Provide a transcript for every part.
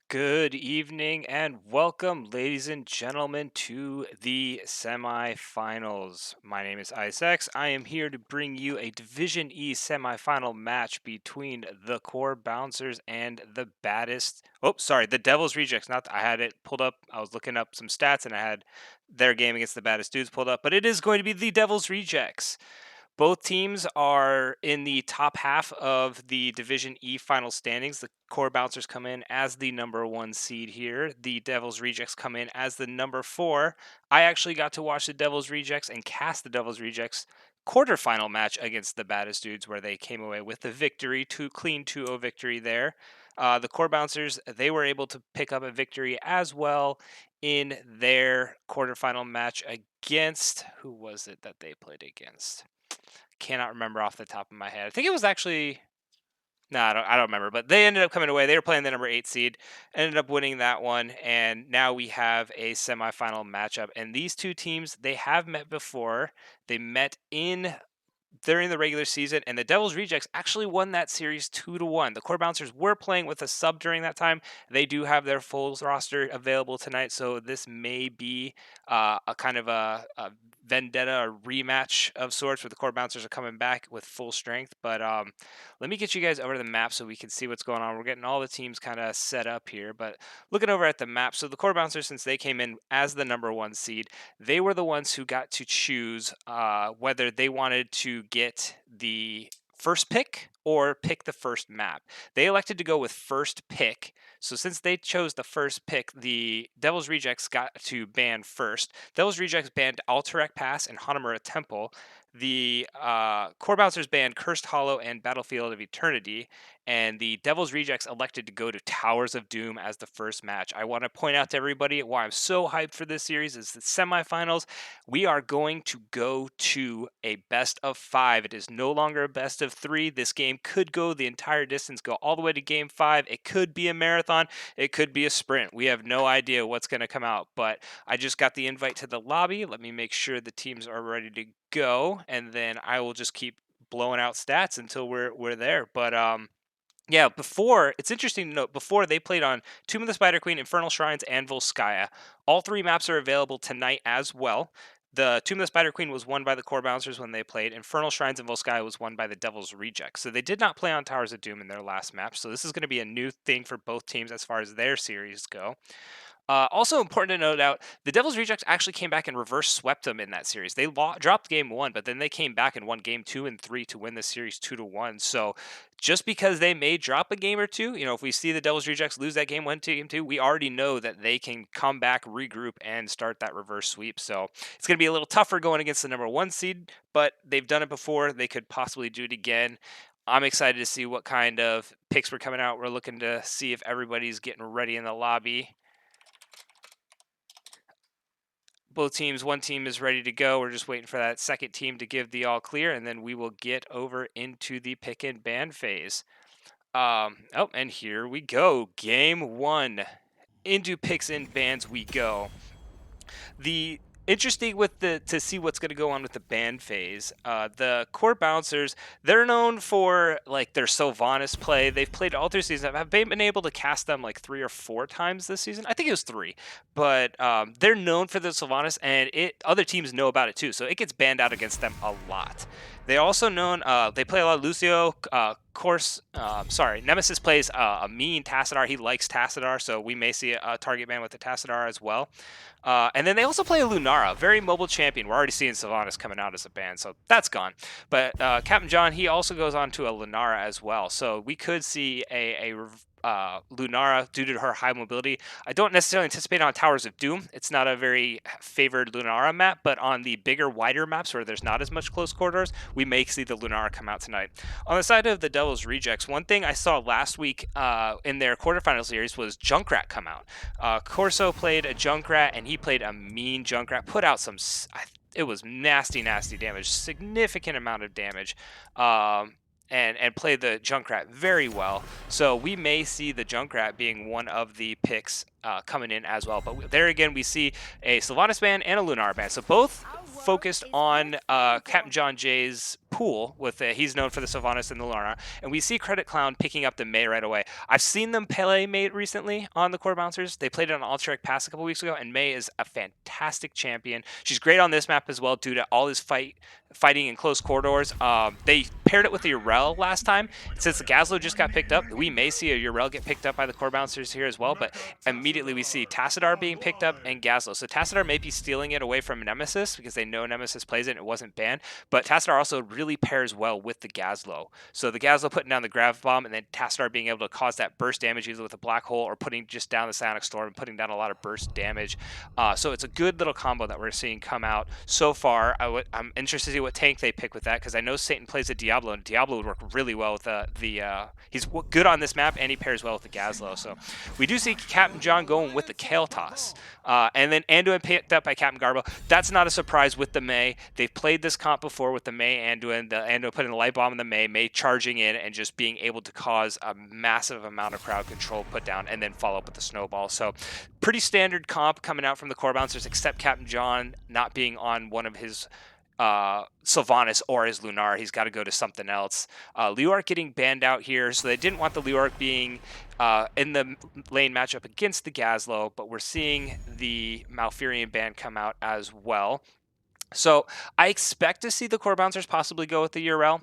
Good evening and welcome, ladies and gentlemen, to the semifinals. My name is Isaac. I am here to bring you a Division E semifinal match between the Core Bouncers and the baddest. Oh, sorry, the Devil's Rejects. Not, I had it pulled up. I was looking up some stats and I had their game against the baddest dudes pulled up, but it is going to be the Devil's Rejects. Both teams are in the top half of the Division E final standings. The Core Bouncers come in as the number one seed here. The Devil's Rejects come in as the number four. I actually got to watch the Devil's Rejects and cast the Devil's Rejects quarterfinal match against the baddest dudes where they came away with the victory, clean 2-0 victory there. The Core Bouncers, they were able to pick up a victory as well in their quarterfinal match against, who was it that they played against? Cannot remember off the top of my head. I think it was actually no, I don't remember, but they ended up coming away. They were playing the number 8 seed, ended up winning that one, and now we have a semifinal matchup. And these two teams, they have met before. They met in during the regular season, and the Devil's Rejects actually won that series 2-1. The Core Bouncers were playing with a sub during that time. They do have their full roster available tonight, so this may be a kind of a vendetta or rematch of sorts where the Core Bouncers are coming back with full strength. But let me get you guys over to the map so we can see what's going on. We're getting all the teams kind of set up here, but looking over at the map, so the Core Bouncers, since they came in as the number one seed, they were the ones who got to choose whether they wanted to get the first pick or pick the first map. They elected to go with first pick. So since they chose the first pick, the Devil's Rejects got to ban first. Devil's Rejects banned Alterac Pass and Hanamura Temple. The Core Bouncers banned Cursed Hollow and Battlefield of Eternity, and the Devil's Rejects elected to go to Towers of Doom as the first match. I want to point out to everybody why I'm so hyped for this series is the semifinals. We are going to go to a best of 5. It is no longer a best of 3. This game could go the entire distance, go all the way to game 5. It could be a marathon. It could be a sprint. We have no idea what's going to come out, but I just got the invite to the lobby. Let me make sure the teams are ready to go, and then I will just keep blowing out stats until we're there. But yeah, before it's interesting to note, before they played on Tomb of the Spider Queen, Infernal Shrines, and Volskaya. All three maps are available tonight as well. The Tomb of the Spider Queen was won by the Core Bouncers when they played. Infernal Shrines and Volskaya was won by the Devil's Rejects. So they did not play on Towers of Doom in their last match. So this is going to be a new thing for both teams as far as their series go. Also important to note out, the Devil's Rejects actually came back and reverse swept them in that series. They dropped game 1, but then they came back and won game 2 and 3 to win the series 2-1. So just because they may drop a game or two, if we see the Devil's Rejects lose that game 1 to game 2, we already know that they can come back, regroup, and start that reverse sweep. So it's going to be a little tougher going against the number 1 seed, but they've done it before. They could possibly do it again. I'm excited to see what kind of picks we're coming out. We're looking to see if everybody's getting ready in the lobby. Both teams, one team is ready to go. We're just waiting for that second team to give the all clear, and then we will get over into the pick and ban phase. Oh, and here we go. Game 1. Into picks and bans we go. The interesting with to see what's going to go on with the ban phase. The Core Bouncers, they're known for like their Sylvanas play. They've played all through season. I've been able to cast them like 3 or 4 times this season. I think it was 3, but they're known for the Sylvanas, and other teams know about it too. So it gets banned out against them a lot. They also known they play a lot of Lucio. Nemesis plays a mean Tassadar. He likes Tassadar, so we may see a target ban with the Tassadar as well. And then they also play a Lunara, very mobile champion. We're already seeing Sylvanas coming out as a ban, so that's gone. But Captain John, he also goes on to a Lunara as well. So we could see a Lunara due to her high mobility. I don't necessarily anticipate on Towers of Doom. It's not a very favored Lunara map, but on the bigger, wider maps where there's not as much close quarters, we may see the Lunara come out tonight. On the side of the Devil's Rejects, one thing I saw last week in their quarterfinal series was Junkrat come out. Corso played a Junkrat, and he played a mean Junkrat, put out some... it was nasty damage, significant amount of damage. And play the Junkrat very well. So we may see the Junkrat being one of the picks coming in as well. But there again, we see a Sylvanas ban and a Lunar ban. So both focused on Captain John Jay's pool. With he's known for the Sylvanas and the Lunar. And we see Credit Clown picking up the Mei right away. I've seen them play Mei recently on the Core Bouncers. They played it on Ultra Pass a couple weeks ago, and Mei is a fantastic champion. She's great on this map as well due to all his fighting in close corridors. They paired it with the Urel last time. Since the Gazlo just got picked up, we may see a Urel get picked up by the Core Bouncers here as well, but immediately we see Tassadar being picked up and Gazlo. So Tassadar may be stealing it away from Nemesis because they know Nemesis plays it and it wasn't banned, but Tassadar also really pairs well with the Gazlo. So the Gazlo putting down the Grav Bomb and then Tassadar being able to cause that burst damage either with a Black Hole or putting just down the Psionic Storm and putting down a lot of burst damage. So it's a good little combo that we're seeing come out so far. I'm interested to see what tank they pick with that because I know Satan plays a Diablo, and Diablo would work really well with he's good on this map and he pairs well with the Gazlo. So we do see Captain John going with the Kale Toss. And then Anduin picked up by Captain Garbo. That's not a surprise with the Mei. They've played this comp before with the Mei Anduin. The Anduin putting the light bomb in the Mei charging in and just being able to cause a massive amount of crowd control put down and then follow up with the snowball. So pretty standard comp coming out from the Core Bouncers, except Captain John not being on one of his Sylvanas or his Lunar. He's got to go to something else. Leoric getting banned out here, so they didn't want the Leoric being in the lane matchup against the Gazlo, but we're seeing the Malfurion ban come out as well. So I expect to see the Core Bouncers possibly go with the Urel.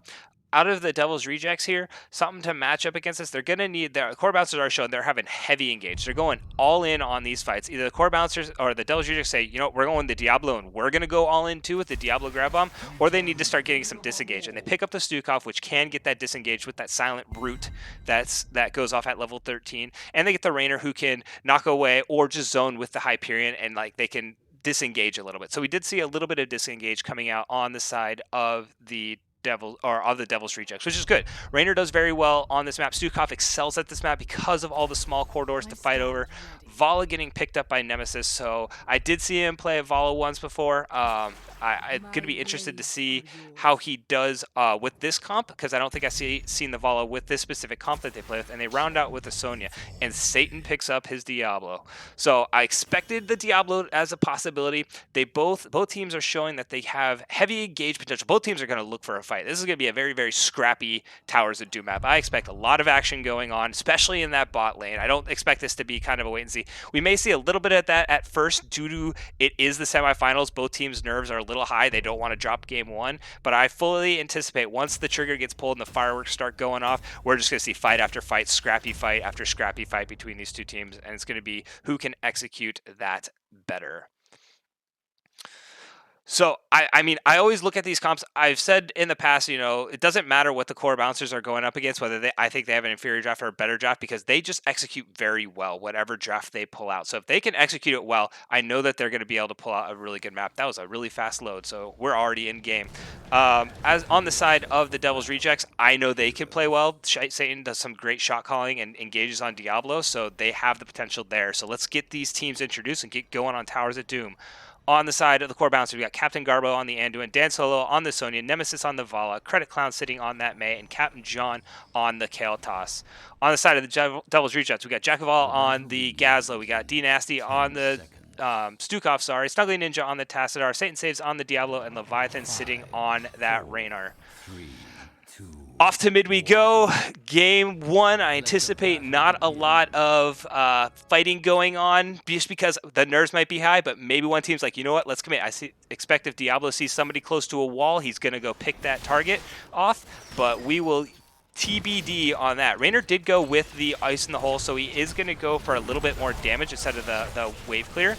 Out of the Devil's Rejects here, something to match up against us, they're going to need their Core Bouncers are showing they're having heavy engage. They're going all in on these fights. Either the Core Bouncers or the Devil's Rejects say, you know, we're going the Diablo and we're going to go all in too with the Diablo Grab Bomb, or they need to start getting some disengage. And they pick up the Stukov, which can get that disengage with that silent root that goes off at level 13. And they get the Rainer who can knock away or just zone with the Hyperion, and like they can disengage a little bit. So we did see a little bit of disengage coming out on the side of the Devil's Rejects, which is good. Rainer does very well on this map. Stukov excels at this map because of all the small corridors to fight over. Vala getting picked up by Nemesis, so I did see him play Vala once before. I'm going to be interested to see how he does with this comp, because I don't think I've seen the Vala with this specific comp that they play with, and they round out with the Sonya, and Satan picks up his Diablo. So I expected the Diablo as a possibility. Both teams are showing that they have heavy engage potential. Both teams are going to look for a fight. This is going to be a very, very scrappy Towers of Doom map. I expect a lot of action going on, especially in that bot lane. I don't expect this to be kind of a wait and see. We may see a little bit of that at first due to it is the semifinals. Both teams' nerves are a little high. They don't want to drop game one, but I fully anticipate once the trigger gets pulled and the fireworks start going off, we're just going to see fight after fight, scrappy fight after scrappy fight between these two teams, and it's going to be who can execute that better. So, I mean, I always look at these comps. I've said in the past, you know, it doesn't matter what the Core Bouncers are going up against, whether I think they have an inferior draft or a better draft, because they just execute very well, whatever draft they pull out. So if they can execute it well, I know that they're going to be able to pull out a really good map. That was a really fast load, so we're already in game. As on the side of the Devil's Rejects, I know they can play well. Satan does some great shot calling and engages on Diablo, so they have the potential there. So let's get these teams introduced and get going on Towers of Doom. On the side of the Core Bouncer, we got Captain Garbo on the Anduin, Dan Solo on the Sonya, Nemesis on the Vala, Credit Clown sitting on that Mei, and Captain John on the Kale Toss. On the side of the Devil's Rejects, we got Jack of All on the Gazlo, we got D Nasty on the Stukov, Snuggly Ninja on the Tassadar, Satan Saves on the Diablo, and Leviathan sitting on that Raynor. Off to mid we go. Game one, I anticipate not a lot of fighting going on just because the nerves might be high, but maybe one team's like, you know what, let's commit. Expect if Diablo sees somebody close to a wall, he's going to go pick that target off, but we will TBD on that. Raynor did go with the Ice in the Hole, so he is going to go for a little bit more damage instead of the wave clear.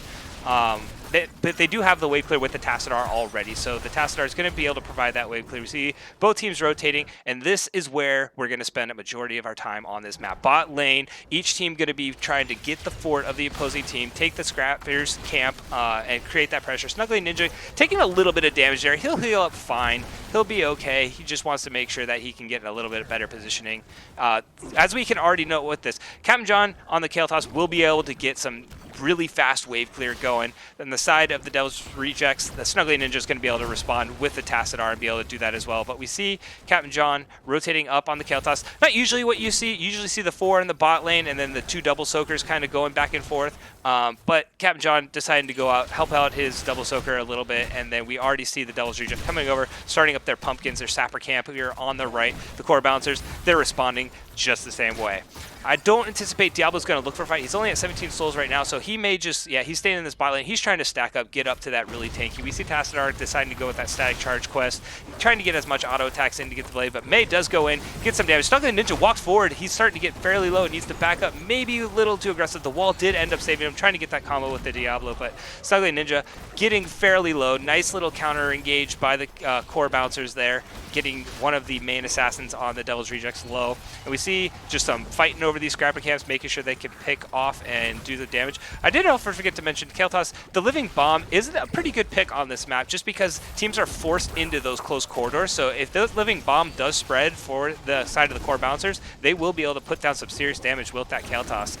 But they do have the wave clear with the Tassadar already, so the Tassadar is going to be able to provide that wave clear. We see both teams rotating, and this is where we're going to spend a majority of our time on this map. Bot lane, each team going to be trying to get the fort of the opposing team, take the Scrappers camp, and create that pressure. Snuggly Ninja taking a little bit of damage there. He'll heal up fine. He'll be okay. He just wants to make sure that he can get a little bit better positioning. As we can already know with this, Captain John on the Kale Toss will be able to get some really fast wave clear going. Then the side of the Devil's Rejects, the Snuggly Ninja is going to be able to respond with the Tassadar and be able to do that as well. But we see Captain John rotating up on the Kael'thas. Not usually what you see. You usually see the 4 in the bot lane and then the 2 double soakers kind of going back and forth. But Captain John decided to go out, help out his double soaker a little bit, and then we already see the Devil's Reject coming over, starting up their pumpkins, their sapper camp here on the right. The core bouncers, they're responding just the same way. I don't anticipate Diablo's going to look for a fight. He's only at 17 souls right now, so he may just, yeah, he's staying in this bot lane. He's trying to stack up, get up to that really tanky. We see Tassadar deciding to go with that static charge quest, trying to get as much auto attacks in to get the blade, but May does go in, get some damage. Snuggly Ninja walks forward. He's starting to get fairly low. Needs to back up, maybe a little too aggressive. The wall did end up saving him, trying to get that combo with the Diablo, but Snuggly Ninja getting fairly low. Nice little counter engage by the core bouncers there, getting one of the main assassins on the Devil's Rejects low. And we see just some fighting over these scrapper camps, making sure they can pick off and do the damage. I did also forget to mention, Kael'thas, the Living Bomb is a pretty good pick on this map, just because teams are forced into those close corridors. So if the Living Bomb does spread for the side of the core bouncers, they will be able to put down some serious damage with that Kael'thas.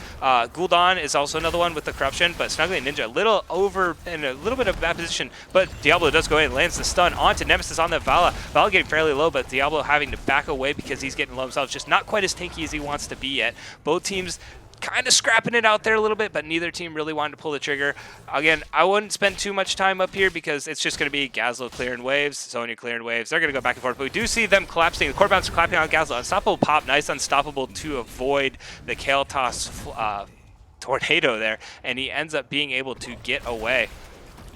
Gul'dan is also another one with the corruption, but Snuggly Ninja a little over in a little bit of a bad position, but Diablo does go in and lands the stun onto Nemesis on the Vala. Vala getting fairly low, but Diablo having to back away because he's getting low himself. Just not quite as tanky as he wants to be yet. Both teams kind of scrapping it out there a little bit, but neither team really wanted to pull the trigger. Again, I wouldn't spend too much time up here because it's just going to be Gazlo clearing waves, Sonya clearing waves. They're going to go back and forth, but we do see them collapsing. The core bouncer clapping on Gazlo. Unstoppable pop, nice unstoppable to avoid the Kael'thas tornado there, and he ends up being able to get away.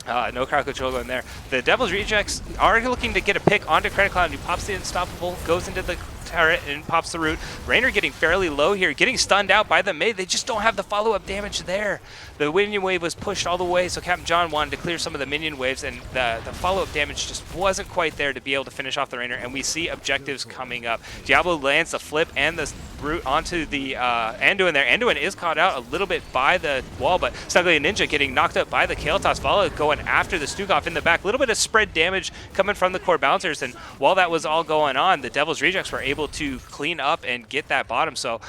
No crowd control going there. The Devil's Rejects are looking to get a pick onto Credit Cloud, and he pops the Unstoppable, goes into the turret, and pops the root. Raynor getting fairly low here, getting stunned out by the Mei. They just don't have the follow-up damage there. The minion wave was pushed all the way, so Captain John wanted to clear some of the minion waves, and the follow-up damage just wasn't quite there to be able to finish off the Raynor, and we see objectives coming up. Diablo lands the flip and the root onto the Anduin there. Anduin is caught out a little bit by the wall, but Snuggly Ninja getting knocked up by the Kael'thas. Vala going after the Stukov in the back. A little bit of spread damage coming from the core bouncers, and while that was all going on, the Devil's Rejects were able to clean up and get that bottom. So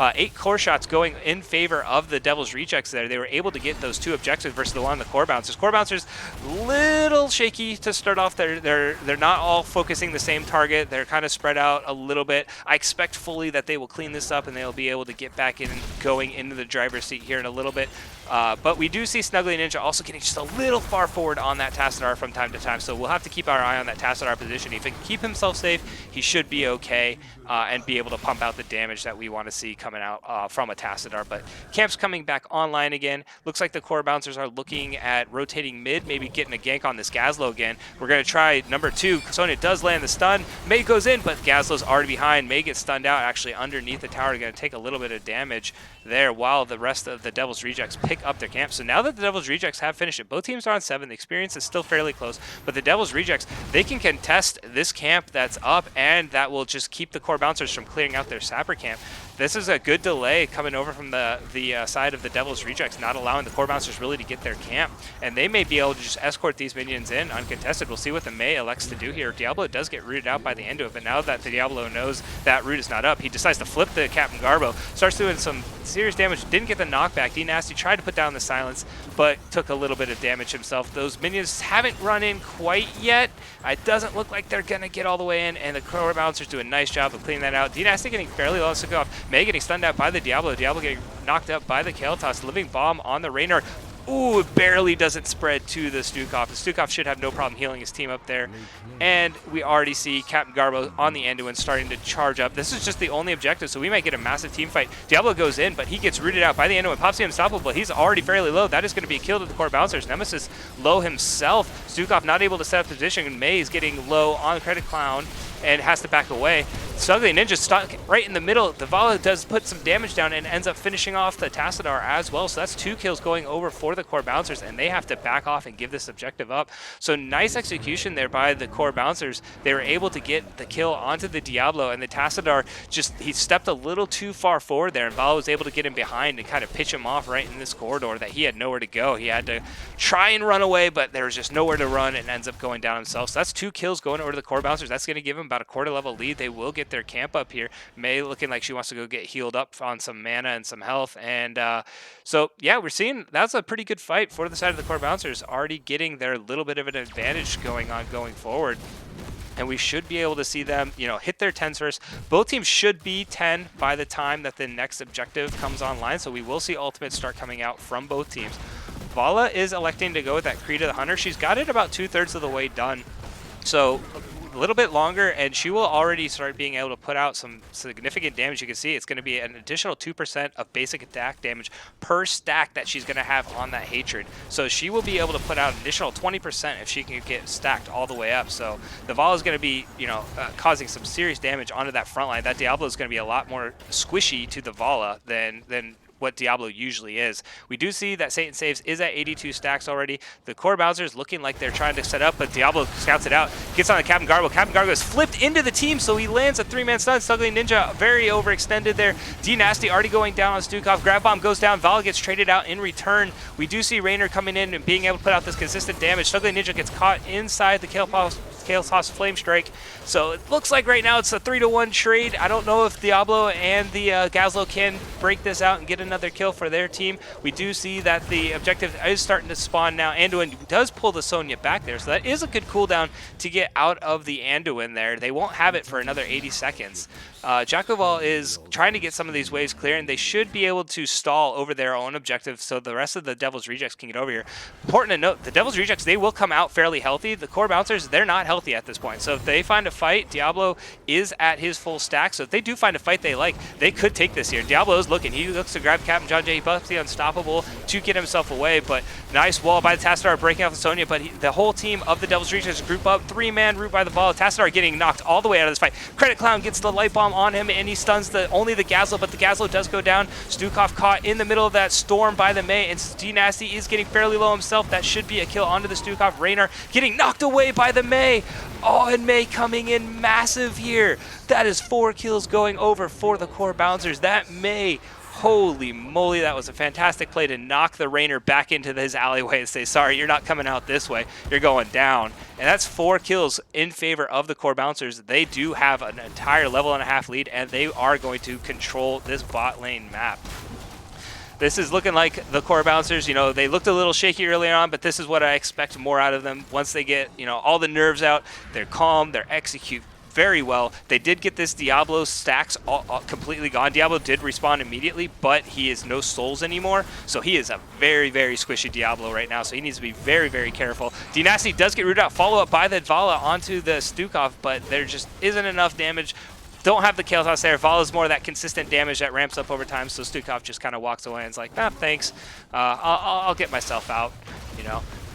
8 core shots going in favor of the Devil's Rejects there. They were able to get those 2 objectives versus the one on the core bouncers. Core bouncers, little shaky to start off. They're not all focusing the same target. They're kind of spread out a little bit. I expect fully that they will clean this up and they'll be able to get back in, going into the driver's seat here in a little bit. But we do see Snuggly Ninja also getting just a little far forward on that Tassadar from time to time, so we'll have to keep our eye on that Tassadar position. If he can keep himself safe, he should be okay and be able to pump out the damage that we want to see coming out from a Tassadar. But camp's coming back online again. Looks like the core bouncers are looking at rotating mid, maybe getting a gank on this Gazlo again. We're going to try number 2. Sonya does land the stun. May goes in, but Gazlo's already behind. May gets stunned out actually underneath the tower. Going to take a little bit of damage there while the rest of the Devil's Rejects pick up their camp. So now that the Devil's Rejects have finished it, both teams are on 7. The experience is still fairly close, but the Devil's Rejects, they can contest this camp that's up, and that will just keep the core bouncers from clearing out their sapper camp. This is a good delay coming over from the side of the Devil's Rejects, not allowing the core bouncers really to get their camp, and they may be able to just escort these minions in uncontested. We'll see what the Mei elects to do here. Diablo does get rooted out by the end of it, but now that the Diablo knows that root is not up, he decides to flip the Captain Garbo, starts doing some serious damage, didn't get the knockback. D Nasty tried to put down the silence, but took a little bit of damage himself. Those minions haven't run in quite yet. It doesn't look like they're going to get all the way in, and the core bouncers do a nice job of cleaning that out. D Nasty getting fairly low to go off. May getting stunned out by the Diablo. Diablo getting knocked up by the Kael'thas. Living Bomb on the Raynor. Ooh, it barely doesn't spread to the Stukov. The Stukov should have no problem healing his team up there. And we already see Captain Garbo on the Anduin starting to charge up. This is just the only objective, so we might get a massive team fight. Diablo goes in, but he gets rooted out by the Anduin. Pops the Unstoppable. He's already fairly low. That is going to be a kill to the core bouncers. Nemesis low himself. Stukov not able to set up position. May is getting low on Credit Clown and has to back away. Snuggly Ninja stuck right in the middle. The Vala does put some damage down and ends up finishing off the Tassadar as well. So that's 2 kills going over for the core bouncers, and they have to back off and give this objective up. So nice execution there by the core bouncers. They were able to get the kill onto the Diablo, and the Tassadar he stepped a little too far forward there, and Vala was able to get him behind and kind of pitch him off right in this corridor that he had nowhere to go. He had to try and run away, but there was just nowhere to run, and ends up going down himself. So that's 2 kills going over to the core bouncers. That's going to give him about a quarter level lead. They will get their camp up here. May looking like she wants to go get healed up on some mana and some health. And so, yeah, we're seeing that's a pretty good fight for the side of the core bouncers, already getting their little bit of an advantage going on going forward. And we should be able to see them, hit their 10s first. Both teams should be 10 by the time that the next objective comes online, so we will see ultimates start coming out from both teams. Vala is electing to go with that Krita the Hunter. She's got it about 2/3 of the way done. So a little bit longer, and she will already start being able to put out some significant damage. You can see it's going to be an additional 2% of basic attack damage per stack that she's going to have on that Hatred. So she will be able to put out an additional 20% if she can get stacked all the way up. So the Vala is going to be, causing some serious damage onto that front line. That Diablo is going to be a lot more squishy to the Vala than what Diablo usually is. We do see that Satan Saves is at 82 stacks already. The core bouncers looking like they're trying to set up, but Diablo scouts it out. Gets on the Captain Garbo. Captain Garbo is flipped into the team, so he lands a 3-man stun. Snuggly Ninja very overextended there. D Nasty already going down on Stukov. Grab Bomb goes down. Vala gets traded out in return. We do see Raynor coming in and being able to put out this consistent damage. Snuggly Ninja gets caught inside the Chaos Flame Strike. So it looks like right now it's a 3-to-1 trade. I don't know if Diablo and the Gazlo can break this out and get another kill for their team. We do see that the objective is starting to spawn now. Anduin does pull the Sonya back there, so that is a good cooldown to get out of the Anduin there. They won't have it for another 80 seconds. Jakoval is trying to get some of these waves clear, and they should be able to stall over their own objective so the rest of the Devil's Rejects can get over here. Important to note, the Devil's Rejects, they will come out fairly healthy. The core bouncers, they're not healthy at this point. So if they find a fight, Diablo is at his full stack. So if they do find a fight they like, they could take this here. Diablo is looking. He looks to grab Captain John Jay. He buffs the Unstoppable to get himself away, but nice wall by the Tassadar breaking off the Sonya, but the whole team of the Devil's Rejects group up. 3-man root by the Vala. Tassadar getting knocked all the way out of this fight. Credit Clown gets the Light Bomb on him, and he stuns only the Gazlo, but the Gazlo does go down. Stukov caught in the middle of that storm by the Mei, and D Nasty is getting fairly low himself. That should be a kill onto the Stukov. Raynor getting knocked away by the Mei. Oh, and Mei coming in massive here. That is 4 kills going over for the core bouncers. That Mei, holy moly, that was a fantastic play to knock the Raynor back into his alleyway and say, sorry, you're not coming out this way. You're going down. And that's 4 kills in favor of the core bouncers. They do have an entire level and a half lead, and they are going to control this bot lane map. This is looking like the core bouncers, they looked a little shaky earlier on, but this is what I expect more out of them. Once they get, all the nerves out, they're calm, they execute very well. They did get this Diablo stacks all completely gone. Diablo did respawn immediately, but he is no souls anymore, so he is a very, very squishy Diablo right now, so he needs to be very, very careful. D Nasty does get rooted out, follow up by the Vala onto the Stukov, but there just isn't enough damage. Don't have the Chaos Toss there. Vala's more of that consistent damage that ramps up over time, so Stukov just kind of walks away and is like, thanks. I'll get myself out,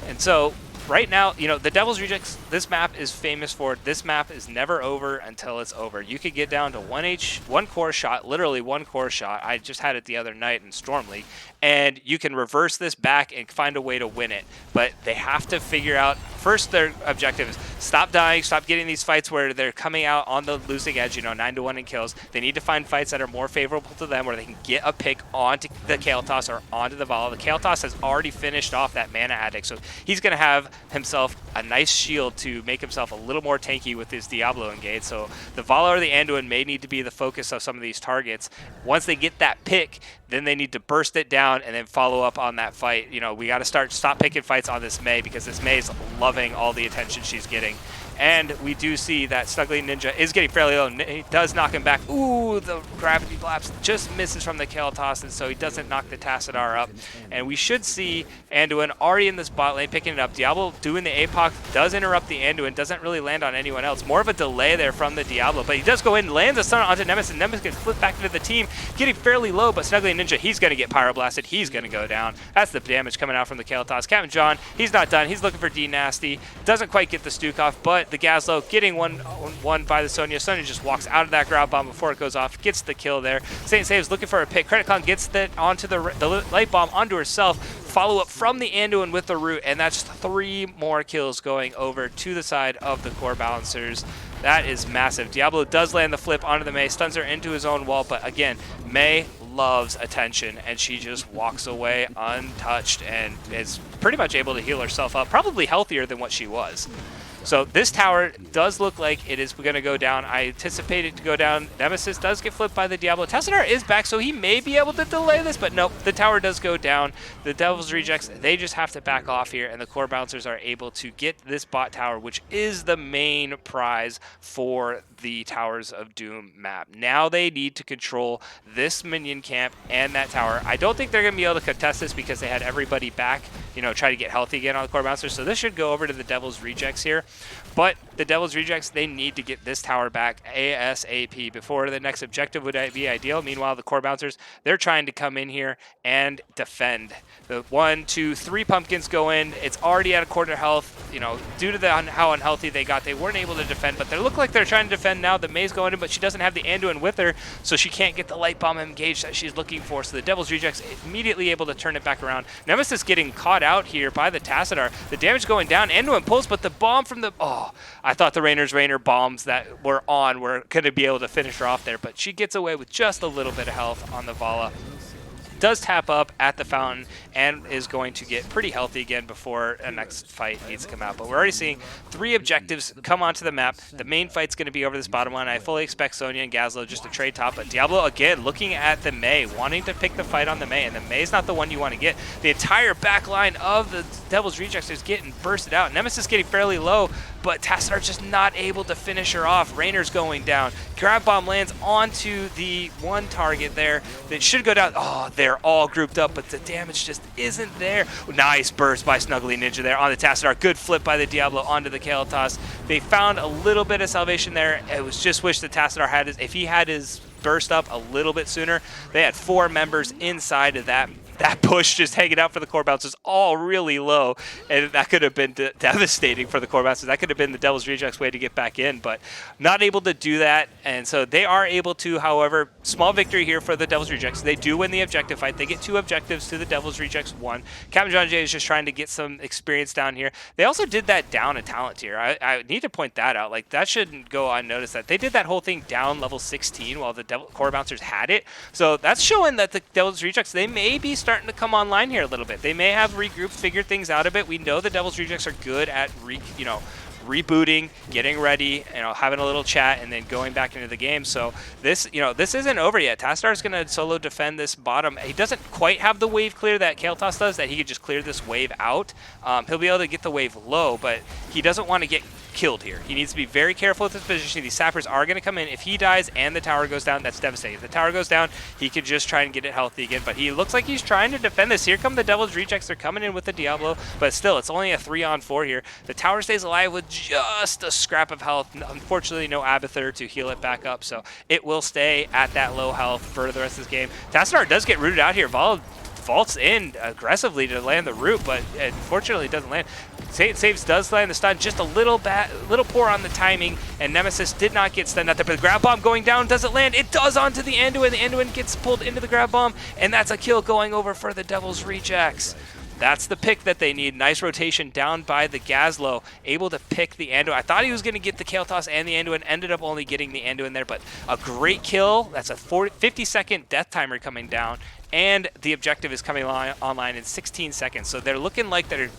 And so right now, the Devil's Rejects, this map is famous for, this map is never over until it's over. You could get down to one core shot, literally one core shot. I just had it the other night in Storm League, and you can reverse this back and find a way to win it. But they have to figure out, first their objective is stop dying, stop getting these fights where they're coming out on the losing edge, 9-to-1 in kills. They need to find fights that are more favorable to them where they can get a pick onto the Kael'thas or onto the Vala. The Kael'thas has already finished off that mana addict, so he's going to have himself a nice shield to make himself a little more tanky with his Diablo engage. So the Vala or the Anduin may need to be the focus of some of these targets. Once they get that pick, then they need to burst it down and then follow up on that fight. We got to stop picking fights on this Mei, because this Mei is loving all the attention she's getting. And we do see that Snuggly Ninja is getting fairly low. He does knock him back. Ooh, the Gravity Collapse just misses from the Kael'thas, and so he doesn't knock the Tassadar up. And we should see Anduin already in this bot lane picking it up. Diablo doing the APOC does interrupt the Anduin, doesn't really land on anyone else. More of a delay there from the Diablo, but he does go in, lands a stun onto Nemesis, and Nemesis gets flipped back into the team, getting fairly low, but Snuggly Ninja, he's going to get Pyroblasted. He's going to go down. That's the damage coming out from the Kael'thas. Captain John, he's not done. He's looking for D Nasty. Doesn't quite get the Stukov, but the Gazlo getting one by the Sonya. Sonya just walks out of that ground bomb before it goes off, gets the kill there. Saint Saves looking for a pick. Credit Clown gets that onto the light bomb onto herself. Follow up from the Anduin with the root, and that's 3 more kills going over to the side of the core balancers. That is massive. Diablo does land the flip onto the Mei, stuns her into his own wall, but again, Mei loves attention, and she just walks away untouched and is pretty much able to heal herself up, probably healthier than what she was. So this tower does look like it is going to go down. I anticipate it to go down. Nemesis does get flipped by the Diablo. Tassadar is back, so he may be able to delay this, but nope, the tower does go down. The Devil's Rejects, they just have to back off here, and the core bouncers are able to get this bot tower, which is the main prize for the Towers of Doom map. Now they need to control this minion camp and that tower. I don't think they're going to be able to contest this because they had everybody back, try to get healthy again on the core bouncers. So this should go over to the Devil's Rejects here. But the Devil's Rejects, they need to get this tower back ASAP before the next objective would be ideal. Meanwhile, the core bouncers, they're trying to come in here and defend. The 1, 2, 3 pumpkins go in. It's already at a quarter health. Due to how unhealthy they got, they weren't able to defend. But they look like they're trying to defend now. The May's going in, but she doesn't have the Anduin with her, so she can't get the light bomb engage that she's looking for. So the Devil's Rejects immediately able to turn it back around. Nemesis getting caught out here by the Tassadar. The damage going down. Anduin pulls, but the bomb from the... I thought the Rainer's Rainer bombs that were going to be able to finish her off there, but she gets away with just a little bit of health on the Vala. Does tap up at the fountain and is going to get pretty healthy again before a next fight needs to come out. But we're already seeing 3 objectives come onto the map. The main fight's going to be over this bottom one. I fully expect Sonya and Gazlo just to trade top, but Diablo, again, looking at the Mei, wanting to pick the fight on the Mei, and the Mei's not the one you want to get. The entire back line of the Devil's Rejects is getting bursted out. Nemesis getting fairly low, but Tassadar's just not able to finish her off. Rainer's going down. Grab Bomb lands onto the one target there that should go down. They're all grouped up, but the damage just isn't there. Nice burst by Snuggly Ninja there on the Tassadar. Good flip by the Diablo onto the Kael'thas. They found a little bit of salvation there. It was just wish the Tassadar had his, if he had his burst up a little bit sooner. They had 4 members inside of that push just hanging out for the core bouncers, all really low, and that could have been devastating for the core bouncers. That could have been the Devil's Rejects way to get back in, but not able to do that, and so they are able to, however, small victory here for the Devil's Rejects. They do win the objective fight. They get 2 objectives to the Devil's Rejects 1. Captain John Jay is just trying to get some experience down here. They also did that down a talent tier. I need to point that out. Like, that shouldn't go unnoticed. That they did that whole thing down level 16 while the core bouncers had it, so that's showing that the Devil's Rejects, they may be starting to come online here a little bit. They may have regrouped, figured things out a bit. We know the Devil's Rejects are good at rebooting, getting ready, having a little chat, and then going back into the game. So this, this isn't over yet. Tassadar's going to solo defend this bottom. He doesn't quite have the wave clear that Kael'thas does, that he could just clear this wave out. He'll be able to get the wave low, but he doesn't want to get killed here. He needs to be very careful with his position. These sappers are going to come in. If he dies and the tower goes down, that's devastating. If the tower goes down, he could just try and get it healthy again, but he looks like he's trying to defend this. Here come the Devil's Rejects. They're coming in with the Diablo, but still, it's only a 3-on-4 here. The tower stays alive with just a scrap of health. Unfortunately, no Abathur to heal it back up, so it will stay at that low health for the rest of this game. Tassadar does get rooted out here. Vala vaults in aggressively to land the root, but unfortunately it doesn't land. Saves does land the stun, just a little poor on the timing, and Nemesis did not get stunned out there, but the grab bomb going down, does it land? It does onto the Anduin. The Anduin gets pulled into the grab bomb, and that's a kill going over for the Devil's Rejects. That's the pick that they need. Nice rotation down by the Gazlo, able to pick the Anduin. I thought he was going to get the Kael'thas and the Anduin, ended up only getting the Anduin there, but a great kill. That's a 50-second death timer coming down, and the objective is coming online in 16 seconds. So they're looking like they're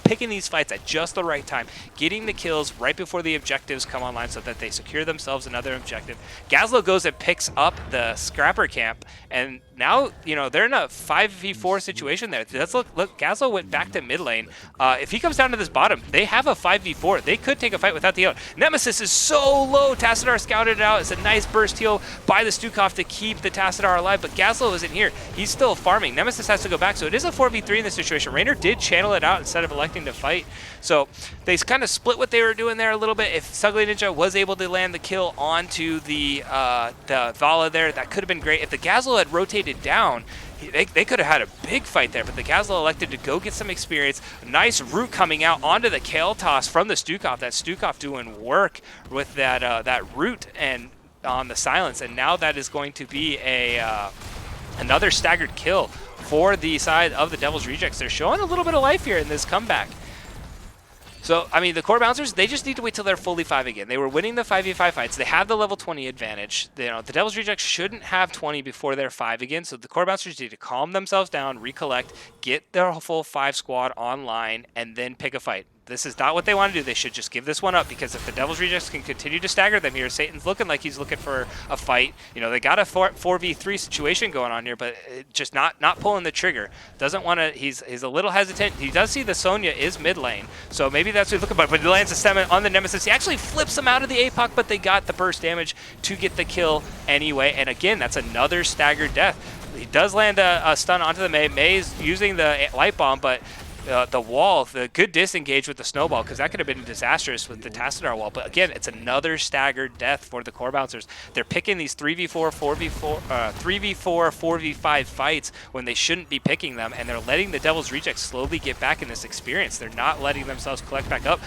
picking these fights at just the right time, getting the kills right before the objectives come online so that they secure themselves another objective. Gazlo goes and picks up the Scrapper camp, and now, they're in a 5v4 situation there. Let's look, Gazlo went back to mid lane. If he comes down to this bottom, they have a 5v4. They could take a fight without the heal. Nemesis is so low. Tassadar scouted it out. It's a nice burst heal by the Stukov to keep the Tassadar alive, but Gazlo isn't here. He's still farming. Nemesis has to go back, so it is a 4v3 in this situation. Rainer did channel it out instead of electing to fight. So they kind of split what they were doing there a little bit. If Snuggly Ninja was able to land the kill onto the Vala there, that could have been great. If the Gazlo had rotated down, they could have had a big fight there, but the Gazlo elected to go get some experience. Nice root coming out onto the Kael'thas from the Stukov. That Stukov doing work with that root and on the silence, and now that is going to be another staggered kill for the side of the Devil's Rejects. They're showing a little bit of life here in this comeback. So, I mean, the core bouncers, they just need to wait till they're fully 5 again. They were winning the 5v5 fights. They have the level 20 advantage. The Devil's Rejects shouldn't have 20 before they're 5 again, so the core bouncers need to calm themselves down, recollect, get their full 5 squad online, and then pick a fight. This is not what they want to do. They should just give this one up, because if the Devil's Rejects can continue to stagger them here, Satan's looking like he's looking for a fight. You know, they got a 4v3 situation going on here, but just not pulling the trigger. Doesn't want to. He's a little hesitant. He does see the Sonya is mid lane, so maybe that's what he's looking for. But he lands a stem on the Nemesis. He actually flips him out of the APOC, but they got the burst damage to get the kill anyway. And again, that's another staggered death. He does land a stun onto the Mei. Mei's using the light bomb, but the wall, the good disengage with the snowball, because that could have been disastrous with the Tassadar wall. But again, it's another staggered death for the core bouncers. They're picking these 3v4, 4v5 fights when they shouldn't be picking them, and they're letting the Devil's Rejects slowly get back in this experience. They're not letting themselves collect back up.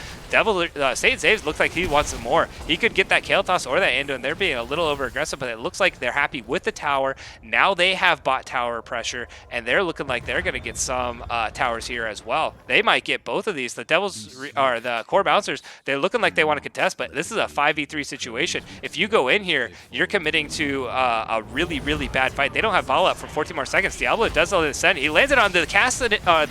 Satan Saves looks like he wants some more. He could get that Kale Toss or that Endo, and they're being a little over aggressive, but it looks like they're happy with the tower. Now they have bot tower pressure, and they're looking like they're going to get some towers here as well. They might get both of these. The the core bouncers, they're looking like they want to contest, but this is a 5v3 situation. If you go in here, you're committing to a really, really bad fight. They don't have Vala up for 14 more seconds. Diablo does all this send. He lands it on the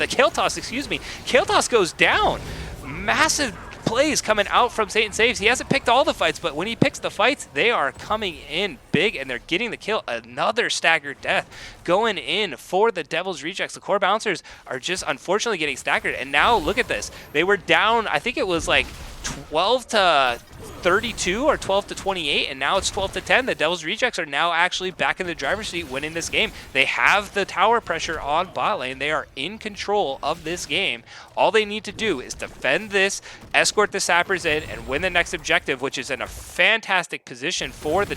Kale Toss, excuse me. Kale Toss goes down. Massive plays coming out from Satan Saves. He hasn't picked all the fights, but when he picks the fights, they are coming in big, and they're getting the kill. Another staggered death going in for the Devil's Rejects. The core bouncers are just unfortunately getting staggered, and now look at this. They were down, I think it was like 12 to 32 or 12 to 28, and now it's 12 to 10. The Devil's Rejects are now actually back in the driver's seat, winning this game. They have the tower pressure on bot lane. They are in control of this game. All they need to do is defend this, escort the sappers in, and win the next objective, which is in a fantastic position for the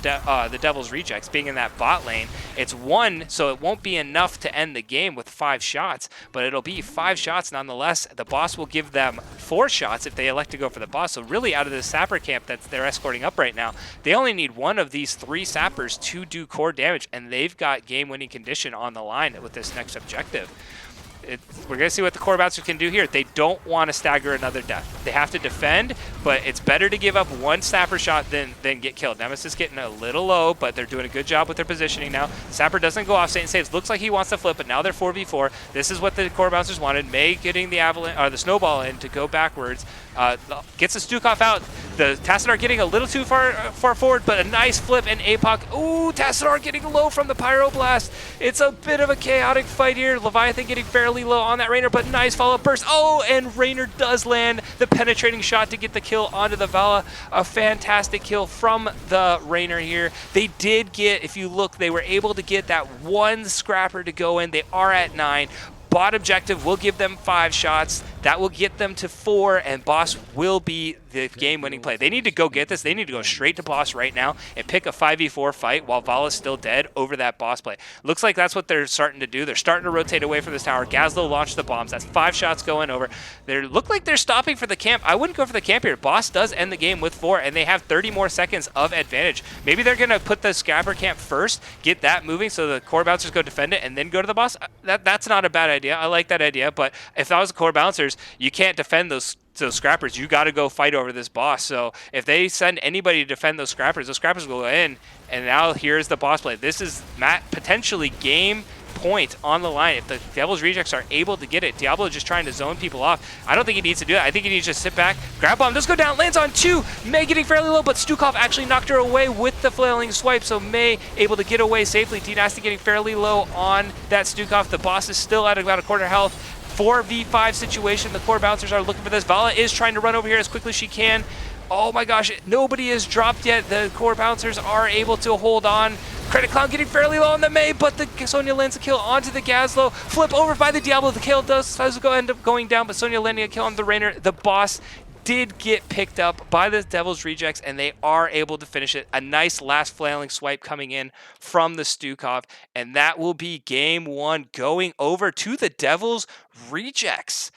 Devil's Rejects, being in that bot lane. It's 1, so it won't be enough to end the game with 5 shots, but it'll be 5 shots nonetheless. The boss will give them 4 shots if they elect to go for the boss. So really, out of the sapper camp that they're escorting up right now, they only need 1 of these 3 sappers to do core damage, and they've got game-winning condition on the line with this next objective. We're going to see what the core bouncers can do here. They don't want to stagger another death. They have to defend, but it's better to give up 1 sapper shot than get killed. Nemesis getting a little low, but they're doing a good job with their positioning now. Sapper doesn't go off. Satan Saves looks like he wants to flip, but now they're 4v4. This is what the core bouncers wanted. Mei getting the avalanche or the snowball in to go backwards. Gets the Stukov out. The Tassadar getting a little too far forward, but a nice flip, and APOC. Ooh, Tassadar getting low from the Pyroblast. It's a bit of a chaotic fight here. Leviathan getting fairly low on that Raynor, but nice follow-up burst. Oh, and Raynor does land the penetrating shot to get the kill onto the Vala. A fantastic kill from the Raynor here. They did get, if you look, they were able to get that 1 scrapper to go in. They are at 9. Bot objective will give them 5 shots. That will get them to 4, and boss will be the game-winning play. They need to go get this. They need to go straight to boss right now and pick a 5v4 fight while Vala's still dead over that boss play. Looks like that's what they're starting to do. They're starting to rotate away from this tower. Gazlo launched the bombs. That's 5 shots going over. They look like they're stopping for the camp. I wouldn't go for the camp here. Boss does end the game with 4, and they have 30 more seconds of advantage. Maybe they're going to put the scabber camp first, get that moving so the core bouncers go defend it, and then go to the boss. That's not a bad idea. I like that idea, but if that was the core bouncers, you can't defend those scrappers. You got to go fight over this boss. So if they send anybody to defend those scrappers will go in, and now here's the boss play. This is potentially game point on the line. If the Devil's Rejects are able to get it, Diablo just trying to zone people off. I don't think he needs to do that. I think he needs to just sit back. Grab bomb does go down, lands on 2. Mei getting fairly low, but Stukov actually knocked her away with the flailing swipe, so Mei able to get away safely. D-Nasty getting fairly low on that Stukov. The boss is still at about a quarter health. 4v5 situation. The core bouncers are looking for this. Vala is trying to run over here as quickly as she can. Oh my gosh, nobody is dropped yet. The core bouncers are able to hold on. Credit Clown getting fairly low on the Mei, but the Sonya lands a kill onto the Gazlo. Flip over by the Diablo. The kill does end up going down, but Sonya landing a kill on the Raynor. The boss did get picked up by the Devil's Rejects, and they are able to finish it. A nice last flailing swipe coming in from the Stukov, and that will be game 1 going over to the Devil's Rejects.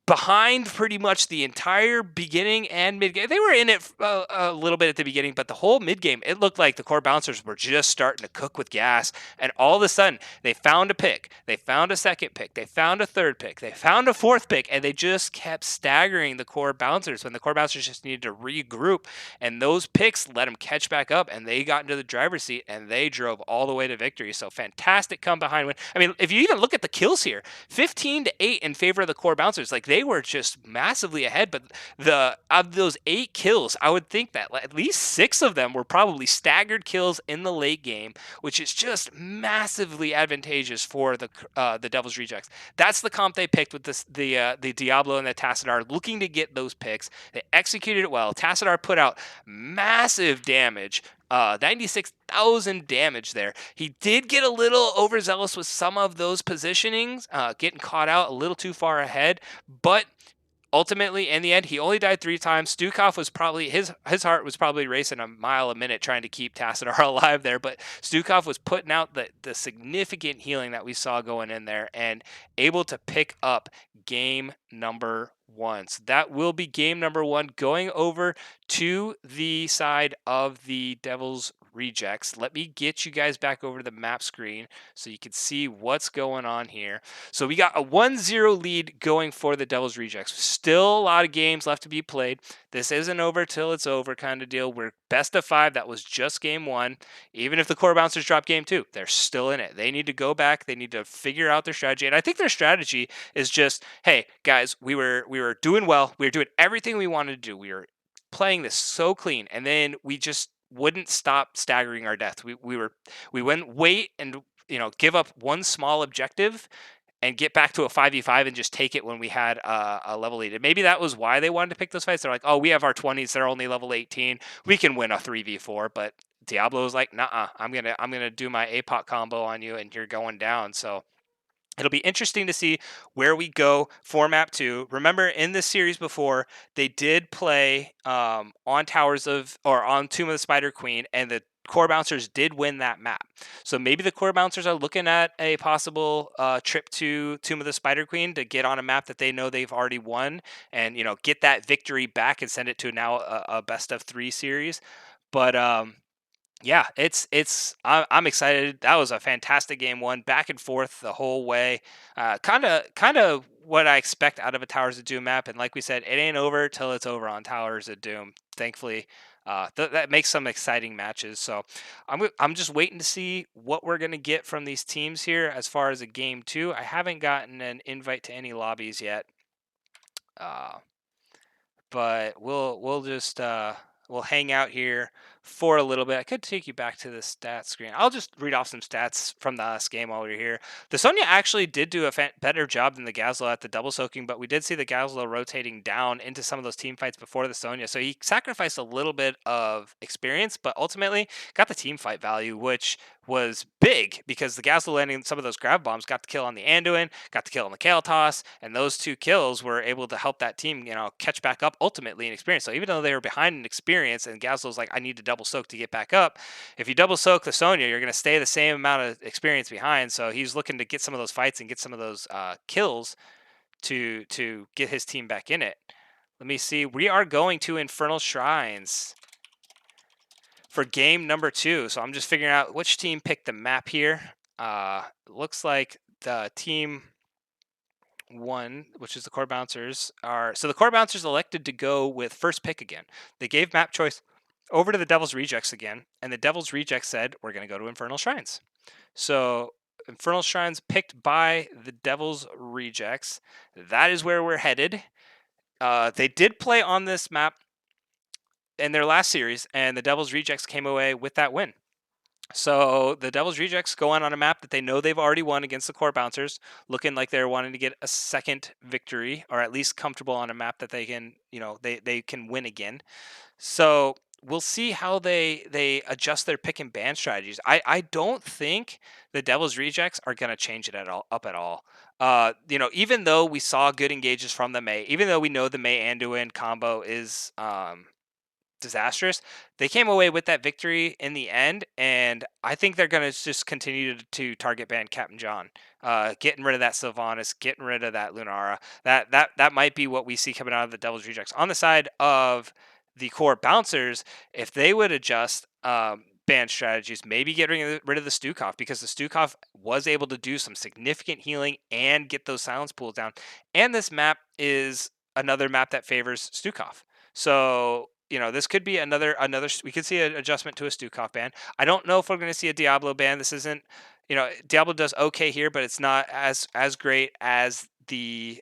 Behind pretty much the entire beginning and mid-game. They were in it a little bit at the beginning, but the whole mid-game, it looked like the core bouncers were just starting to cook with gas, and all of a sudden, they found a pick, they found a second pick, they found a third pick, they found a fourth pick, and they just kept staggering the core bouncers when the core bouncers just needed to regroup, and those picks let them catch back up, and they got into the driver's seat, and they drove all the way to victory. So fantastic come behind win. I mean, if you even look at the kills here, 15 to 8 in favor of the core bouncers. Like, they were just massively ahead. But of those 8 kills, I would think that at least 6 of them were probably staggered kills in the late game, which is just massively advantageous for the Devil's Rejects. That's the comp they picked with the Diablo and the Tassadar, looking to get those picks. They executed it well. Tassadar put out massive damage. 96,000 damage there. He did get a little overzealous with some of those positionings, getting caught out a little too far ahead, but ultimately, in the end, he only died 3 times. Stukov was probably his heart was probably racing a mile a minute trying to keep Tassadar alive there, but Stukov was putting out the significant healing that we saw going in there and able to pick up game number 1. So that will be game number 1 going over to the side of the Devil's Rejects. Let me get you guys back over to the map screen so you can see what's going on here. So we got a 1-0 lead going for the Devil's Rejects. Still a lot of games left to be played. This isn't over till it's over kind of deal. We're best of 5. That was just game 1. Even if the core bouncers drop game 2, they're still in it. They need to go back. They need to figure out their strategy. And I think their strategy is just, hey, guys, we were doing well. We were doing everything we wanted to do. We were playing this so clean. And then we just wouldn't stop staggering our death. We wouldn't wait and give up one small objective and get back to a 5v5 and just take it when we had a level 8. And maybe that was why they wanted to pick those fights. They're like, oh, we have our 20s. They're only level 18. We can win a 3v4. But Diablo was like, nah, I'm gonna do my APOC combo on you, and you're going down. So it'll be interesting to see where we go for map 2. Remember, in this series before, they did play on Tomb of the Spider Queen, and the core bouncers did win that map. So maybe the core bouncers are looking at a possible trip to Tomb of the Spider Queen to get on a map that they know they've already won, and get that victory back and send it to now a best of 3 series. But yeah, I'm excited. That was a fantastic game 1, back and forth the whole way. Kind of what I expect out of a Towers of Doom map. And like we said, it ain't over till it's over on Towers of Doom. Thankfully, that makes some exciting matches. So I'm just waiting to see what we're gonna get from these teams here as far as a game 2. I haven't gotten an invite to any lobbies yet. But we'll just we'll hang out here for a little bit. I could take you back to the stats screen. I'll just read off some stats from the last game while we're here. The Sonya actually did do a better job than the Gazlo at the double soaking, but we did see the Gazlo rotating down into some of those team fights before the Sonya. So he sacrificed a little bit of experience, but ultimately got the team fight value, which was big because the Gazlo landing some of those grab bombs got the kill on the Anduin, got the kill on the Kale Toss, and those 2 kills were able to help that team, catch back up ultimately in experience. So even though they were behind in experience, and Gazlo's like, I need to double soak to get back up. If you double soak the Sonya, you're going to stay the same amount of experience behind. So he's looking to get some of those fights and get some of those kills to get his team back in it. Let me see. We are going to Infernal Shrines for game number 2. So I'm just figuring out which team picked the map here. Looks like the team 1, which is the core bouncers, so the core bouncers elected to go with first pick again. They gave map choice over to the Devil's Rejects again, and the Devil's Rejects said, we're going to go to Infernal Shrines. So Infernal Shrines picked by the Devil's Rejects. That is where we're headed. They did play on this map in their last series, and the Devil's Rejects came away with that win. So the Devil's Rejects go on a map that they know they've already won against the core bouncers, looking like they're wanting to get a second victory, or at least comfortable on a map that they can, they can win again. So we'll see how they adjust their pick and ban strategies. I don't think the Devil's Rejects are going to change it at all. Even though we saw good engages from the Mei, even though we know the Mei Anduin combo is disastrous, they came away with that victory in the end, and I think they're going to just continue to target ban Captain John, getting rid of that Sylvanas, getting rid of that Lunara. That might be what we see coming out of the Devil's Rejects. On the side of the core bouncers, if they would adjust ban strategies, maybe get rid of the Stukov, because the Stukov was able to do some significant healing and get those silence pools down. And this map is another map that favors Stukov. So this could be another. We could see an adjustment to a Stukov ban. I don't know if we're going to see a Diablo ban. This isn't, Diablo does okay here, but it's not as great as the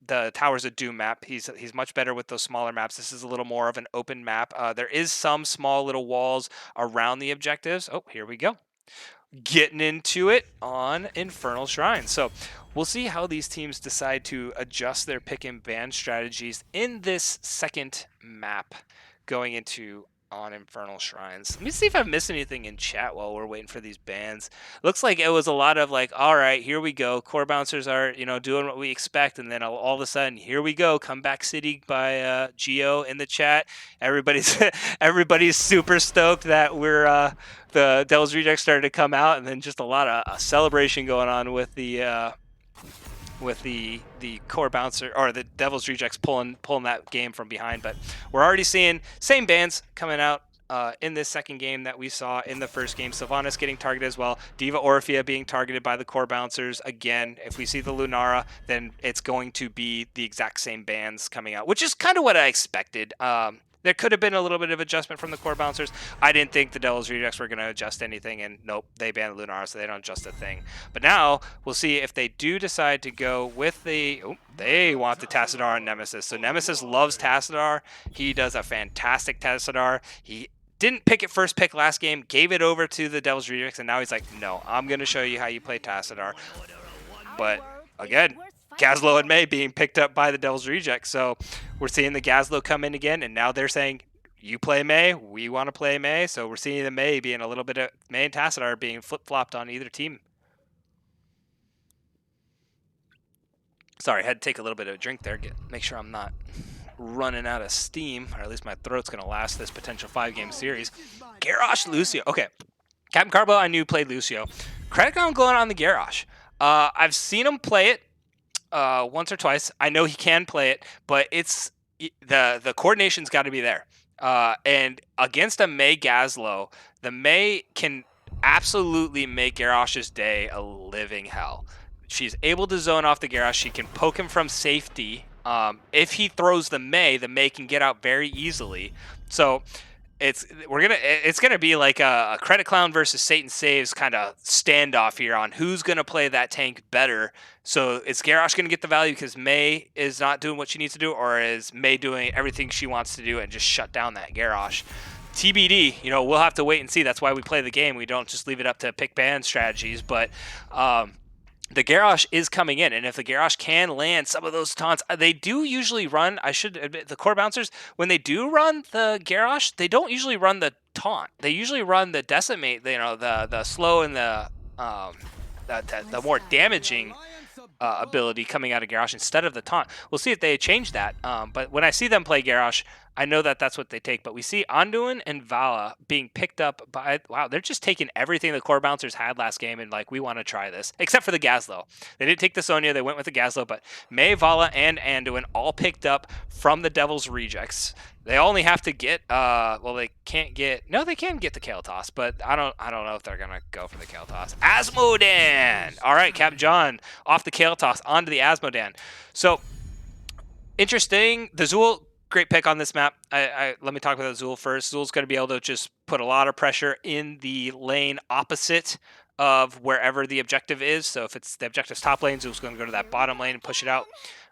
the Towers of Doom map. He's much better with those smaller maps. This is a little more of an open map. There is some small little walls around the objectives. Oh, here we go. Getting into it on Infernal Shrine. So we'll see how these teams decide to adjust their pick and ban strategies in this second map going into on Infernal Shrines. Let me see if I've missed anything in chat while we're waiting for these bans. Looks like it was a lot of like, all right, here we go. Core bouncers are, doing what we expect. And then all of a sudden, here we go. Comeback City by Geo in the chat. Everybody's everybody's super stoked that we're the Devil's Rejects started to come out, and then just a lot of celebration going on with the core bouncer or the Devil's Rejects pulling that game from behind. But we're already seeing same bans coming out in this second game that we saw in the first game. Sylvanas getting targeted as well. Diva Orphea being targeted by the core bouncers. Again, if we see the Lunara, then it's going to be the exact same bans coming out, which is kind of what I expected. There could have been a little bit of adjustment from the core bouncers. I didn't think the Devil's Rejects were going to adjust anything, and nope, they banned Lunara, so they don't adjust a thing. But now we'll see if they do decide to go with the... Oh, they want the Tassadar on Nemesis. So Nemesis loves Tassadar. He does a fantastic Tassadar. He didn't pick it first pick last game, gave it over to the Devil's Rejects, and now he's like, no, I'm going to show you how you play Tassadar. But again, Gazlo and Mei being picked up by the Devil's Rejects. So we're seeing the Gazlo come in again, and now they're saying, you play Mei, we want to play Mei. So we're seeing the Mei being a little bit of Mei and Tassadar being flip-flopped on either team. Sorry, I had to take a little bit of a drink there, make sure I'm not running out of steam, or at least my throat's going to last this potential 5-game series. Garrosh Lucio. Okay. Captain Carbo, I knew played Lucio. Credit going on the Garrosh. I've seen him play it once or twice. I know he can play it, but it's the coordination's got to be there. And against a Mei Gazlo, the Mei can absolutely make Garrosh's day a living hell. She's able to zone off the Garrosh. She can poke him from safety. If he throws the Mei can get out very easily. So it's gonna be like a Credit Clown versus Satan Saves kind of standoff here on who's gonna play that tank better. So is Garrosh gonna get the value because Mei is not doing what she needs to do, or is Mei doing everything she wants to do and just shut down that Garrosh? TBD. We'll have to wait and see. That's why we play the game. We don't just leave it up to pick ban strategies, but. The Garrosh is coming in, and if the Garrosh can land some of those taunts, they do usually run, I should admit, the core bouncers, when they do run the Garrosh, they don't usually run the taunt. They usually run the decimate, the slow and the more damaging ability coming out of Garrosh instead of the taunt. We'll see if they change that. But when I see them play Garrosh, I know that that's what they take. But we see Anduin and Vala being picked up by... Wow, they're just taking everything the core bouncers had last game and like, we want to try this. Except for the Gazlo. They didn't take the Sonya, they went with the Gazlo, but Mei, Vala, and Anduin all picked up from the Devil's Rejects. They only have to get... well, they can't get... No, they can get the Kale Toss, but I don't know if they're going to go for the Kale Toss. Asmodan! All right, Cap John off the Kale Toss onto the Asmodan. So, interesting. The Zul... Great pick on this map. Let me talk about Zul first. Zul's going to be able to just put a lot of pressure in the lane opposite of wherever the objective is. So if it's the objective's top lane, Zul's going to go to that bottom lane and push it out.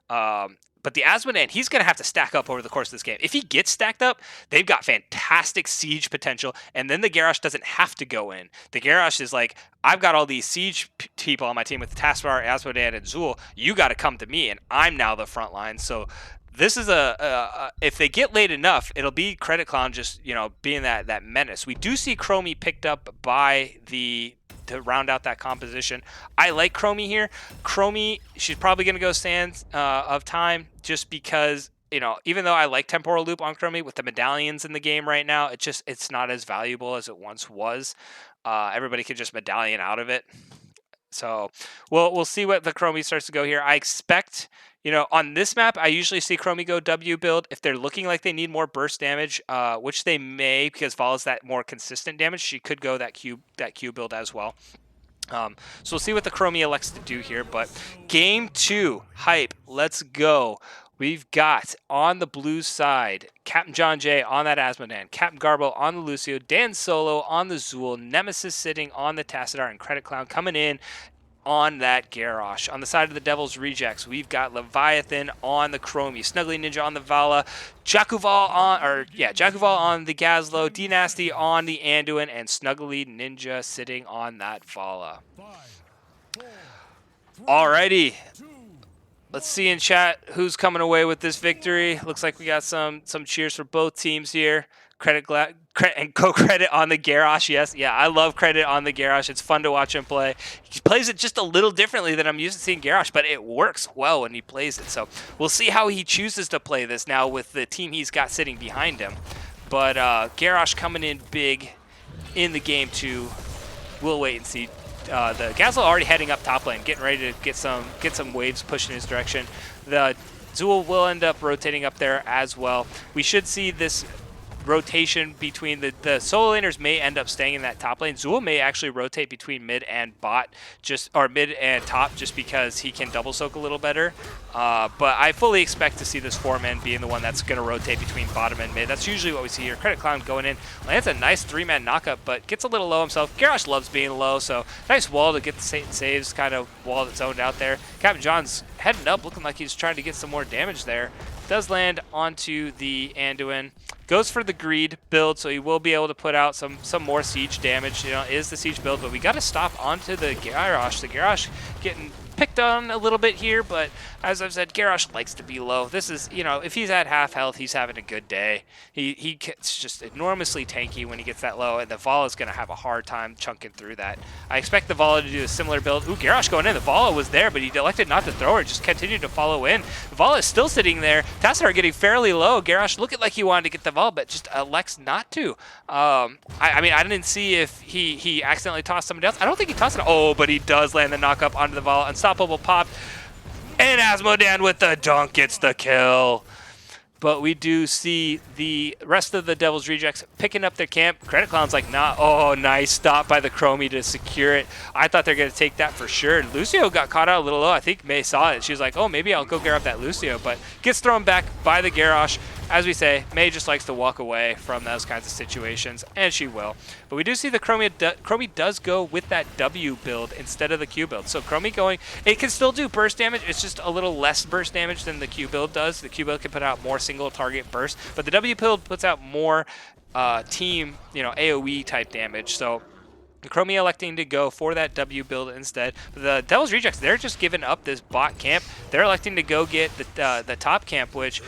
But the Asmodan, he's going to have to stack up over the course of this game. If he gets stacked up, they've got fantastic siege potential, and then the Garrosh doesn't have to go in. The Garrosh is like, I've got all these siege people on my team with Tassadar, Asmodan, and Zul. You got to come to me, and I'm now the front line. So this is if they get late enough, it'll be Credit Clown just, being that menace. We do see Chromie picked up by to round out that composition. I like Chromie here. Chromie, she's probably going to go Sands of Time just because, even though I like Temporal Loop on Chromie with the medallions in the game right now, it's not as valuable as it once was. Everybody can just medallion out of it. So we'll see what the Chromie starts to go here. I expect, on this map, I usually see Chromie go W build. If they're looking like they need more burst damage, which they may because Val is that more consistent damage, she could go that Q build as well. So we'll see what the Chromie elects to do here. But game 2, hype, let's go. We've got on the blue side, Captain John Jay on that Asmodan, Captain Garbo on the Lucio, Dan Solo on the Zul, Nemesis sitting on the Tassadar, and Credit Clown coming in on that Garrosh. On the side of the Devil's Rejects, we've got Leviathan on the Chromie, Snuggly Ninja on the Vala, Jakuval on the Gazlo, D-Nasty on the Anduin, and Snuggly Ninja sitting on that Vala. Alrighty. Let's see in chat who's coming away with this victory. Looks like we got some cheers for both teams here. Credit and co-credit on the Garrosh. Yes, yeah, I love credit on the Garrosh. It's fun to watch him play. He plays it just a little differently than I'm used to seeing Garrosh, but it works well when he plays it. So we'll see how he chooses to play this now with the team he's got sitting behind him. But Garrosh coming in big in the game too. We'll wait and see. The Gazlo already heading up top lane, getting ready to get some waves pushed in his direction. The Zool will end up rotating up there as well. We should see this rotation between the solo laners may end up staying in that top lane. Zool may actually rotate between mid and bot, mid and top, just because he can double soak a little better. But I fully expect to see this 4-man being the one that's going to rotate between bottom and mid. That's usually what we see here. Credit Clown going in, lands a nice 3-man knockup, but gets a little low himself. Garrosh loves being low, so nice wall to get the saves, kind of wall that's zoned out there. Captain John's heading up, looking like he's trying to get some more damage there. Does land onto the Anduin. Goes for the greed build, so he will be able to put out some more siege damage. You know, is the siege build, but we got to stop onto the Garrosh. The Garrosh getting picked on a little bit here, but as I've said, Garrosh likes to be low. This is, you know, if he's at half health, he's having a good day. He gets just enormously tanky when he gets that low, and the Vala is going to have a hard time chunking through that. I expect the Vala to do a similar build. Ooh, Garrosh going in. The Vala was there, but he elected not to throw her, just continued to follow in. The Vala is still sitting there. Tassadar getting fairly low. Garrosh looking like he wanted to get the Vala, but just elects not to. I mean, I didn't see if he accidentally tossed somebody else. I don't think he tossed it. Oh, but he does land the knock up onto the Vala. Unstoppable pop. And Asmodan with the dunk gets the kill. But we do see the rest of the Devil's Rejects picking up their camp. Credit Clown's like, nah. Oh, nice stop by the Chromie to secure it. I thought they're going to take that for sure. Lucio got caught out a little low. I think May saw it. She was like, oh, maybe I'll go grab that Lucio. But gets thrown back by the Garrosh. As we say, May just likes to walk away from those kinds of situations, and she will. But we do see the Chromie does go with that W build instead of the Q build. So Chromie going, it can still do burst damage. It's just a little less burst damage than the Q build does. The Q build can put out more single target burst, but the W build puts out more team, you know, AoE type damage. So the Chromie electing to go for that W build instead. But the Devil's Rejects, they're just giving up this bot camp. They're electing to go get the top camp, which,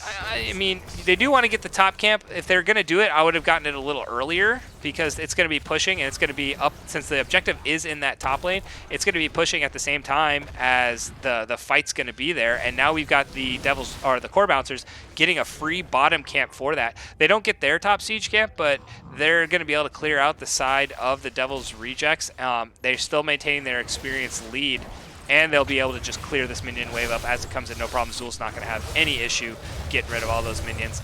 I mean, they do want to get the top camp. If they're going to do it, I would have gotten it a little earlier, because it's going to be pushing, and it's going to be up, since the objective is in that top lane, it's going to be pushing at the same time as the fight's going to be there. And now we've got the the core bouncers getting a free bottom camp for that. They don't get their top siege camp, but they're going to be able to clear out the side of the Devil's Rejects. They're still maintaining their experience lead, and they'll be able to just clear this minion wave up as it comes in, no problem. Zool's not going to have any issue getting rid of all those minions.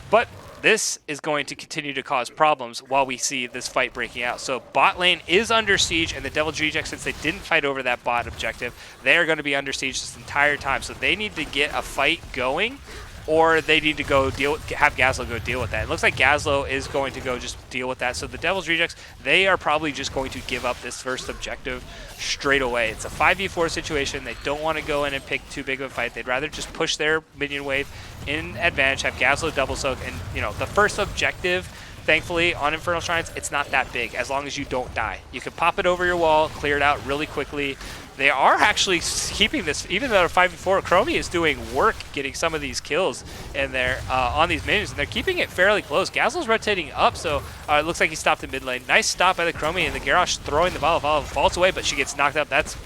But this is going to continue to cause problems while we see this fight breaking out. So bot lane is under siege, and the Devil's Rejects, since they didn't fight over that bot objective, they are going to be under siege this entire time. So they need to get a fight going, or they need to go have Gazlo go deal with that. It looks like Gazlo is going to go just deal with that. So the Devil's Rejects, they are probably just going to give up this first objective straight away. It's a 5v4 situation. They don't want to go in and pick too big of a fight. They'd rather just push their minion wave in advantage, have Gazlo double soak, and, you know, the first objective, thankfully, on Infernal Shrines, it's not that big as long as you don't die. You can pop it over your wall, clear it out really quickly. They are actually keeping this, even though 5v4, Chromie is doing work getting some of these kills in there on these minions, and they're keeping it fairly close. Gazlo's rotating up, so it looks like he stopped in mid lane. Nice stop by the Chromie, and the Garrosh throwing the Vala. Vala falls away, but she gets knocked up. That's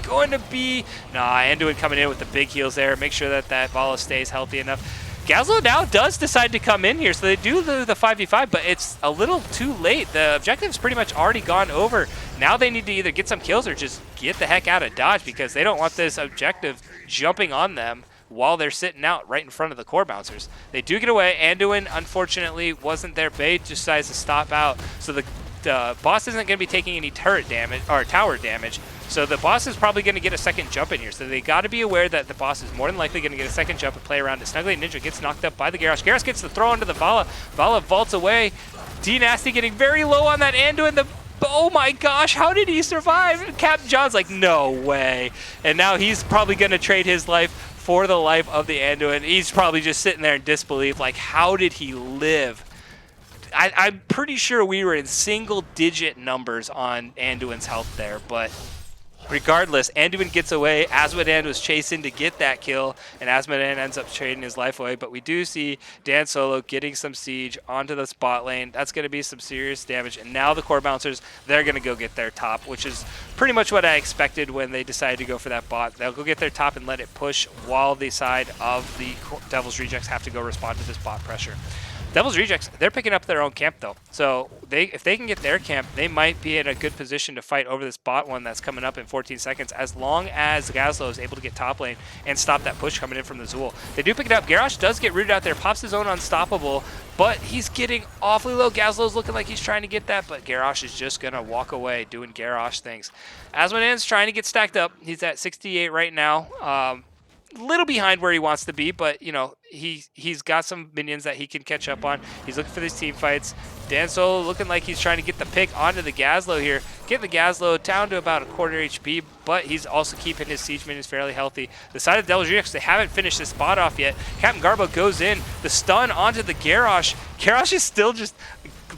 going to be... Nah, Anduin coming in with the big heals there. Make sure that Vala stays healthy enough. Gazlo now does decide to come in here, so they do the 5v5, but it's a little too late. The objective's pretty much already gone over. Now they need to either get some kills or just get the heck out of dodge, because they don't want this objective jumping on them while they're sitting out right in front of the core bouncers. They do get away. Anduin, unfortunately, wasn't their bait, just decides to stop out. So the boss isn't going to be taking any turret damage or tower damage. So the boss is probably going to get a second jump in here. So they got to be aware that the boss is more than likely going to get a second jump and play around it. Snuggly Ninja gets knocked up by the Garrosh. Garrosh gets the throw into the Vala. Vala vaults away. D-Nasty getting very low on that Anduin. The But oh my gosh, how did he survive? Captain John's like, no way. And now he's probably going to trade his life for the life of the Anduin. He's probably just sitting there in disbelief, like, how did he live? I'm pretty sure we were in single-digit numbers on Anduin's health there, but regardless, Anduin gets away. Asmodan was chasing to get that kill, and Asmodan ends up trading his life away. But we do see Dan Solo getting some siege onto the spot lane. That's going to be some serious damage. And now the core bouncers, they're going to go get their top, which is pretty much what I expected when they decided to go for that bot. They'll go get their top and let it push while the side of the Devil's Rejects have to go respond to this bot pressure. Devil's Rejects, they're picking up their own camp, though. So if they can get their camp, they might be in a good position to fight over this bot one that's coming up in 14 seconds, as long as Gazlo is able to get top lane and stop that push coming in from the Zool. They do pick it up. Garrosh does get rooted out there, pops his own unstoppable, but he's getting awfully low. Gazlo's looking like he's trying to get that, but Garrosh is just going to walk away doing Garrosh things. Asmodan's trying to get stacked up. He's at 68 right now. Little behind where he wants to be, but you know, he's got some minions that he can catch up on. He's looking for these team fights. Dan Solo looking like he's trying to get the pick onto the Gazlo here. Get the Gazlo down to about a quarter HP, but he's also keeping his siege minions fairly healthy. The side of Devil's Rejects, they haven't finished this spot off yet. Captain Garbo goes in, the stun onto the Garrosh. Garrosh is still just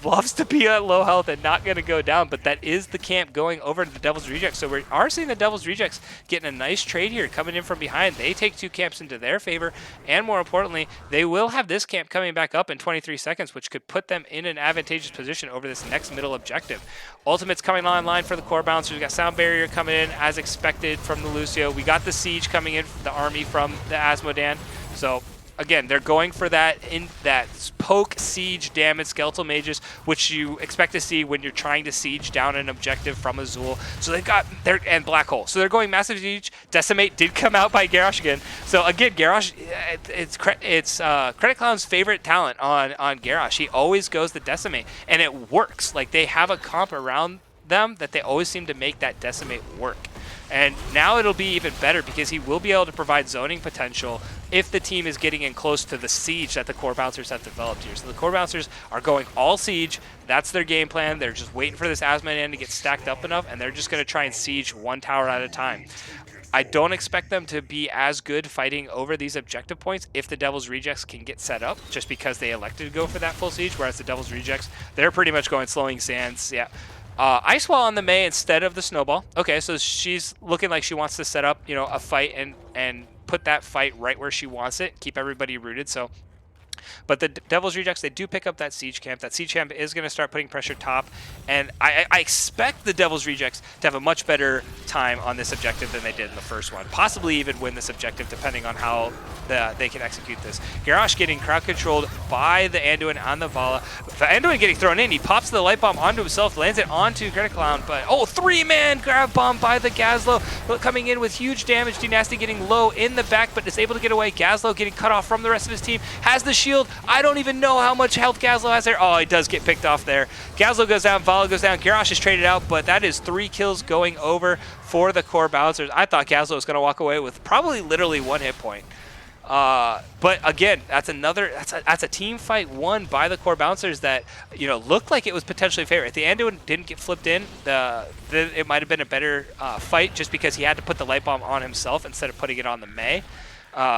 loves to be at low health and not going to go down, but that is the camp going over to the Devil's Rejects. So we are seeing the Devil's Rejects getting a nice trade here, coming in from behind. They take 2 camps into their favor, and more importantly, they will have this camp coming back up in 23 seconds, which could put them in an advantageous position over this next middle objective. Ultimate's coming online for the core bouncers. We got Sound Barrier coming in as expected from the Lucio. We got the Siege coming in, the army from the Asmodan. So again, they're going for that poke siege damage skeletal mages, which you expect to see when you're trying to siege down an objective from Azul. So they've got and black hole. So they're going massive siege. Decimate did come out by Garrosh again. So again, Garrosh, it's Credit Clown's favorite talent on Garrosh. He always goes the decimate, and it works. Like, they have a comp around them that they always seem to make that decimate work. And now it'll be even better because he will be able to provide zoning potential if the team is getting in close to the siege that the core bouncers have developed here. So the core bouncers are going all siege. That's their game plan. They're just waiting for this Asmodan to get stacked up enough, and they're just going to try and siege one tower at a time. I don't expect them to be as good fighting over these objective points if the Devil's Rejects can get set up, just because they elected to go for that full siege, whereas the Devil's Rejects, they're pretty much going slowing sands. Yeah. Ice Wall on the Mei instead of the Snowball. Okay, so she's looking like she wants to set up, you know, a fight and put that fight right where she wants it, keep everybody rooted. So, but the Devil's Rejects, they do pick up that siege camp. That siege camp is going to start putting pressure top, and I expect the Devil's Rejects to have a much better time on this objective than they did in the first one. Possibly even win this objective, depending on how they can execute this. Garrosh getting crowd controlled by the Anduin on the Vala. The Anduin getting thrown in. He pops the light bomb onto himself, lands it onto Credit Clown, but oh, 3-man grab bomb by the Gazlo, coming in with huge damage. D-Nasty getting low in the back, but is able to get away. Gazlo getting cut off from the rest of his team. Has the shield. I don't even know how much health Gazlo has there. Oh, he does get picked off there. Gazlo goes down, Vala goes down. Garrosh is traded out, but that is 3 kills going over for the core bouncers. I thought Gazlo was going to walk away with probably literally 1 hit point. But again, that's a team fight won by the core bouncers that, you know, looked like it was potentially fair. If the Anduin didn't get flipped in, it might have been a better fight, just because he had to put the light bomb on himself instead of putting it on the Mei.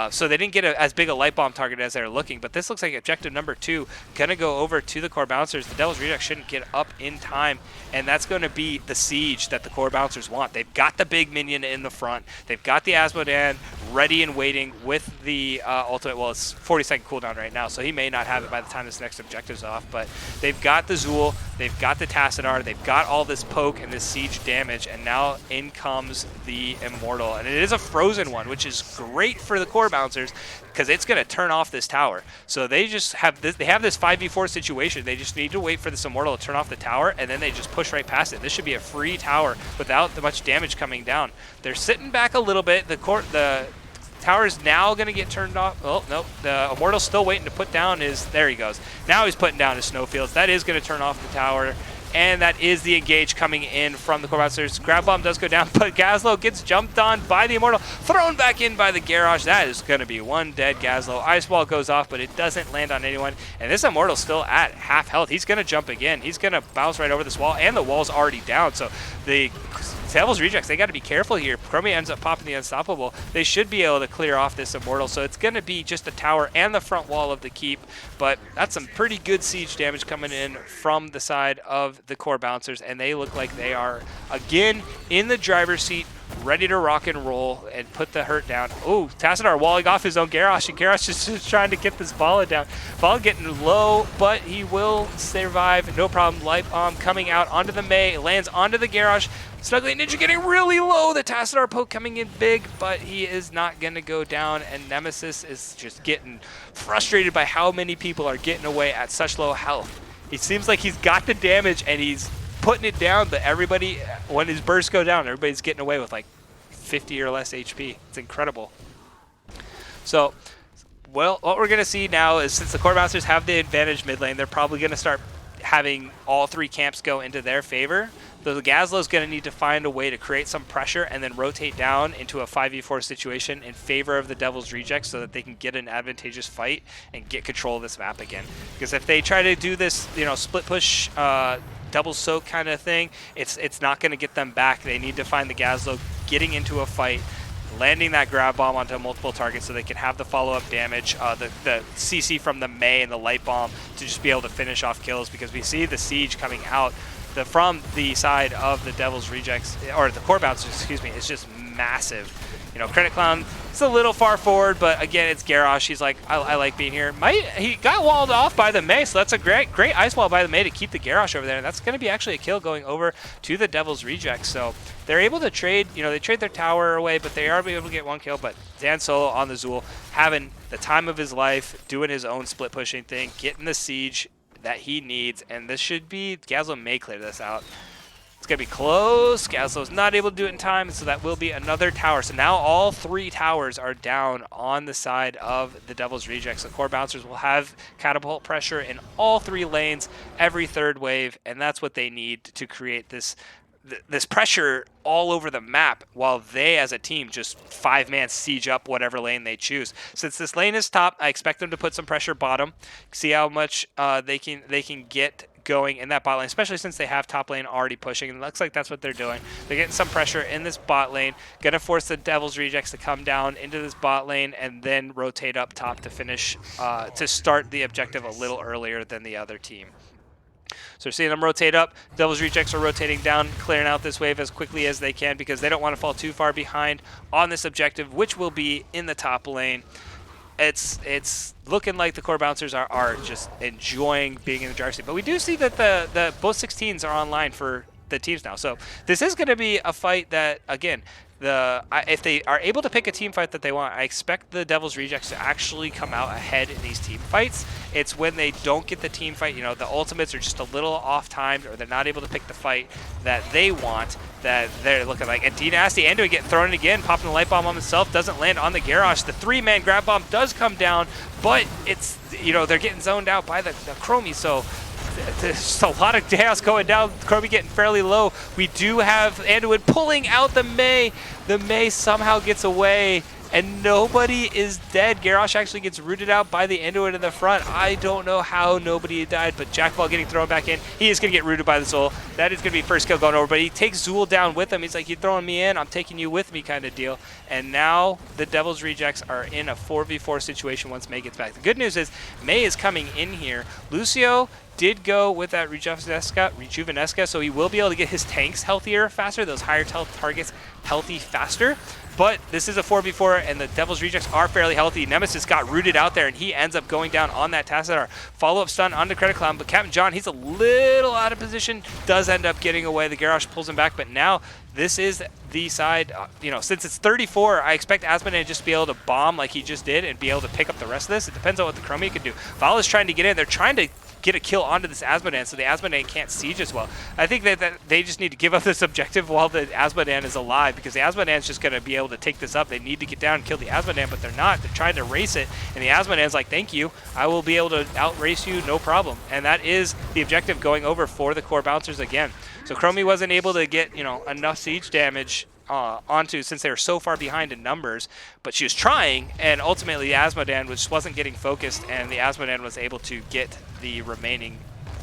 So they didn't get as big a light bomb target as they were looking, but this looks like objective number 2 going to go over to the core bouncers. The Devil's Reject shouldn't get up in time, and that's going to be the siege that the core bouncers want. They've got the big minion in the front. They've got the Asmodan ready and waiting with the ultimate. Well, it's 40-second cooldown right now, so he may not have it by the time this next objective's off, but they've got the Zool, they've got the Tassadar, they've got all this poke and this siege damage, and now in comes the Immortal. And it is a frozen one, which is great for the core bouncers because it's going to turn off this tower. So they just have this, they have this 5v4 situation. They just need to wait for this Immortal to turn off the tower, and then they just push right past it. This should be a free tower without much damage coming down. They're sitting back a little bit. The tower is now going to get turned off. Oh, nope. The Immortal's still waiting to put down his... There he goes. Now he's putting down his snowfields. That is going to turn off the tower. and that is the engage coming in from the Core Bouncers. Grab Bomb does go down, but Gazlo gets jumped on by the Immortal, thrown back in by the Garrosh. That is going to be one dead Gazlo. Ice Wall goes off, but it doesn't land on anyone, and this Immortal's still at half health. He's going to jump again. He's going to bounce right over this wall, and the wall's already down, so the Devil's Rejects, they got to be careful here. Chromie ends up popping the Unstoppable. They should be able to clear off this Immortal, so it's going to be just a tower and the front wall of the keep, but that's some pretty good siege damage coming in from the side of the Core Bouncers, and they look like they are, again, in the driver's seat, ready to rock and roll and put the hurt down. Oh, Tassadar walling off his own Garrosh, and Garrosh is just trying to get this Vala down. Vala getting low, but he will survive, no problem. Light Bomb coming out onto the Mei, lands onto the Garrosh. Snuggly Ninja getting really low. The Tassadar poke coming in big, but he is not going to go down, and Nemesis is just getting frustrated by how many people are getting away at such low health. It seems like he's got the damage, and he's putting it down, but everybody, when his bursts go down, everybody's getting away with like 50 or less HP. It's incredible. So, well, what we're going to see now is, since the Core Bouncers have the advantage mid lane, they're probably going to start having all three camps go into their favor. So the Gazlo's going to need to find a way to create some pressure and then rotate down into a 5v4 situation in favor of the Devil's Rejects so that they can get an advantageous fight and get control of this map again. Because if they try to do this, you know, split push, double soak kind of thing, it's not going to get them back. They need to find the Gazlo getting into a fight, landing that grab bomb onto multiple targets so they can have the follow-up damage, the CC from the Mei and the Light Bomb to just be able to finish off kills, because we see the siege coming out from the side of the Devil's Rejects, or the Core Bouncers, excuse me, is just massive. You know, Credit Clown, it's a little far forward, but again, it's Garrosh. He's like, I like being here. He got walled off by the Mei, so that's a great ice wall by the Mei to keep the Garrosh over there, and that's going to be actually a kill going over to the Devil's Rejects. So they're able to trade, you know, they trade their tower away, but they are able to get one kill. But Dan Solo on the Zool, having the time of his life, doing his own split pushing thing, getting the siege that he needs, and this should be, Gazlo may clear this out. It's going to be close. Gazlo's not able to do it in time, so that will be another tower. So now all three towers are down on the side of the Devil's Rejects. The Core Bouncers will have catapult pressure in all three lanes every third wave, and that's what they need to create this pressure all over the map, while they as a team just five-man siege up whatever lane they choose. Since this lane is top, I expect them to put some pressure bottom, see how much they can get going in that bot lane, especially since they have top lane already pushing, and it looks like that's what they're doing. They're getting some pressure in this bot lane, gonna force the Devil's Rejects to come down into this bot lane and then rotate up top to finish, to start the objective a little earlier than the other team. So we're seeing them rotate up. Devil's Rejects are rotating down, clearing out this wave as quickly as they can because they don't want to fall too far behind on this objective, which will be in the top lane. It's looking like the Core Bouncers are just enjoying being in the driver's seat. But we do see that the both 16s are online for the teams now. So this is going to be a fight that, again, if they are able to pick a team fight that they want, I expect the Devil's Rejects to actually come out ahead in these team fights. It's when they don't get the team fight, you know, the ultimates are just a little off-timed, or they're not able to pick the fight that they want, that they're looking like. And D-Nasty Anduin getting thrown in again, popping the Light Bomb on himself, doesn't land on the Garrosh. The three-man grab bomb does come down, but it's, you know, they're getting zoned out by the Chromie, so there's just a lot of chaos going down. Chromie getting fairly low. We do have Anduin pulling out the Mei. The Mei somehow gets away, and nobody is dead. Garrosh actually gets rooted out by the Anduin in the front. I don't know how nobody died, but Jackball getting thrown back in. He is going to get rooted by the Zool. That is going to be first kill going over, but he takes Zool down with him. He's like, you're throwing me in, I'm taking you with me kind of deal. And now the Devil's Rejects are in a 4v4 situation once Mei gets back. The good news is Mei is coming in here. Lucio did go with that Rejuvenesca, so he will be able to get his tanks healthier faster, those higher health targets healthy faster. But this is a 4v4, and the Devil's Rejects are fairly healthy. Nemesis got rooted out there, and he ends up going down on that Tassadar. Follow-up stun onto Credit Clown, but Captain John, he's a little out of position, does end up getting away. The Garrosh pulls him back, but now this is the side, you know, since it's 34, I expect Aspen to just be able to bomb like he just did and be able to pick up the rest of this. It depends on what the Chromie can do. Val is trying to get in. They're trying to get a kill onto this Asmodan so the Asmodan can't siege as well. I think that they just need to give up this objective while the Asmodan is alive, because the Asmodan's just going to be able to take this up. They need to get down and kill the Asmodan, but they're not. They're trying to race it, and the Asmodan's like, thank you. I will be able to outrace you, no problem. And that is the objective going over for the core bouncers again. So Chromie wasn't able to get, you know, enough siege damage onto, since they were so far behind in numbers, but she was trying, and ultimately the Asmodan just wasn't getting focused, and the Asmodan was able to get the remaining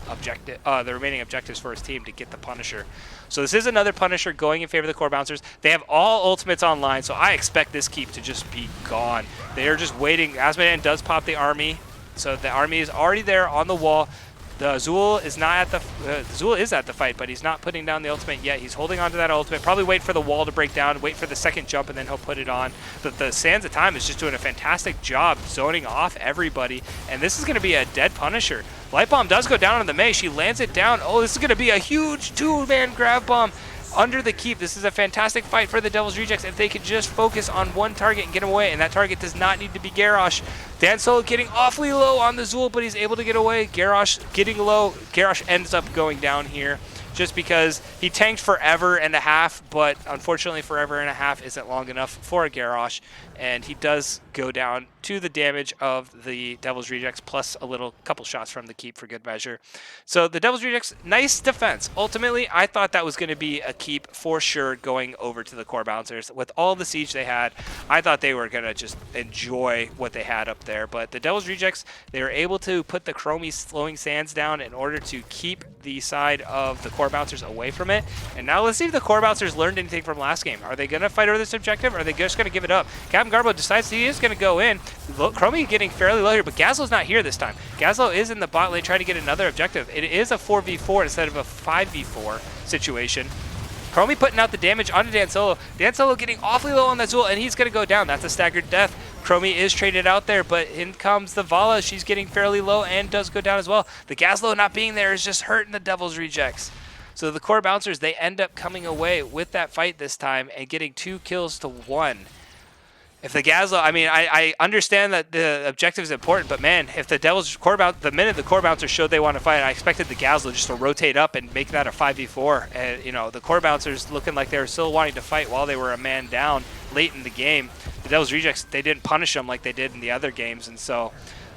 objectives for his team to get the Punisher. So this is another Punisher going in favor of the core bouncers. They have all ultimates online, so I expect this keep to just be gone. They are just waiting. Asmodan does pop the army, so the army is already there on the wall. The Azul is not at the Azul is at the fight, but he's not putting down the ultimate yet. He's holding on to that ultimate. Probably wait for the wall to break down, wait for the second jump, and then he'll put it on. But the Sands of Time is just doing a fantastic job zoning off everybody, and this is going to be a dead Punisher. Light Bomb does go down on the Mei. She lands it down. Oh, this is going to be a huge two-man grab bomb under the keep. This is a fantastic fight for the Devil's Rejects if they could just focus on one target and get him away, and that target does not need to be Garrosh. Dan Solo getting awfully low on the Zul, but he's able to get away. Garrosh getting low. Garrosh ends up going down here just because he tanked forever and a half, but unfortunately forever and a half isn't long enough for a Garrosh, and he does go down to the damage of the Devil's Rejects plus a couple shots from the keep for good measure. So the Devil's Rejects, nice defense. Ultimately, I thought that was going to be a keep for sure going over to the core bouncers. With all the siege they had, I thought they were going to just enjoy what they had up there. But the Devil's Rejects, they were able to put the Chromie slowing sands down in order to keep the side of the core bouncers away from it. And now let's see if the core bouncers learned anything from last game. Are they going to fight over this objective, or are they just going to give it up? Captain Garbo decides he is going to go in. Chromie getting fairly low here, but Gazlo's not here this time. Gazlo is in the bot lane trying to get another objective. It is a 4v4 instead of a 5v4 situation. Chromie putting out the damage onto Dan Solo. Dan Solo getting awfully low on that Zul, and he's going to go down. That's a staggered death. Chromie is traded out there, but in comes the Vala. She's getting fairly low and does go down as well. The Gazlo not being there is just hurting the Devil's Rejects. So the core bouncers, they end up coming away with that fight this time and getting 2 kills to 1. If the Gazlo, I mean, I understand that the objective is important, but man, if the Devil's core bouncer, the minute the core bouncers showed they want to fight, I expected the Gazlo just to rotate up and make that a 5v4. And, you know, the core bouncers looking like they were still wanting to fight while they were a man down late in the game. The Devil's Rejects, they didn't punish them like they did in the other games, and so,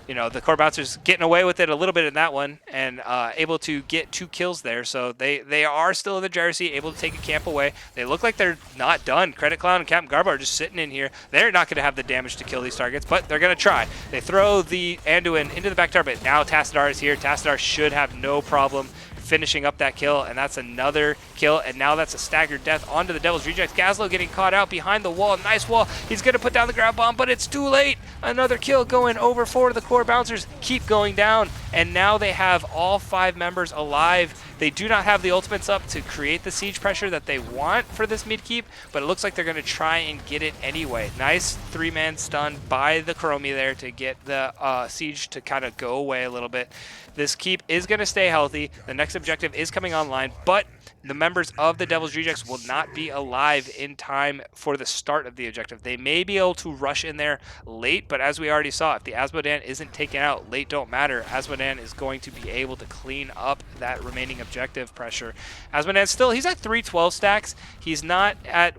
you know, the core bouncers getting away with it a little bit in that one and able to get 2 kills there. So they are still in the Jersey, able to take a camp away. They look like they're not done. Credit Clown and Captain Garbo are just sitting in here. They're not going to have the damage to kill these targets, but they're going to try. They throw the Anduin into the back target. Now Tassadar is here. Tassadar should have no problem finishing up that kill, and that's another kill, and now that's a staggered death onto the Devil's Rejects. Gazlo getting caught out behind the wall. Nice wall. He's going to put down the grab bomb, but it's too late. Another kill going over for the core bouncers. Keep going down, and now they have all 5 members alive. They do not have the ultimates up to create the siege pressure that they want for this mid keep, but it looks like they're going to try and get it anyway. Nice 3-man stun by the Chromie there to get the siege to kind of go away a little bit. This keep is going to stay healthy. The next objective is coming online, but the members of the Devil's Rejects will not be alive in time for the start of the objective. They may be able to rush in there late, but as we already saw, if the Asmodan isn't taken out, late don't matter. Asmodan is going to be able to clean up that remaining objective pressure. Asmodan still, he's at 312 stacks. He's not at,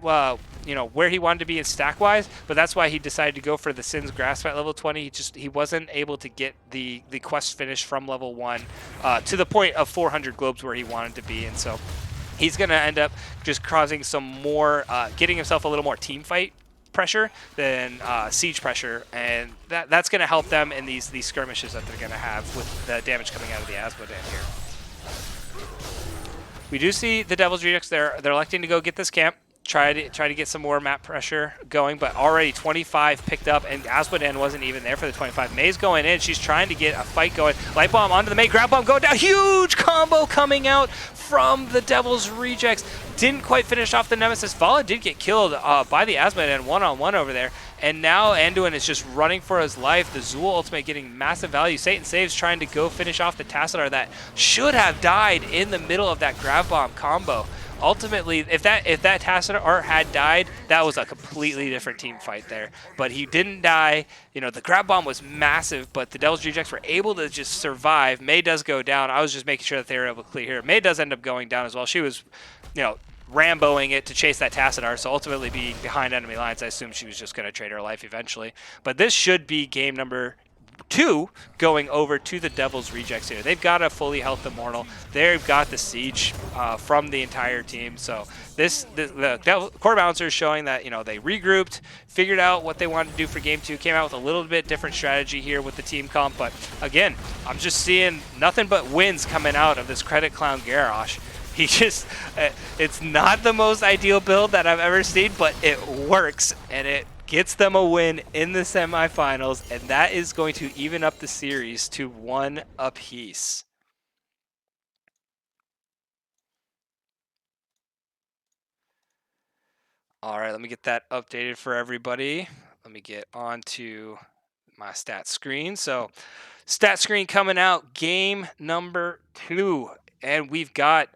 you know, where he wanted to be in stack-wise, but that's why he decided to go for the Sin's Grasp at level 20. He wasn't able to get the quest finish from level 1 to the point of 400 globes where he wanted to be, and so he's going to end up just causing some more, getting himself a little more team fight pressure than siege pressure, and that's going to help them in these skirmishes that they're going to have with the damage coming out of the Asmodan here. We do see the Devil's Rejects, they're electing to go get this camp. Try to get some more map pressure going, but already 25 picked up, and Asmodan wasn't even there for the 25. May's going in. She's trying to get a fight going. Light bomb onto the Mei. Grab bomb going down. Huge combo coming out from the Devil's Rejects. Didn't quite finish off the Nemesis. Vala did get killed by the Asmodan one-on-one over there, and now Anduin is just running for his life. The Zul ultimate getting massive value. Satan Saves trying to go finish off the Tassadar that should have died in the middle of that grab bomb combo. ultimately, if that Tassadar had died, that was a completely different team fight there. But he didn't die. The grab bomb was massive, but the Devil's Rejects were able to just survive. May does go down. I was just making sure that they were able to clear here. May does end up going down as well. She was, Ramboing it to chase that Tassadar, so ultimately being behind enemy lines, I assume she was just going to trade her life eventually. But this should be game number 2 going over to the Devil's Rejects here. They've got a fully health immortal. They've got the siege from the entire team. So the core balancer is showing that they regrouped, figured out what they wanted to do for game 2, came out with a little bit different strategy here with the team comp. But again, I'm just seeing nothing but wins coming out of this Credit Clown Garrosh. He just, it's not the most ideal build that I've ever seen, but it works, and it gets them a win in the semifinals, and that is going to even up the series to 1 apiece. All right, let me get that updated for everybody. Let me get onto my stat screen. So, stat screen coming out, game number 2, and we've got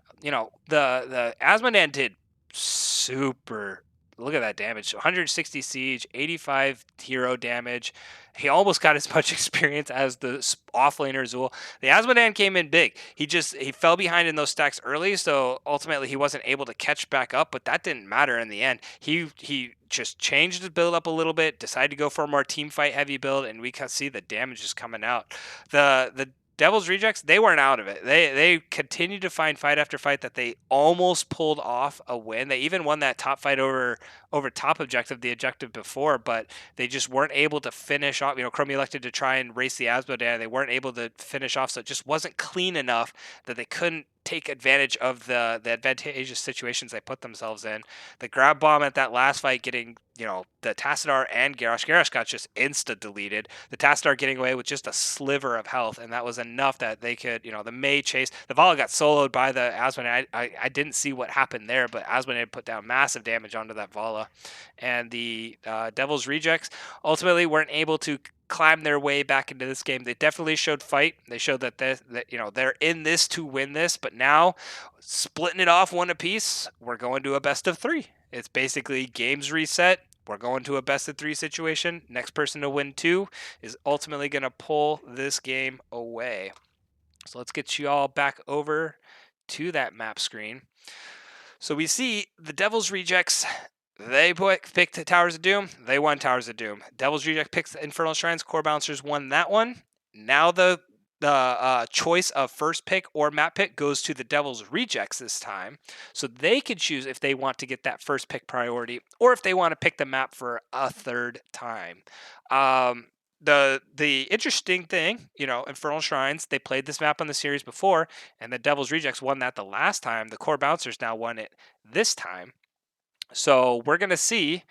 the Asmodan did super. Look at that damage. 160 siege, 85 hero damage. He almost got as much experience as the offlaner Zul. The Asmodan came in big. He fell behind in those stacks early, so ultimately he wasn't able to catch back up, but that didn't matter in the end. He just changed his build up a little bit, decided to go for a more team fight heavy build, and we can see the damage is coming out. The Devil's Rejects, they weren't out of it. They continued to find fight after fight that they almost pulled off a win. They even won that top fight over top objective, the objective before, but they just weren't able to finish off. Chromie elected to try and race the Asmodan. They weren't able to finish off, so it just wasn't clean enough that they couldn't take advantage of the advantageous situations they put themselves in. The grab bomb at that last fight getting, the Tassadar and Garrosh. Garrosh got just insta deleted. The Tassadar getting away with just a sliver of health, and that was enough that they could, the May chase. The Vala got soloed by the Asmodan. I didn't see what happened there, but Asmodan put down massive damage onto that Vala. And the Devil's Rejects ultimately weren't able to climb their way back into this game. They definitely showed fight. They showed that they're in this to win this, but now splitting it off 1 apiece, we're going to a best of 3. It's basically games reset. We're going to a best of 3 situation. Next person to win 2 is ultimately going to pull this game away. So let's get you all back over to that map screen. So we see the Devil's Rejects. They picked Towers of Doom. They won Towers of Doom. Devil's Reject picks the Infernal Shrines. Core Balancers won that one. Now the choice of first pick or map pick goes to the Devil's Rejects this time. So they could choose if they want to get that first pick priority or if they want to pick the map for a 3rd time. The interesting thing, Infernal Shrines, they played this map on the series before, and the Devil's Rejects won that the last time. The Core Bouncers now won it this time. So we're going to see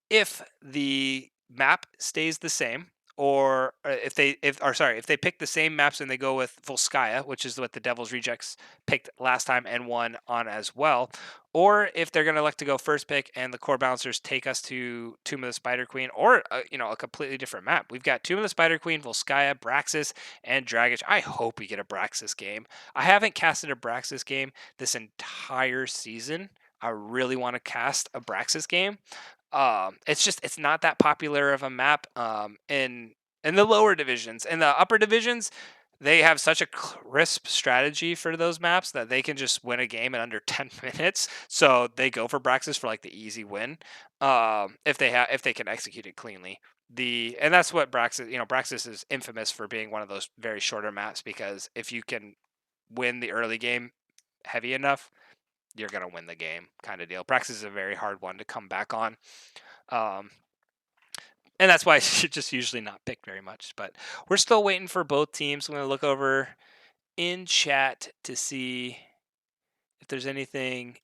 if the map stays the same, or if they pick the same maps and they go with Volskaya, which is what the Devil's Rejects picked last time and won on as well, or if they're going to elect to go first pick and the Core Bouncers take us to Tomb of the Spider Queen, or a completely different map. We've got Tomb of the Spider Queen, Volskaya, Braxis, and Dragic. I hope we get a Braxis game. I haven't casted a Braxis game this entire season. I really want to cast a Braxis game. It's not that popular of a map in the lower divisions. In the upper divisions, they have such a crisp strategy for those maps that they can just win a game in under 10 minutes. So they go for Braxis for like the easy win, if they can execute it cleanly. And that's what Braxis, Braxis is infamous for being one of those very shorter maps, because if you can win the early game heavy enough, you're going to win the game, kind of deal. Braxis is a very hard one to come back on. And that's why it's just usually not picked very much. But we're still waiting for both teams. I'm going to look over in chat to see if there's anything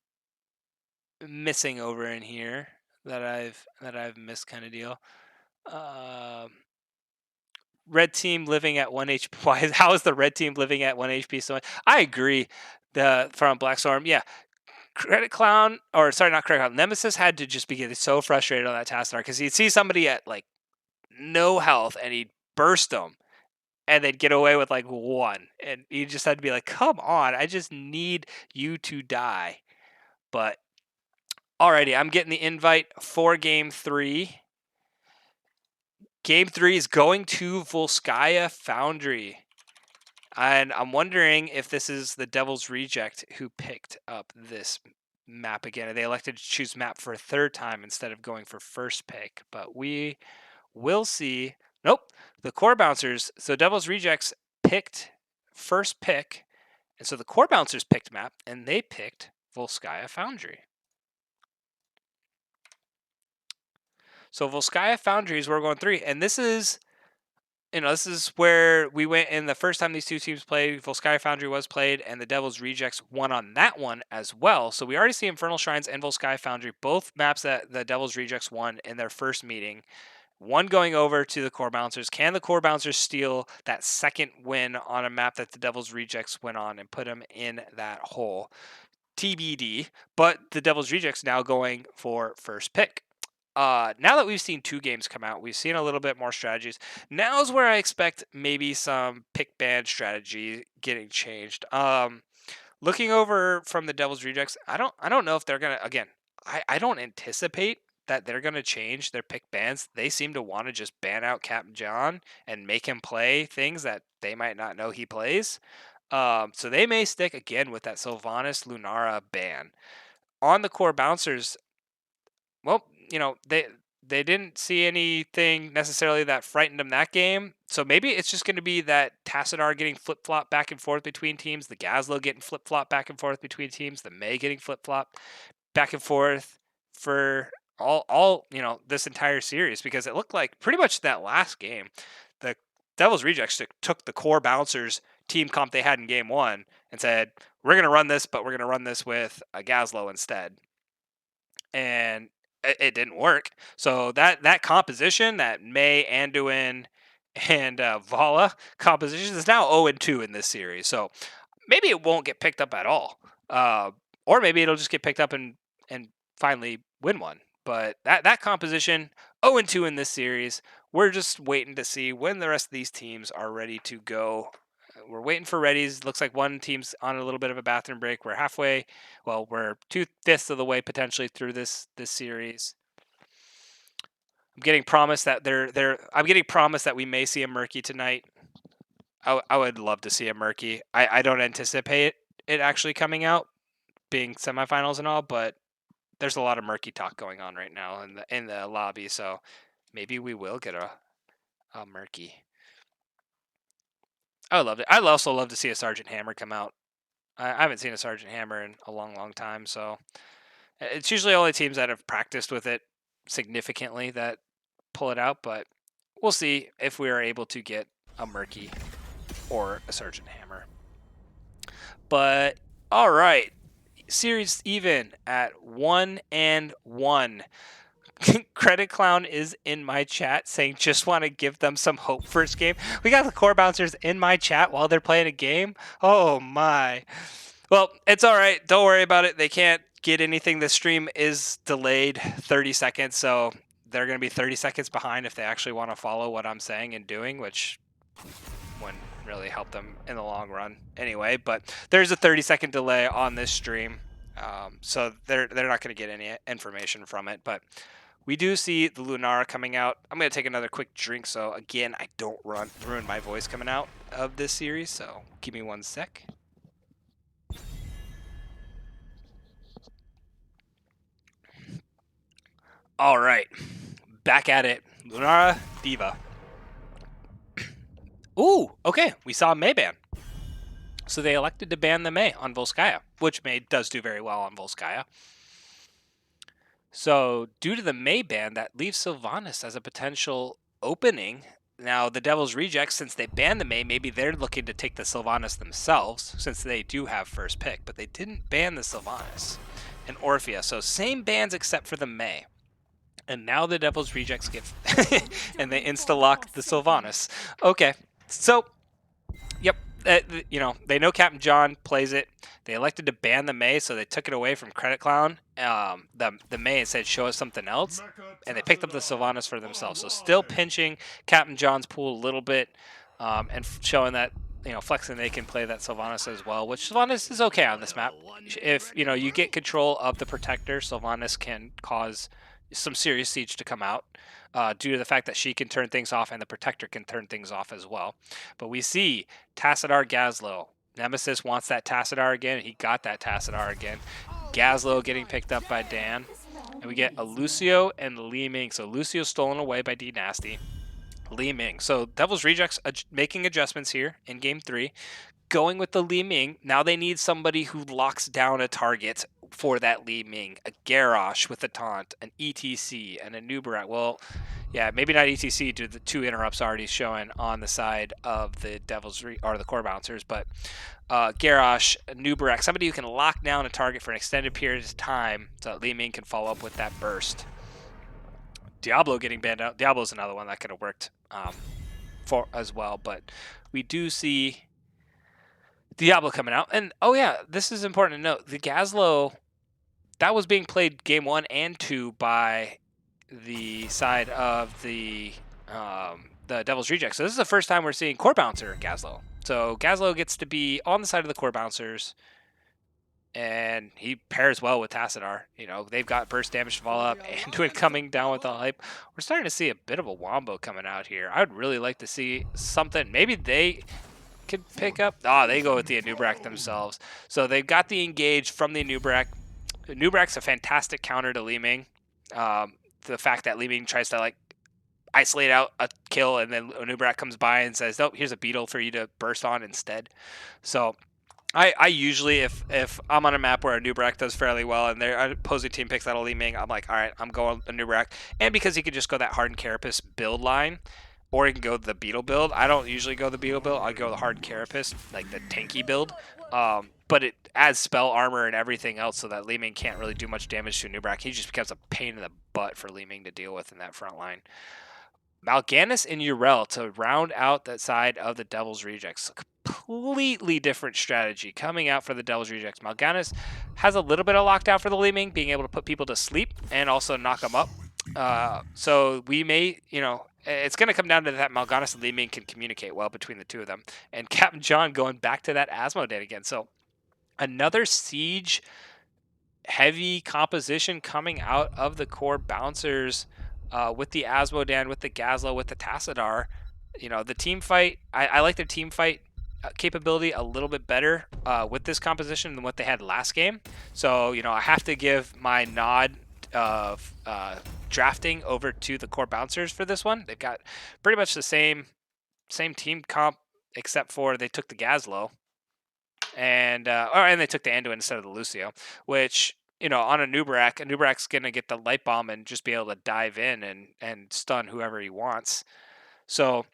missing over in here that I've missed, kind of deal. Red team living at 1 HP. How is the red team living at 1 HP so much? I agree. From Blackstorm, yeah. Credit Clown, or sorry, not Credit Clown, Nemesis had to just be getting so frustrated on that Tassadar, because he'd see somebody at like no health and he'd burst them and they'd get away with like 1, and he just had to be like, come on, I just need you to die. But alrighty, I'm getting the invite for Game 3. Game 3 is going to Volskaya Foundry. And I'm wondering if this is the Devil's Reject who picked up this map again. They elected to choose map for a third time instead of going for first pick. But we will see. Nope. The Core Bouncers. So Devil's Rejects picked first pick. And so the Core Bouncers picked map, and they picked Volskaya Foundry. So Volskaya Foundry is where we're going 3. And this is this is where we went in the first time these two teams played. Volskaya Foundry was played, and the Devil's Rejects won on that one as well. So we already see Infernal Shrines and Volskaya Foundry, both maps that the Devil's Rejects won in their first meeting. One going over to the Core Bouncers. Can the Core Bouncers steal that second win on a map that the Devil's Rejects went on and put them in that hole? TBD. But the Devil's Rejects now going for first pick. Now that we've seen 2 games come out, we've seen a little bit more strategies. Now's where I expect maybe some pick ban strategy getting changed. Looking over from the Devil's Rejects, I don't know if they're gonna I don't anticipate that they're gonna change their pick bans. They seem to want to just ban out Captain John and make him play things that they might not know he plays. So they may stick again with that Sylvanas Lunara ban. On the Core Bouncers, well, they didn't see anything necessarily that frightened them that game. So maybe it's just going to be that Tassadar getting flip flop back and forth between teams, the Gazlo getting flip flop back and forth between teams, the May getting flip flop back and forth for all this entire series, because it looked like pretty much that last game, the Devil's Rejects took the Core Bouncers team comp they had in game 1 and said, we're going to run this, but we're going to run this with a Gazlo instead. And it didn't work. So that composition, that May, Anduin, and Vala composition is now 0-2 in this series. So maybe it won't get picked up at all, or maybe it'll just get picked up and finally win one. But that composition 0-2 in this series. We're just waiting to see when the rest of these teams are ready to go. We're waiting for readies. Looks like one team's on a little bit of a bathroom break. We're halfway. Well, we're 2/5 of the way potentially through this series. I'm getting promised that I'm getting promised that we may see a Murky tonight. I would love to see a Murky. I don't anticipate it actually coming out, being semifinals and all, but there's a lot of Murky talk going on right now in the lobby, so maybe we will get a Murky. I would love it. I'd also love to see a Sergeant Hammer come out. I haven't seen a Sergeant Hammer in a long time, so it's usually only teams that have practiced with it significantly that pull it out, but we'll see if we are able to get a Murky or a Sergeant Hammer. But all right, series even at 1-1. Credit Clown is in my chat saying just want to give them some hope first game. We got the Core Bouncers in my chat while they're playing a game. Oh my. Well, it's all right. Don't worry about it. They can't get anything. The stream is delayed 30 seconds, so they're going to be 30 seconds behind if they actually want to follow what I'm saying and doing, which wouldn't really help them in the long run anyway. But there's a 30-second delay on this stream, so they're not going to get any information from it. But we do see the Lunara coming out. I'm going to take another quick drink, so again, I don't ruin my voice coming out of this series, so give me 1 sec. All right, back at it. Lunara Diva. Ooh, okay, we saw May ban. So they elected to ban the May on Volskaya, which May does do very well on Volskaya. So due to the May ban, that leaves Sylvanas as a potential opening. Now, the Devil's Rejects, since they banned the May, maybe they're looking to take the Sylvanas themselves, since they do have first pick, but they didn't ban the Sylvanas and Orphea. So same bans except for the May. And now the Devil's Rejects get and they insta-lock the Sylvanas. Okay, so, yep, they know Captain John plays it. They elected to ban the May, so they took it away from Credit Clown. The May said, show us something else, and they picked up the Sylvanas for themselves. So still pinching Captain John's pool a little bit, and showing that flexing they can play that Sylvanas as well, which Sylvanas is okay on this map. If, you get control of the Protector, Sylvanas can cause some serious siege to come out due to the fact that she can turn things off and the Protector can turn things off as well. But we see Tassadar Gazlo. Nemesis wants that Tassadar again. He got that Tassadar again. Gazlo getting picked up by Dan. And we get a Lucio and Li Ming. So Lucio stolen away by D Nasty. Li Ming. So Devil's Rejects making adjustments here in game 3. Going with the Li Ming. Now they need somebody who locks down a target for that Li Ming. A Garrosh with a taunt, an ETC, and a Nubarak. Well, yeah, maybe not ETC due to the 2 interrupts already showing on the side of the or the core bouncers, but Garrosh, Nubarak, somebody who can lock down a target for an extended period of time so that Li Ming can follow up with that burst. Diablo getting banned out. Diablo's another one that could have worked for as well, but we do see Diablo coming out. And oh yeah, this is important to note. The Gazlo, that was being played game 1 and 2 by the side of the Devil's Reject. So this is the first time we're seeing core bouncer Gazlo. So Gazlo gets to be on the side of the core bouncers, and he pairs well with Tassadar. They've got burst damage to follow up, and coming down with the hype. We're starting to see a bit of a wombo coming out here. I would really like to see something. Maybe they could pick up. Oh, they go with the Nubarak themselves. So they've got the engage from the Nubarak. Nubarak's a fantastic counter to Li Ming. The fact that Li Ming tries to isolate out a kill, and then Nubarak comes by and says, "Nope, here's a beetle for you to burst on instead." So I usually, if I'm on a map where a Nubarak does fairly well and their opposing team picks out a Li Ming, I'm like, all right, I'm going a Nubarak. And because he could just go that Hardened Carapace build line, or he can go the Beetle build. I don't usually go the Beetle build. I go the Hardened Carapace, like the tanky build. But it adds spell armor and everything else so that Li Ming can't really do much damage to Nubarak. He just becomes a pain in the butt for Li Ming to deal with in that front line. Mal'Ganis and Yrel to round out that side of the Devil's Rejects. Completely different strategy coming out for the Devil's Rejects. Mal'Ganis has a little bit of lockdown for the Li Ming, being able to put people to sleep and also knock them up. So we may, it's going to come down to that Mal'Ganis and Li Ming can communicate well between the two of them. And Captain John going back to that Asmodee again. So another siege heavy composition coming out of the core bouncers with the Asmodee, with the Gazlo, with the Tassadar. The team fight, I like their team fight capability a little bit better with this composition than what they had last game. So, I have to give my nod of drafting over to the core bouncers for this one. They've got pretty much the same team comp, except for they took the Gazlo. And they took the Anduin instead of the Lucio, which, on a Nubarak's going to get the Light Bomb and just be able to dive in and stun whoever he wants. So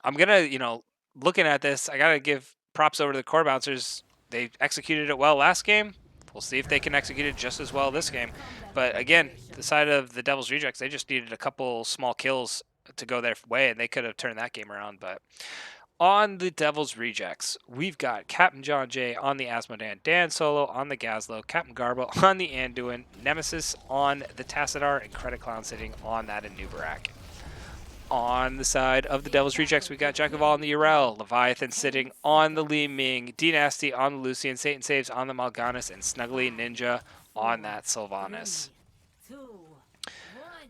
I'm going to, looking at this, I got to give props over to the core bouncers. They executed it well last game. We'll see if they can execute it just as well this game. But again, the side of the Devil's Rejects, they just needed a couple small kills to go their way, and they could have turned that game around. But on the Devil's Rejects, we've got Captain John J on the Asmodee, Dan Solo on the Gazlo, Captain Garbo on the Anduin, Nemesis on the Tassadar, and Credit Clown sitting on that Nubarak. On the side of the Devil's Rejects, we got Jack of All on the Yrel, Leviathan sitting on the Li Ming, D Nasty on the Lucian, Satan Saves on the Mal'Ganis, and Snuggly Ninja on that Sylvanas.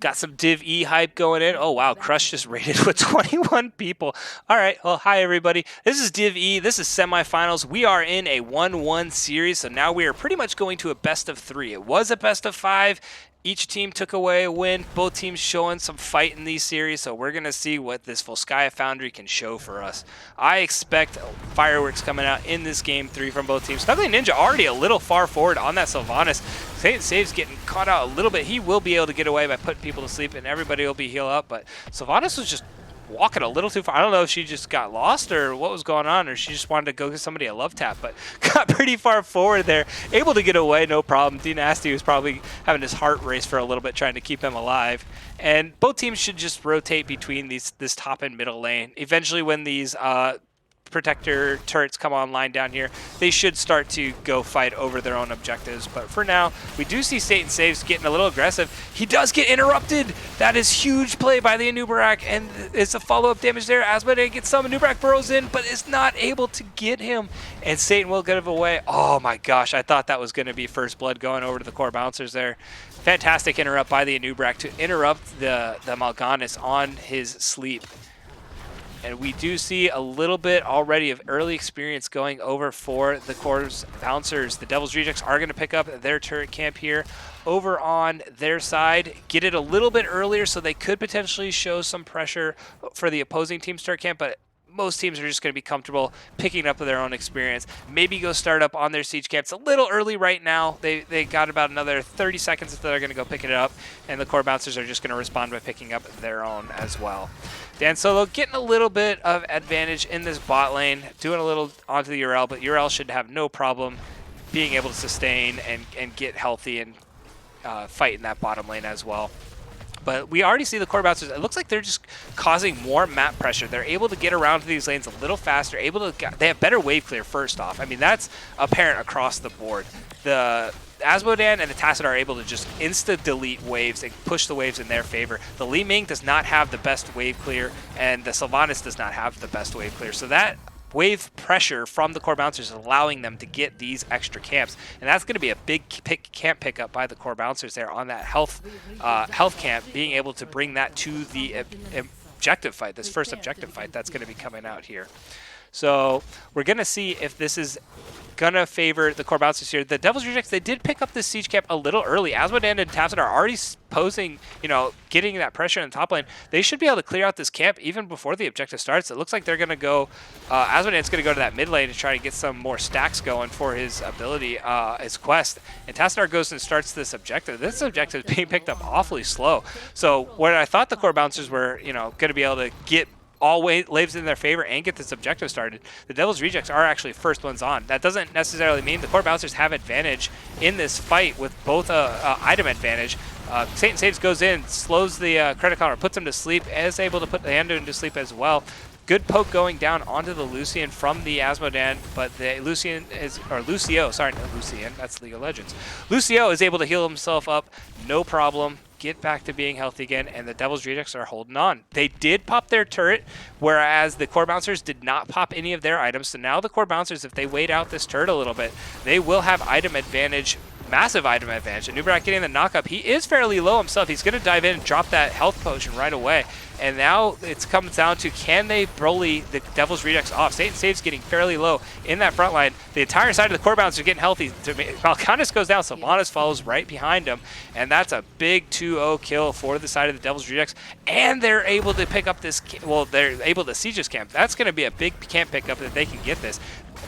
Got some Div E hype going in. Oh, wow. Crush just raided with 21 people. All right. Well, hi, everybody. This is Div E. This is semifinals. We are in a 1-1 series, so now we are pretty much going to a best of 3. It was a best of 5. Each team took away a win. Both teams showing some fight in these series, so we're going to see what this Volskaya Foundry can show for us. I expect fireworks coming out in this game 3 from both teams. Snuggly Ninja already a little far forward on that Sylvanas. Satan Saves getting caught out a little bit. He will be able to get away by putting people to sleep, and everybody will be healed up, but Sylvanas was just walking a little too far. I don't know if she just got lost or what was going on, or she just wanted to go give somebody a love tap, but got pretty far forward there, able to get away, no problem. D Nasty was probably having his heart race for a little bit, trying to keep him alive. And both teams should just rotate between this top and middle lane. Eventually, when these protector turrets come online down here, they should start to go fight over their own objectives. But for now, we do see Satan Saves getting a little aggressive. He does get interrupted. That is huge play by the Anubarak, and it's a follow-up damage there. Asmodee gets some. Anubarak burrows in, but is not able to get him, and Satan will get it away. Oh my gosh, I thought that was going to be first blood going over to the core bouncers there. Fantastic interrupt by the Anubarak to interrupt the Mal'Ganis on his sleep. And we do see a little bit already of early experience going over for the Core's bouncers. The Devil's Rejects are going to pick up their turret camp here over on their side, get it a little bit earlier so they could potentially show some pressure for the opposing team's turret camp, but most teams are just going to be comfortable picking up their own experience. Maybe go start up on their siege camps a little early right now. They got about another 30 seconds that they're going to go pick it up, and the core bouncers are just going to respond by picking up their own as well. Dan Solo getting a little bit of advantage in this bot lane, doing a little onto the URL, but URL should have no problem being able to sustain and get healthy and fight in that bottom lane as well. But we already see the core bouncers. It looks like they're just causing more map pressure. They're able to get around to these lanes a little faster. They have better wave clear first off. I mean, that's apparent across the board. The Asmodan and the Tacit are able to just insta-delete waves and push the waves in their favor. The Li Ming does not have the best wave clear, and the Sylvanas does not have the best wave clear. So that wave pressure from the core bouncers is allowing them to get these extra camps, and that's going to be a big camp pickup by the core bouncers there on that health camp, being able to bring that to the objective fight, this first objective fight that's going to be coming out here. So we're going to see if this is going to favor the core bouncers here. The Devil's Rejects, they did pick up this siege camp a little early. Asmodan and Tacit are already posing, getting that pressure in the top lane. They should be able to clear out this camp even before the objective starts. It looks like they're going to go, Asmodan's going to go to that mid lane to try to get some more stacks going for his ability, his quest. And Tacit goes and starts this objective. This objective is being picked up awfully slow. So what I thought the core bouncers were, going to be able to get all waves in their favor and get this objective started, the Devil's Rejects are actually first ones on. That doesn't necessarily mean the core bouncers have advantage in this fight with both item advantage. Satan Saves goes in, slows the credit counter, puts him to sleep, is able to put the Anduin to sleep as well. Good poke going down onto the Lucian from the Asmodan, but the Lucio, sorry, not Lucian, that's League of Legends. Lucio is able to heal himself up, no problem. Get back to being healthy again, and the Devil's Rejects are holding on. They did pop their turret, whereas the core bouncers did not pop any of their items. So now the core bouncers, if they wait out this turret a little bit, they will have item advantage, massive item advantage. Anubarak getting the knockup. He is fairly low himself. He's going to dive in and drop that health potion right away. And now it comes down to, can they bully the Devil's Rejects off? Satan Saves getting fairly low in that front line. The entire side of the core bouncers are getting healthy. Mal'Ganis goes down, Sylvanas follows right behind him. And that's a big 2-0 kill for the side of the Devil's Rejects. And they're able to pick up this, well, they're able to siege this camp. That's going to be a big camp pickup if they can get this.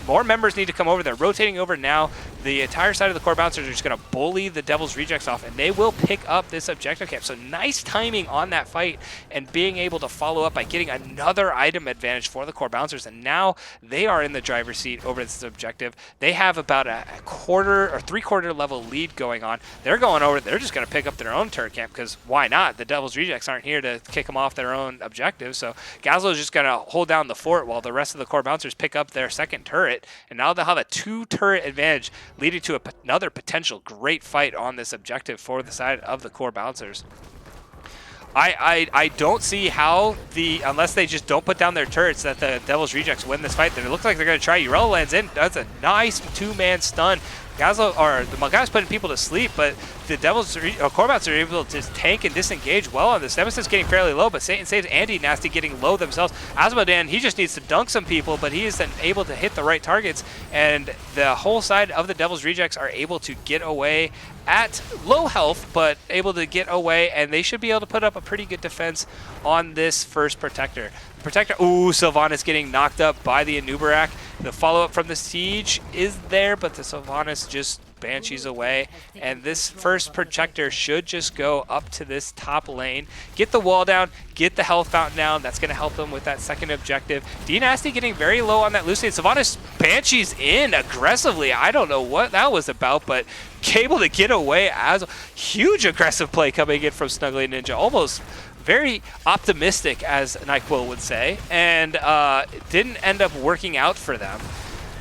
More members need to come over. They're rotating over now. The entire side of the core bouncers are just going to bully the Devil's Rejects off, and they will pick up this objective camp. So nice timing on that fight and being able to follow up by getting another item advantage for the core bouncers. And now they are in the driver's seat over this objective. They have about a quarter or three-quarter level lead going on. They're going over. They're just going to pick up their own turret camp because why not? The Devil's Rejects aren't here to kick them off their own objective. So Gazlo is just going to hold down the fort while the rest of the core bouncers pick up their second turret. And now they'll have a 2-turret advantage, leading to another potential great fight on this objective for the side of the core bouncers. I don't see how unless they just don't put down their turrets, that the Devil's Rejects win this fight. Then it looks like they're going to try. Urella lands in, does a nice two-man stun. Gazlo, or the Mal'Ganis putting people to sleep, but the Devil's core bouncers are able to just tank and disengage well on this. Nemesis getting fairly low, but Satan Saves Andy Nasty getting low themselves. Asmodan, he just needs to dunk some people, but he is then able to hit the right targets, and the whole side of the Devil's Rejects are able to get away at low health, but able to get away, and they should be able to put up a pretty good defense on this first protector. Ooh, Sylvanas getting knocked up by the Anubarak. The follow-up from the siege is there, but the Sylvanas just Banshees away, and this first Protector should just go up to this top lane, get the wall down, get the health fountain down. That's going to help them with that second objective. D-Nasty getting very low on that Lucian. Sylvanas Banshees in aggressively. I don't know what that was about, but able to get away as huge aggressive play coming in from Snuggly Ninja. Almost very optimistic, as NyQuil would say, and it didn't end up working out for them.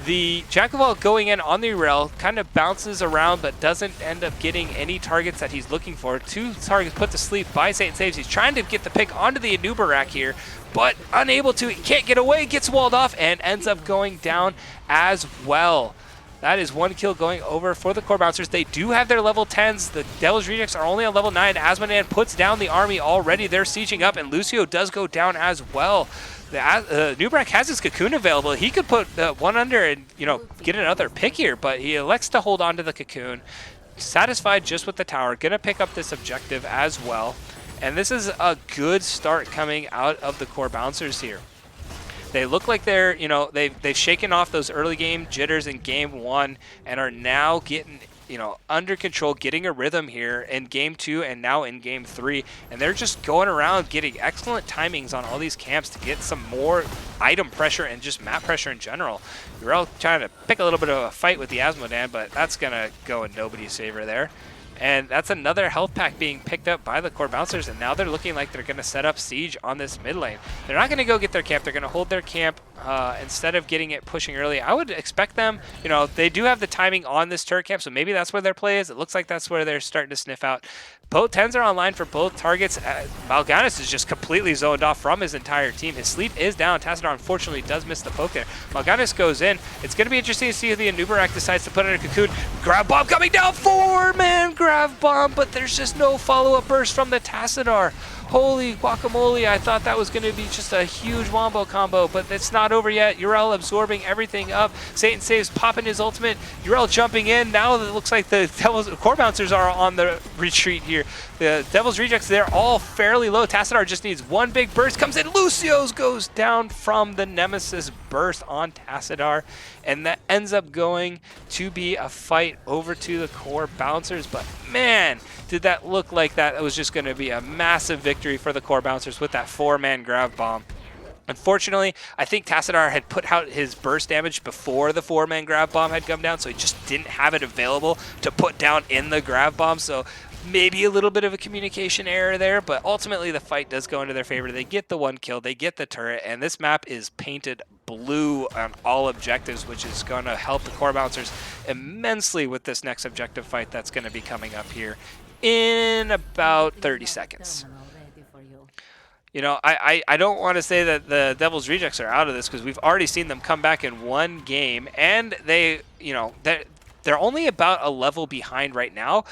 The Jack of All going in on the rail kind of bounces around but doesn't end up getting any targets that he's looking for. 2 targets put to sleep by Satan Saves. He's trying to get the pick onto the Anubarak here, but unable to. He can't get away, gets walled off, and ends up going down as well. That is 1 kill going over for the Core Bouncers. They do have their level 10s. The Devil's Rejects are only on level 9. Asmodan puts down the army already. They're sieging up, and Lucio does go down as well. Nubrak has his Cocoon available. He could put one under and, you know, get another pick here, but he elects to hold on to the Cocoon. Satisfied just with the tower. Gonna pick up this objective as well. And this is a good start coming out of the Core Bouncers here. They look like they're, you know, they've shaken off those early game jitters in game 1 and are now getting, you know, under control, getting a rhythm here in game 2 and now in game 3. And they're just going around getting excellent timings on all these camps to get some more item pressure and just map pressure in general. You're all trying to pick a little bit of a fight with the Asmodan, but that's going to go in nobody's favor there. And that's another health pack being picked up by the Core Bouncers, and now they're looking like they're going to set up siege on this mid lane. They're not going to go get their camp. They're going to hold their camp instead of getting it pushing early. I would expect them, you know, they do have the timing on this turret camp, so maybe that's where their play is. It looks like that's where they're starting to sniff out. Both 10s are online for both targets. Mal'Ganis is just completely zoned off from his entire team. His sleep is down. Tassadar unfortunately does miss the poke there. Mal'Ganis goes in. It's going to be interesting to see who the Anubarak decides to put in a Cocoon. Grab bomb coming down. 4-man grab bomb, but there's just no follow-up burst from the Tassadar. Holy guacamole, I thought that was going to be just a huge wombo combo, but it's not over yet. Yrel absorbing everything up. Satan Saves popping his ultimate. Yrel jumping in. Now it looks like the Core Bouncers are on the retreat here. The Devil's Rejects, they're all fairly low. Tassadar just needs one big burst. Comes in. Lucio's goes down from the Nemesis burst on Tassadar, and that ends up going to be a fight over to the Core Bouncers. But man, did that look like that was just going to be a massive victory for the Core Bouncers with that 4-man grab bomb. Unfortunately, I think Tassadar had put out his burst damage before the 4-man grab bomb had come down, so he just didn't have it available to put down in the grab bomb. So maybe a little bit of a communication error there, but ultimately the fight does go into their favor. They get the 1 kill, they get the turret, and this map is painted blue on all objectives, which is going to help the Core Bouncers immensely with this next objective fight that's going to be coming up here in about 30 seconds. You know, I don't want to say that the Devil's Rejects are out of this, because we've already seen them come back in 1 game, and they, you know, they're only about a level behind right now.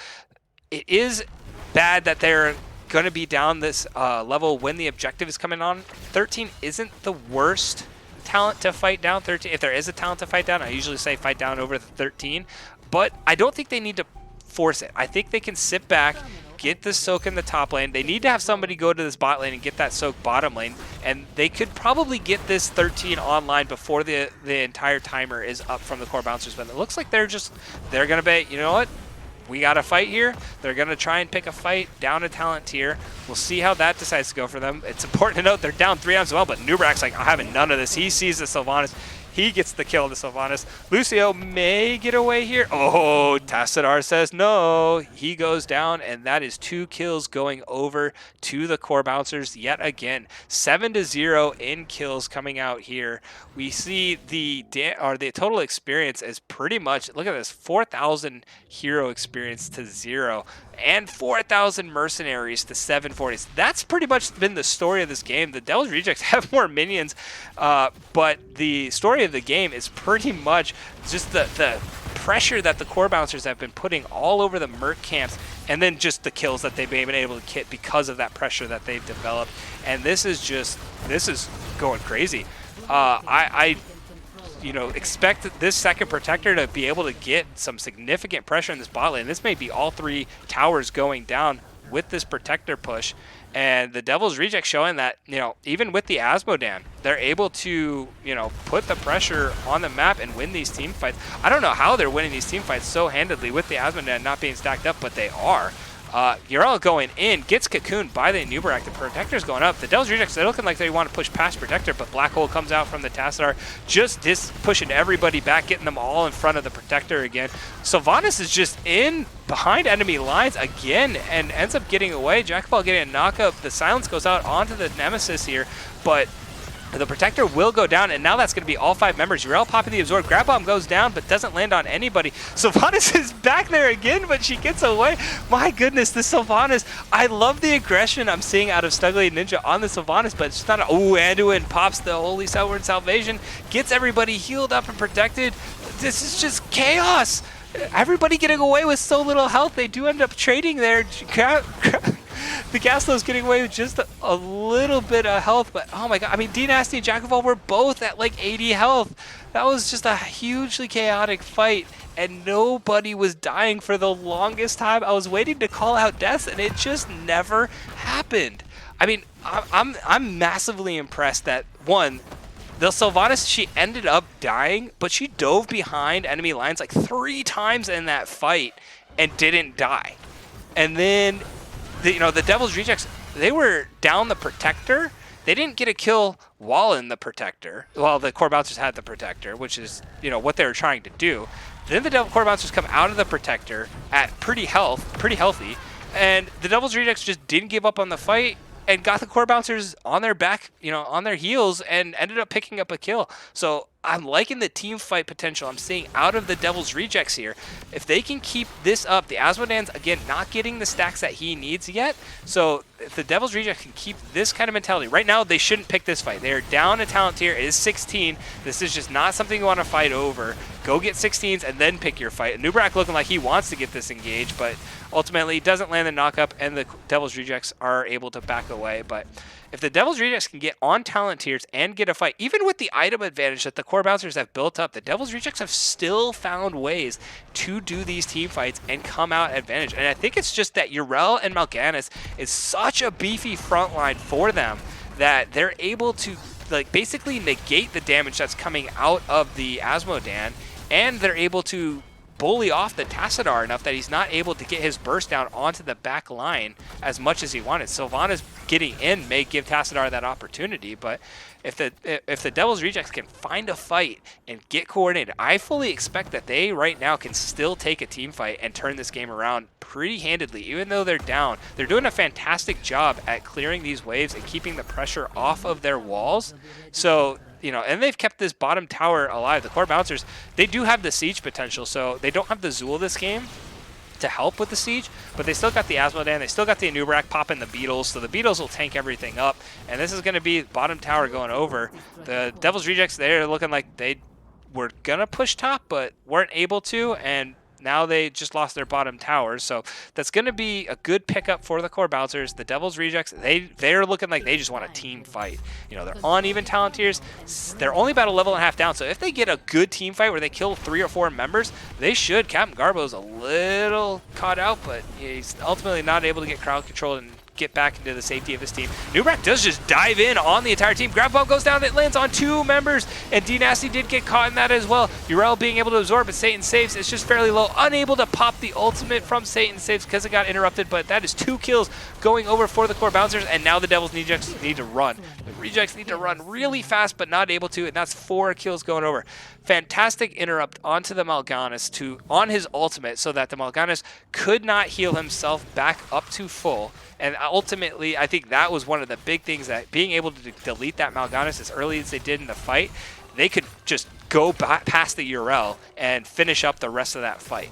It is bad that they're going to be down this level when the objective is coming on. 13 isn't the worst talent to fight down. 13, if there is a talent to fight down, I usually say fight down over the 13, but I don't think they need to force it. I think they can sit back, get the soak in the top lane. They need to have somebody go to this bot lane and get that soak bottom lane, and they could probably get this 13 online before the entire timer is up from the Core Bouncers. But it looks like they're going to be, you know what? We got a fight here. They're going to try and pick a fight down a talent tier. We'll see how that decides to go for them. It's important to note they're down 3 as well, but Nubrak's like, I'm having none of this. He sees the Sylvanas. He gets the kill to Sylvanas. Lucio may get away here. Oh, Tassadar says no. He goes down, and that is 2 kills going over to the Core Bouncers yet again. 7-0 in kills coming out here. We see the total experience is pretty much, look at this, 4,000 hero experience to 0. And 4,000 mercenaries to 740s. That's pretty much been the story of this game. The Devil's Rejects have more minions, but the story of the game is pretty much just the pressure that the Core Bouncers have been putting all over the Merc camps, and then just the kills that they've been able to get because of that pressure that they've developed. And this is going crazy. I you know, expect this second Protector to be able to get some significant pressure in this bot lane. This may be all 3 towers going down with this Protector push. And the Devil's Reject showing that, even with the Asmodan, they're able to, put the pressure on the map and win these team fights. I don't know how they're winning these team fights so handedly with the Asmodan not being stacked up, but they are. Uriel going in, gets cocooned by the Nubarak. The Protector's going up. The Devil's Rejects, they're looking like they want to push past Protector, but Black Hole comes out from the Tassadar, just pushing everybody back, getting them all in front of the Protector again. Sylvanas is just in behind enemy lines again and ends up getting away. Jackball getting a knockup. The silence goes out onto the Nemesis here, but the Protector will go down, and now that's going to be all 5 members. Uriel popping the Absorb. Grab Bomb goes down, but doesn't land on anybody. Sylvanas is back there again, but she gets away. My goodness, this Sylvanas. I love the aggression I'm seeing out of Stuggly Ninja on the Sylvanas, but it's not a... Ooh, Anduin pops the Holy Outward Salvation, gets everybody healed up and protected. This is just chaos. Everybody getting away with so little health. They do end up trading there. The Gaslow's getting away with just a little bit of health, but oh my god. I mean, D Nasty and Jack of All were both at like 80 health. That was just a hugely chaotic fight, and nobody was dying for the longest time. I was waiting to call out deaths, and it just never happened. I mean, I'm massively impressed that, one, the Sylvanas, she ended up dying, but she dove behind enemy lines like 3 times in that fight and didn't die. And then the Devil's Rejects, they were down the Protector. They didn't get a kill while in the Protector, while the Core Bouncers had the Protector, which is, what they were trying to do. Then the Core Bouncers come out of the Protector at pretty healthy, and the Devil's Rejects just didn't give up on the fight and got the Core Bouncers on their back, on their heels, and ended up picking up a kill. So I'm liking the team fight potential I'm seeing out of the Devil's Rejects here. If they can keep this up, the Asmodan's, again, not getting the stacks that he needs yet. So if the Devil's Rejects can keep this kind of mentality, right now they shouldn't pick this fight. They're down a talent tier. It is 16. This is just not something you want to fight over. Go get 16s and then pick your fight. Nubarak looking like he wants to get this engaged, but ultimately doesn't land the knockup, and the Devil's Rejects are able to back away. But if the Devil's Rejects can get on talent tiers and get a fight, even with the item advantage that the Core Bouncers have built up, the Devil's Rejects have still found ways to do these team fights and come out advantage. And I think it's just that Uriel and Mal'Ganis is such a beefy front line for them that they're able to basically negate the damage that's coming out of the Asmodan, and they're able to bully off the Tassadar enough that he's not able to get his burst down onto the back line as much as he wanted. Sylvanas getting in may give Tassadar that opportunity, but if the Devil's Rejects can find a fight and get coordinated, I fully expect that they right now can still take a team fight and turn this game around pretty handedly. Even though they're down, they're doing a fantastic job at clearing these waves and keeping the pressure off of their walls. So, and they've kept this bottom tower alive. The Core Bouncers, they do have the siege potential, so they don't have the Zool this game to help with the siege, but they still got the Asmodan, they still got the Anubarak popping the Beetles, so the Beetles will tank everything up, and this is going to be bottom tower going over. The Devil's Rejects, they're looking like they were going to push top, but weren't able to, and now they just lost their bottom towers, so that's going to be a good pickup for the Core Bouncers. The Devil's Rejects, they're looking like they just want a team fight. They're on even talent tiers. They're only about a level and a half down, so if they get a good team fight where they kill 3 or 4 members, they should. Captain Garbo's a little caught out, but he's ultimately not able to get crowd control and get back into the safety of his team. Nubarak does just dive in on the entire team. Grab Bomb goes down, it lands on 2 members, and D Nasty did get caught in that as well. Uriel being able to absorb, but Satan saves. It's just fairly low. Unable to pop the ultimate from Satan saves because it got interrupted, but that is 2 kills going over for the Core Bouncers, and now the Devil's Rejects need to run. The Rejects need to run really fast, but not able to, and that's 4 kills going over. Fantastic interrupt onto the Mal'Ganis on his ultimate so that the Mal'Ganis could not heal himself back up to full. And ultimately, I think that was one of the big things, that being able to delete that Mal'Ganis as early as they did in the fight, they could just go past the Uriel and finish up the rest of that fight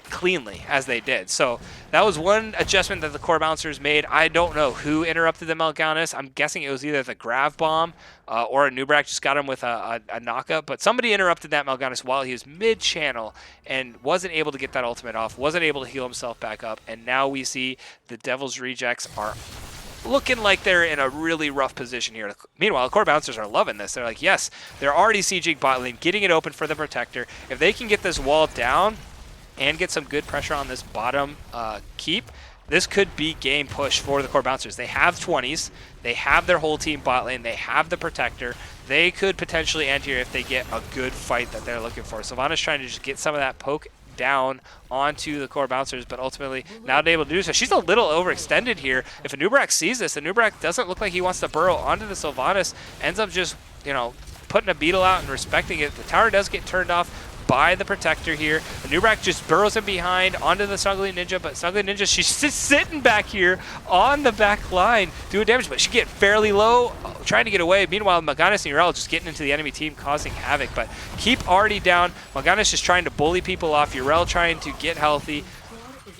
cleanly, as they did. So that was one adjustment that the Core Bouncers made. I don't know who interrupted the Mal'Ganis. I'm guessing it was either the Grav Bomb or a Nubarak just got him with a knockup, but somebody interrupted that Mal'Ganis while he was mid-channel and wasn't able to get that ultimate off, wasn't able to heal himself back up, and now we see the Devil's Rejects are looking like they're in a really rough position here. Meanwhile, the Core Bouncers are loving this. They're like, yes, they're already sieging bot lane, getting it open for the Protector. If they can get this wall down and get some good pressure on this bottom keep, this could be game push for the core bouncers. They have 20s, they have their whole team bot lane, they have the protector. They could potentially end here if they get a good fight that they're looking for. Sylvana's trying to just get some of that poke down onto the core bouncers, but ultimately not able to do so. She's a little overextended here. If Anubrak sees this, Anubrak doesn't look like he wants to burrow onto the Sylvanas, ends up just, putting a beetle out and respecting it. The tower does get turned off by the protector here. Anubrak just burrows him behind onto the Snuggly Ninja, but Snuggly Ninja, she's just sitting back here on the back line doing damage, but she get fairly low, trying to get away. Meanwhile, Mal'Ganis and Yrel just getting into the enemy team, causing havoc, but keep already down. Mal'Ganis just trying to bully people off. Yrel trying to get healthy,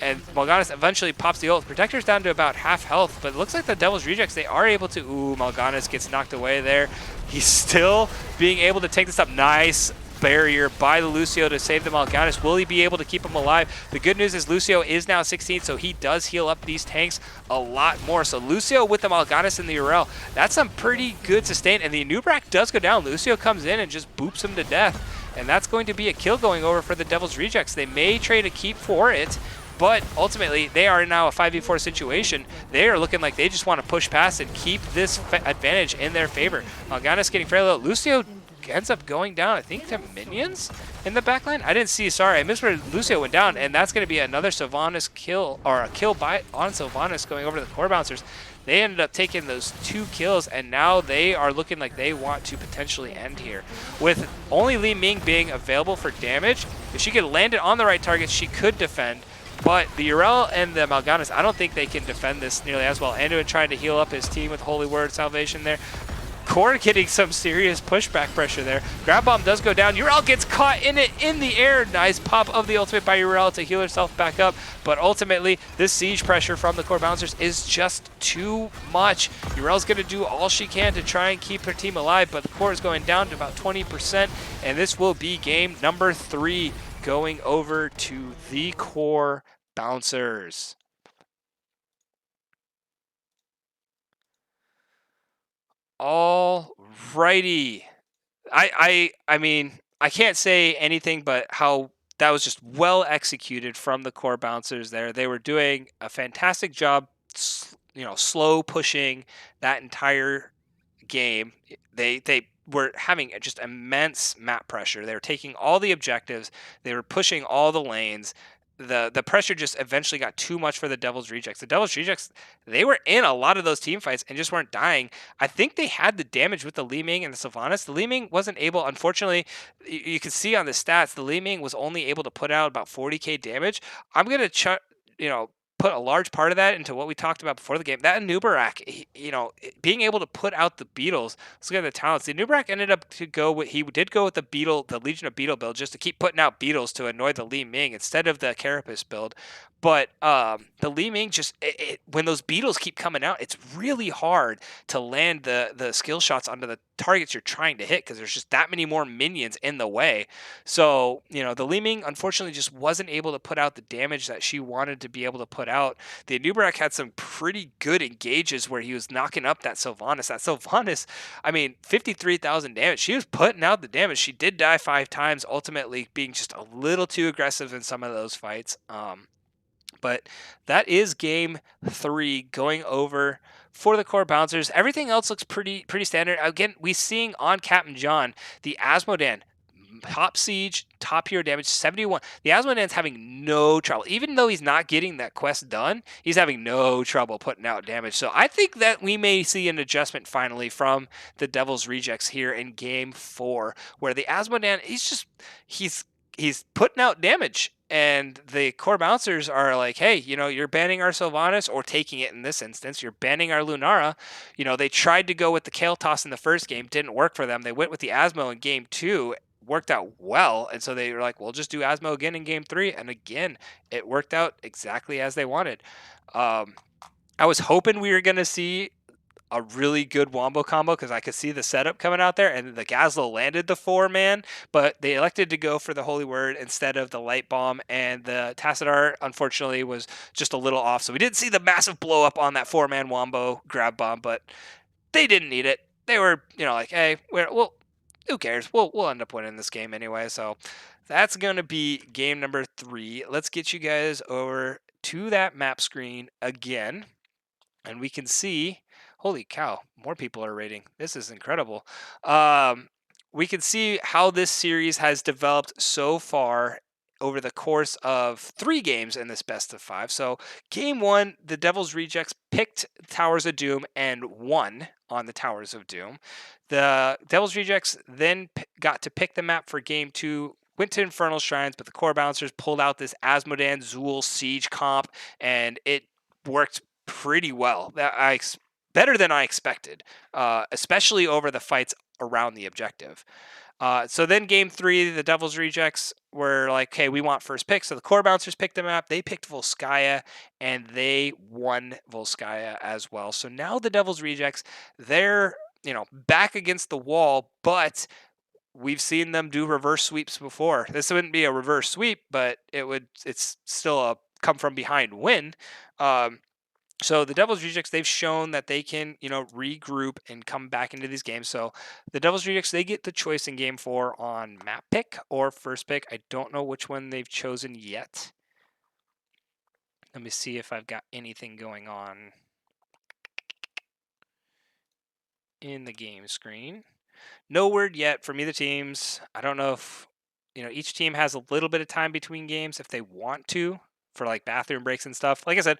and Mal'Ganis eventually pops the ult. Protector's down to about half health, but it looks like the Devil's Rejects, they are able to... Ooh, Mal'Ganis gets knocked away there. He's still being able to take this up. Nice barrier by the Lucio to save the Mal'Ganis. Will he be able to keep him alive? The good news is Lucio is now 16, so he does heal up these tanks a lot more. So Lucio with the Mal'Ganis and the Yrel, that's some pretty good sustain. And the Anubrak does go down. Lucio comes in and just boops him to death. And that's going to be a kill going over for the Devil's Rejects. They may trade a keep for it, but ultimately they are now a 5v4 situation. They are looking like they just want to push past and keep this advantage in their favor. Mal'Ganis getting fairly low. Lucio ends up going down, I think, to minions in the backline. I didn't see, sorry, I missed where Lucio went down, and that's going to be another Sylvanas kill, or a kill on Sylvanas going over to the core bouncers. They ended up taking those 2 kills, and now they are looking like they want to potentially end here. With only Li Ming being available for damage, if she could land it on the right target, she could defend. But the Yrel and the Mal'Ganis, I don't think they can defend this nearly as well. Anduin trying to heal up his team with Holy Word Salvation there. Core getting some serious pushback pressure there. Grab Bomb does go down. Yrel gets caught in it in the air. Nice pop of the ultimate by Yrel to heal herself back up. But ultimately, this siege pressure from the core bouncers is just too much. Yrel's going to do all she can to try and keep her team alive, but the core is going down to about 20%, and this will be game number 3 going over to the core bouncers. Alrighty. I mean, I can't say anything but how that was just well executed from the core bouncers there. They were doing a fantastic job, slow pushing that entire game. They were having just immense map pressure. They were taking all the objectives. They were pushing all the lanes. The pressure just eventually got too much for the Devil's Rejects. The Devil's Rejects, they were in a lot of those team fights and just weren't dying. I think they had the damage with the Li Ming and the Sylvanas. The Li Ming wasn't able, unfortunately, you can see on the stats, the Li Ming was only able to put out about 40k damage. I'm going to put a large part of that into what we talked about before the game. That Anubrak, being able to put out the beetles. Let's look at the talents. The Anubrak ended up to go with, he did go with the Legion of Beetle build just to keep putting out beetles to annoy the Li Ming instead of the Carapace build. But the Li Ming just, when those beetles keep coming out, it's really hard to land the skill shots onto the targets you're trying to hit because there's just that many more minions in the way. So, the Li Ming unfortunately just wasn't able to put out the damage that she wanted to be able to put out. The Anubrak had some pretty good engages where he was knocking up that Sylvanas. That Sylvanas, 53,000 damage. She was putting out the damage. She did die 5 times, ultimately being just a little too aggressive in some of those fights. But that is game 3 going over for the core bouncers. Everything else looks pretty standard. Again, we seeing on Captain John the Asmodan top siege, top hero damage, 71. The Asmodan's having no trouble. Even though he's not getting that quest done, he's having no trouble putting out damage. So I think that we may see an adjustment finally from the Devil's Rejects here in game 4, where the Asmodan, he's putting out damage. And the core bouncers are like, hey, you're banning our Sylvanas, or taking it in this instance, you're banning our Lunara. They tried to go with the Kale Toss in the first game, didn't work for them. They went with the Asmo in game 2, worked out well. And so they were like, we'll just do Asmo again in game 3. And again, it worked out exactly as they wanted. I was hoping we were going to see a really good wombo combo because I could see the setup coming out there, and the Gazlo landed the 4-man, but they elected to go for the Holy Word instead of the Light Bomb, and the Tassadar, unfortunately, was just a little off. So we didn't see the massive blow up on that 4-man wombo grab bomb, but they didn't need it. They were, like, hey, who cares? We'll end up winning this game anyway. So that's going to be game number 3. Let's get you guys over to that map screen again, and we can see, holy cow, more people are rating. This is incredible. We can see how this series has developed so far over the course of 3 games in this best of 5. So, game 1, the Devil's Rejects picked Towers of Doom and won on the Towers of Doom. The Devil's Rejects then got to pick the map for game 2, went to Infernal Shrines, but the core bouncers pulled out this Asmodan Zool Siege comp, and it worked pretty well. Better than I expected, especially over the fights around the objective. So then game 3, the Devil's Rejects were like, "Hey, we want first pick." So the core bouncers picked them up. They picked Volskaya, and they won Volskaya as well. So now the Devil's Rejects, they're back against the wall, but we've seen them do reverse sweeps before. This wouldn't be a reverse sweep, but it's still a come from behind win. So the Devil's Rejects, they've shown that they can, regroup and come back into these games. So the Devil's Rejects, they get the choice in game 4 on map pick or first pick. I don't know which one they've chosen yet. Let me see if I've got anything going on in the game screen. No word yet from either teams. I don't know if, each team has a little bit of time between games if they want to for like bathroom breaks and stuff. Like I said,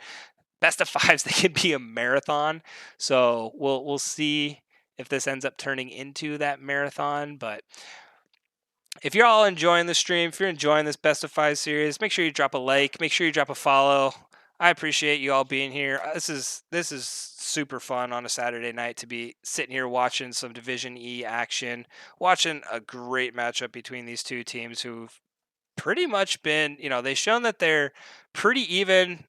best of 5s, they can be a marathon. So we'll see if this ends up turning into that marathon. But if you're all enjoying the stream, if you're enjoying this best of 5 series, make sure you drop a like, make sure you drop a follow. I appreciate you all being here. This is super fun on a Saturday night to be sitting here watching some Division E action, watching a great matchup between these two teams who've pretty much been, they've shown that they're pretty even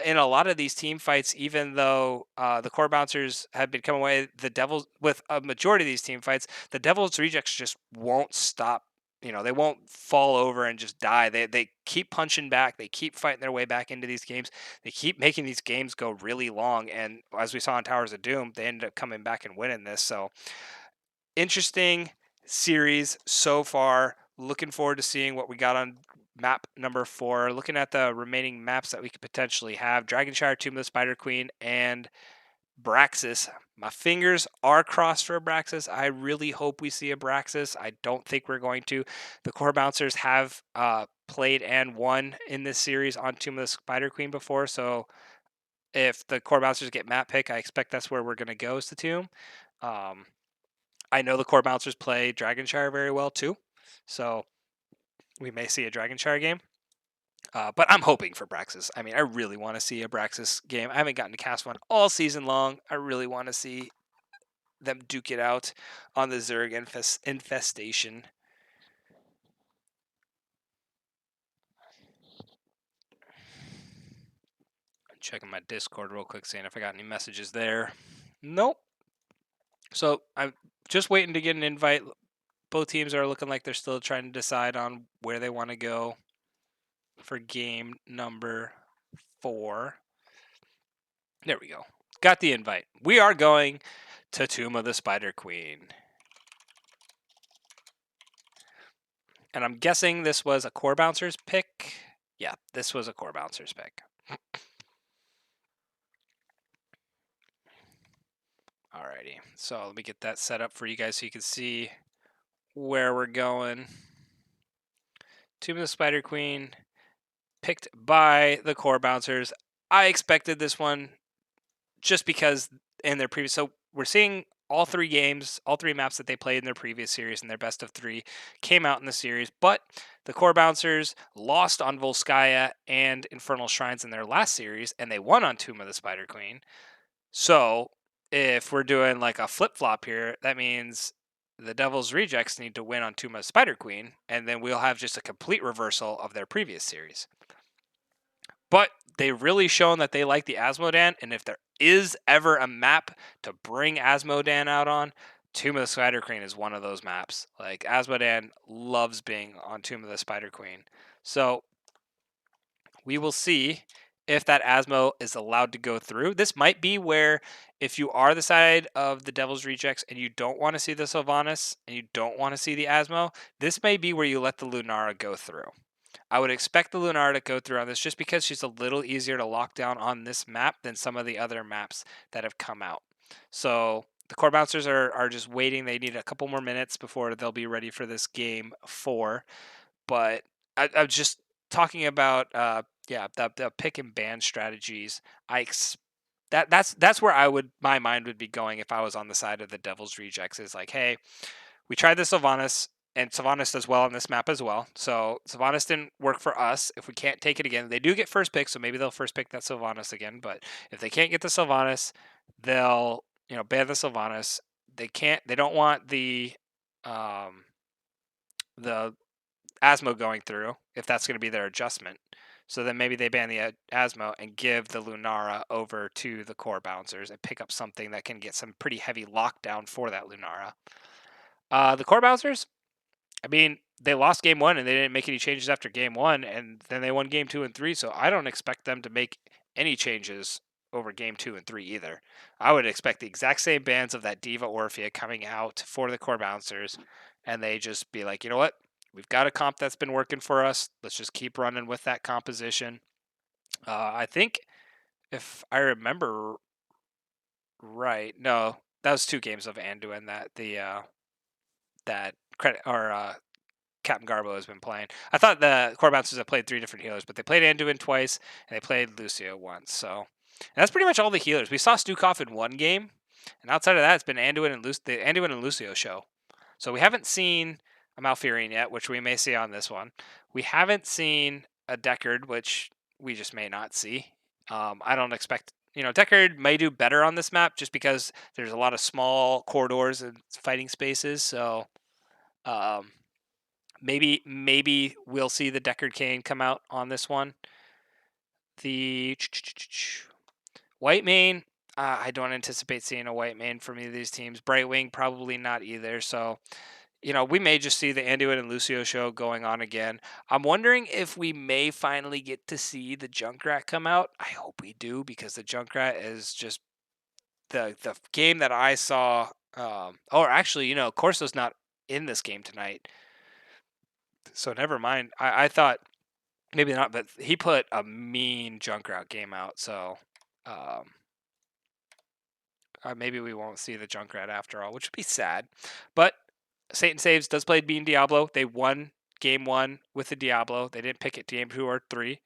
in a lot of these team fights, even though the core bouncers have been coming away, the Devils, with a majority of these team fights, the Devils Rejects just won't stop. They won't fall over and just die. They keep punching back. They keep fighting their way back into these games. They keep making these games go really long. And as we saw in Towers of Doom, they ended up coming back and winning this. So interesting series so far. Looking forward to seeing what we got on map number 4. Looking at the remaining maps that we could potentially have: Dragonshire, Tomb of the Spider Queen, and Braxis. My fingers are crossed for a Braxis. I really hope we see a Braxis. I don't think we're going to. The core bouncers have played and won in this series on Tomb of the Spider Queen before, so if the core bouncers get map pick, I expect that's where we're going to go, is the Tomb. I know the core bouncers play Dragonshire very well too, so we may see a Dragonshire game. But I'm hoping for Braxis. I mean, I really want to see a Braxis game. I haven't gotten to cast one all season long. I really want to see them duke it out on the Zerg infestation. I'm checking my Discord real quick, seeing if I got any messages there. Nope. So I'm just waiting to get an invite. Both teams are looking like they're still trying to decide on where they want to go for game number 4. There we go. Got the invite. We are going to Tomb of the Spider Queen. And I'm guessing this was a core bouncers pick. Yeah, this was a core bouncers pick. Alrighty. So let me get that set up for you guys so you can see where we're going. Tomb of the Spider Queen, picked by the core bouncers. I expected this one just because in their previous, so we're seeing all 3 games, all 3 maps that they played in their previous series and their best of 3 came out in the series, but the core bouncers lost on Volskaya and Infernal Shrines in their last series, and they won on Tomb of the Spider Queen. So if we're doing like a flip-flop here, that means the Devil's Rejects need to win on Tomb of the Spider Queen, and then we'll have just a complete reversal of their previous series. But they've really shown that they like the Asmodan, and if there is ever a map to bring Asmodan out on, Tomb of the Spider Queen is one of those maps. Like, Asmodan loves being on Tomb of the Spider Queen. So we will see if that Asmo is allowed to go through. This might be where, if you are the side of the Devil's Rejects and you don't want to see the Sylvanas and you don't want to see the Asmo, this may be where you let the Lunara go through. I would expect the Lunara to go through on this just because she's a little easier to lock down on this map than some of the other maps that have come out. So the core bouncers are just waiting. They need a couple more minutes before they'll be ready for this game 4. But I'm just talking about the pick and ban strategies. That's where my mind would be going if I was on the side of the Devil's Rejects. Is like, hey, we tried the Sylvanas, and Sylvanas does well on this map as well. So Sylvanas didn't work for us. If we can't take it again, they do get first pick, so maybe they'll first pick that Sylvanas again. But if they can't get the Sylvanas, they'll ban the Sylvanas. They don't want um, the Asmo going through if that's going to be their adjustment. So then maybe they ban the Asmo and give the Lunara over to the core bouncers and pick up something that can get some pretty heavy lockdown for that Lunara. The core bouncers, I mean, they lost game 1 and they didn't make any changes after game 1, and then they won game 2 and 3. So I don't expect them to make any changes over game 2 and 3 either. I would expect the exact same bans of that Diva Orphea coming out for the core bouncers, and they just be like, you know what? We've got a comp that's been working for us. Let's just keep running with that composition. I think if I remember right, no, that was 2 games of Anduin that credit or Captain Garbo has been playing. I thought the core bouncers have played 3 different healers, but they played Anduin twice and they played Lucio once. So and that's pretty much all the healers. We saw Stukov in 1 game, and outside of that, it's been Anduin and the Anduin and Lucio show. So we haven't seen a Malfurion yet, which we may see on this one. We haven't seen a Deckard, which we just may not see. I don't expect. Deckard may do better on this map just because there's a lot of small corridors and fighting spaces. So um, maybe we'll see the Deckard Kane come out on this one. The White Mane, I don't anticipate seeing a White Mane from either of these teams. Brightwing, probably not either. So, we may just see the Anduin and Lucio show going on again. I'm wondering if we may finally get to see the Junkrat come out. I hope we do, because the Junkrat is just the game that I saw. Or actually, Corso's not in this game tonight. So never mind. I thought maybe not, but he put a mean Junkrat game out. So maybe we won't see the Junkrat after all, which would be sad. But Satan Saves does play Bean Diablo. They won game 1 with the Diablo. They didn't pick it game 2 or 3. It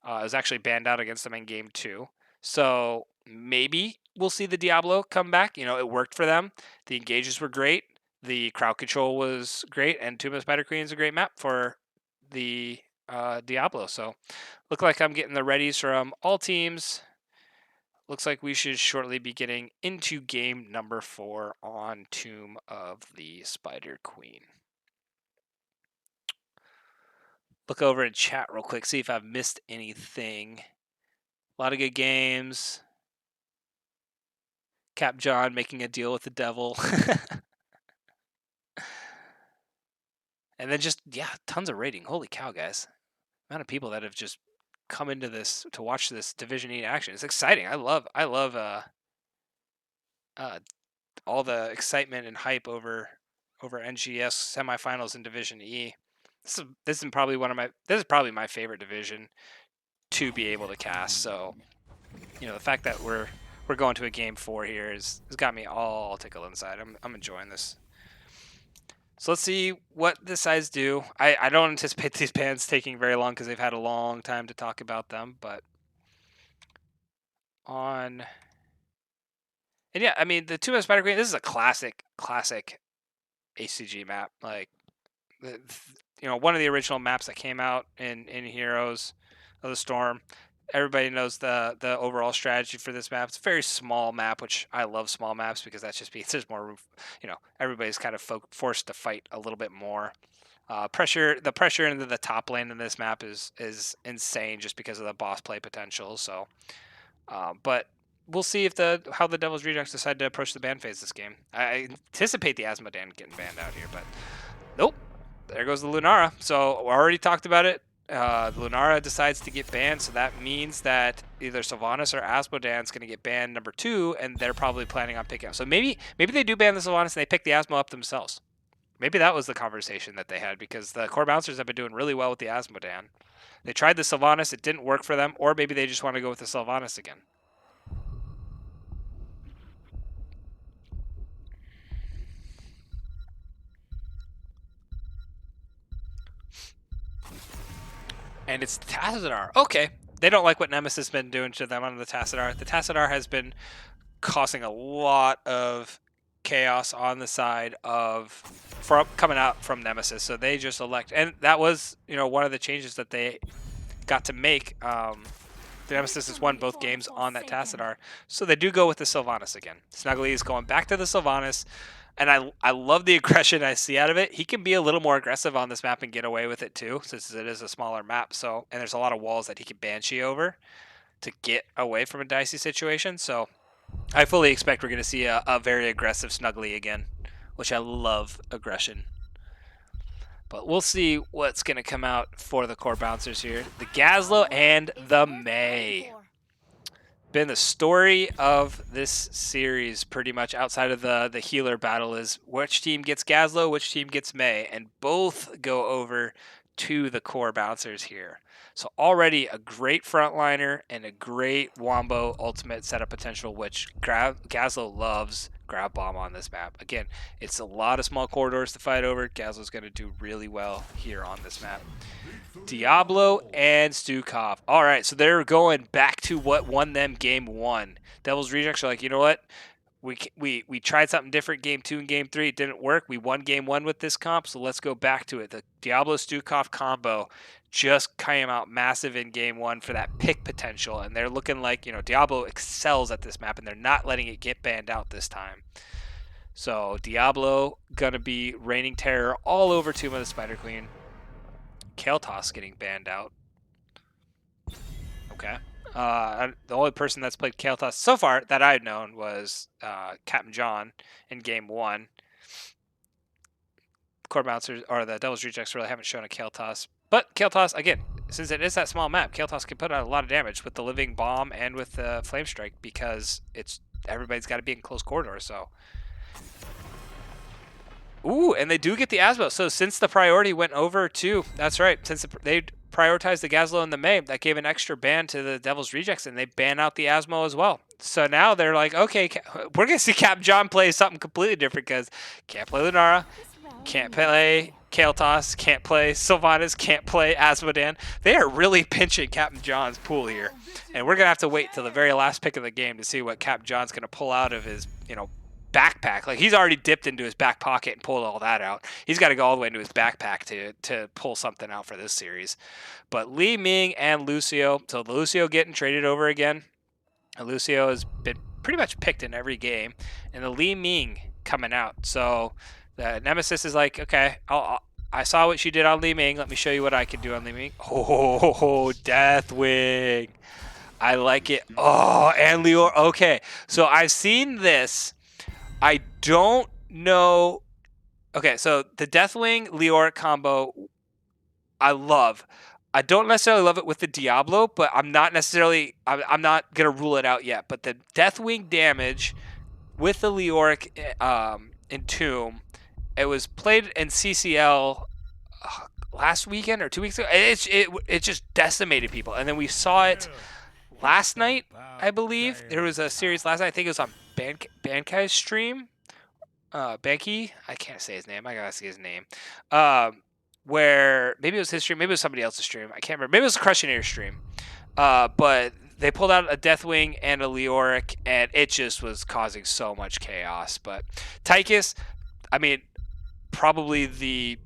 was actually banned out against them in game 2. So maybe we'll see the Diablo come back. It worked for them. The engages were great. The crowd control was great. And Tomb of Spider Queen is a great map for the Diablo. So look like I'm getting the readies from all teams. Looks like we should shortly be getting into game number 4 on Tomb of the Spider Queen. Look over in chat real quick, see if I've missed anything. A lot of good games. Cap John making a deal with the devil. And then just, tons of rating. Holy cow, guys. The amount of people that have just come into this to watch this Division E action. It's exciting. I love all the excitement and hype over NGS semifinals in Division E. This is probably my favorite division to be able to cast. So, the fact that we're going to a game 4 here has got me all tickled inside. I'm enjoying this. So let's see what the sides do. I don't anticipate these bans taking very long because they've had a long time to talk about them, but and yeah, I mean, the Tomb of Spider Queen, this is a classic HCG map. Like, one of the original maps that came out in Heroes of the Storm. Everybody knows the overall strategy for this map. It's a very small map, which I love small maps because that just means there's more room. Everybody's kind of forced to fight a little bit more. The pressure into the top lane in this map is insane just because of the boss play potential. So, but we'll see how the Devil's Rejects decide to approach the ban phase this game. I anticipate the Asmodan getting banned out here, but nope. There goes the Lunara. So we already talked about it. The Lunara decides to get banned, so that means that either Sylvanas or Asmodan's going to get banned number 2, and they're probably planning on picking up. So maybe they do ban the Sylvanas and they pick the Asmo up themselves. Maybe that was the conversation that they had, because the core bouncers have been doing really well with the Asmodan. They tried the Sylvanas, it didn't work for them, or maybe they just want to go with the Sylvanas again. And it's the Tassadar. Okay. They don't like what Nemesis has been doing to them on the Tassadar. The Tassadar has been causing a lot of chaos on the side of coming out from Nemesis. So they just elect, and that was, you know, one of the changes that they got to make. The Nemesis has won both games on that Tassadar, so they do go with the Sylvanas again. Snuggly is going back to the Sylvanas, and I love the aggression I see out of it. He can be a little more aggressive on this map and get away with it too, since it is a smaller map. So, and there's a lot of walls that he can Banshee over to get away from a dicey situation. So I fully expect we're going to see a very aggressive Snuggly again, which I love aggression. But we'll see what's going to come out for the core bouncers here. The Gazlo and the Mei. Been the story of this series pretty much, outside of the healer battle, is which team gets Gazlo, which team gets Mei, and both go over to the core bouncers here. So already a great frontliner and a great Wombo ultimate setup potential, which Gazlo loves grab bomb on this map. Again, it's a lot of small corridors to fight over. Gazlo's going to do really well here on this map. Diablo and Stukov. All right, so they're going back to what won them game 1. Devil's Rejects are like, you know what? We tried something different game 2 and game 3. It didn't work. We won game 1 with this comp, so let's go back to it. The Diablo Stukov combo just came out massive in game 1 for that pick potential, and they're looking like, you know, Diablo excels at this map, and they're not letting it get banned out this time. So Diablo gonna be raining terror all over Tomb of the Spider Queen. Kael'thas getting banned out. Okay. The only person that's played Kael'thas so far that I've known was Captain John in game 1. Core bouncers, or the Devil's Rejects, really haven't shown a Kael'thas. But Kael'thas, again, since it is that small map, Kael'thas can put out a lot of damage with the Living Bomb and with the Flame Strike, because it's everybody's got to be in close corridors. So. Ooh, and they do get the Asmo. So since the priority went over to, that's right, since they prioritized the Gazlo and the Mei, that gave an extra ban to the Devil's Rejects, and they ban out the Asmo as well. So now they're like, okay, we're going to see Cap John play something completely different, because can't play Lunara, can't play Kael'thas, can't play Sylvanas, can't play Asmodan. They are really pinching Captain John's pool here. And we're going to have to wait till the very last pick of the game to see what Cap John's going to pull out of his, you know, backpack. Like, he's already dipped into his back pocket and pulled all that out. He's got to go all the way into his backpack to pull something out for this series. But Li Ming and Lucio, so the Lucio getting traded over again. And Lucio has been pretty much picked in every game, and the Li Ming coming out. So the Nemesis is like, okay, I saw what she did on Li Ming. Let me show you what I can do on Li Ming. Oh, Deathwing. I like it. Oh, and Lior. Okay, so I've seen this. I don't know. Okay, so the Deathwing Leoric combo, I love. I don't necessarily love it with the Diablo, but I'm not gonna rule it out yet. But the Deathwing damage with the Leoric in Tomb, it was played in CCL last weekend or 2 weeks ago. It just decimated people, and then we saw it last night. I believe there was a series last night. I think it was on Bankai's stream. Banky, I can't say his name. I gotta see his name. Where maybe it was his stream, maybe it was somebody else's stream. I can't remember. Maybe it was a Crushinator stream. But they pulled out a Deathwing and a Leoric, and it just was causing so much chaos. But Tychus, I mean, probably the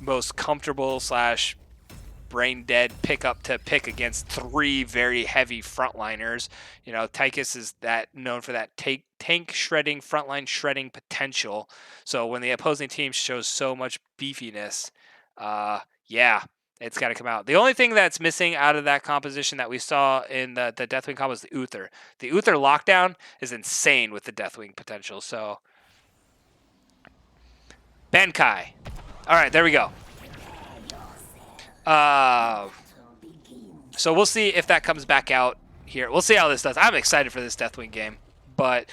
most comfortable / brain dead pickup to pick against 3 very heavy frontliners. You know, Tychus is that known for that tank shredding, frontline shredding potential. So when the opposing team shows so much beefiness, yeah, it's got to come out. The only thing that's missing out of that composition that we saw in the Deathwing combo is the Uther. The Uther lockdown is insane with the Deathwing potential. So Bankai. All right, there we go. So we'll see if that comes back out here. We'll see how this does. I'm excited for this Deathwing game, but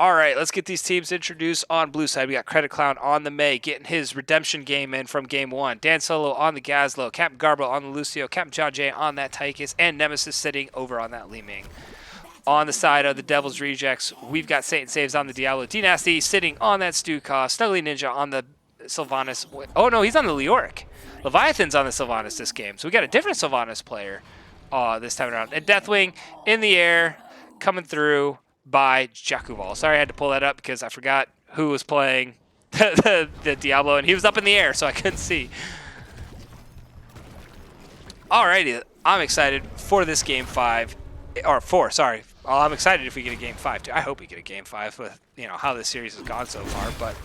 All right, let's get these teams introduced. On blue side, we got Credit Clown on the May, getting his redemption game in from game 1. Dan Solo on the Gazlo, Captain Garbo on the Lucio, Captain John Jay on that Tychus, and Nemesis sitting over on that Li Ming. On the side of the Devil's Rejects, we've got Satan Saves on the Diablo, D-Nasty sitting on that Stuka, Snuggly Ninja on the Sylvanas. Oh no, he's on the Leoric. Leviathan's on the Sylvanas this game, so we got a different Sylvanas player this time around. And Deathwing in the air, coming through by Jakuval. Sorry, I had to pull that up because I forgot who was playing the Diablo, and he was up in the air, so I couldn't see. Alrighty, I'm excited for this game 5, or 4, sorry. I'm excited if we get a game 5 too. I hope we get a game 5 with how this series has gone so far, but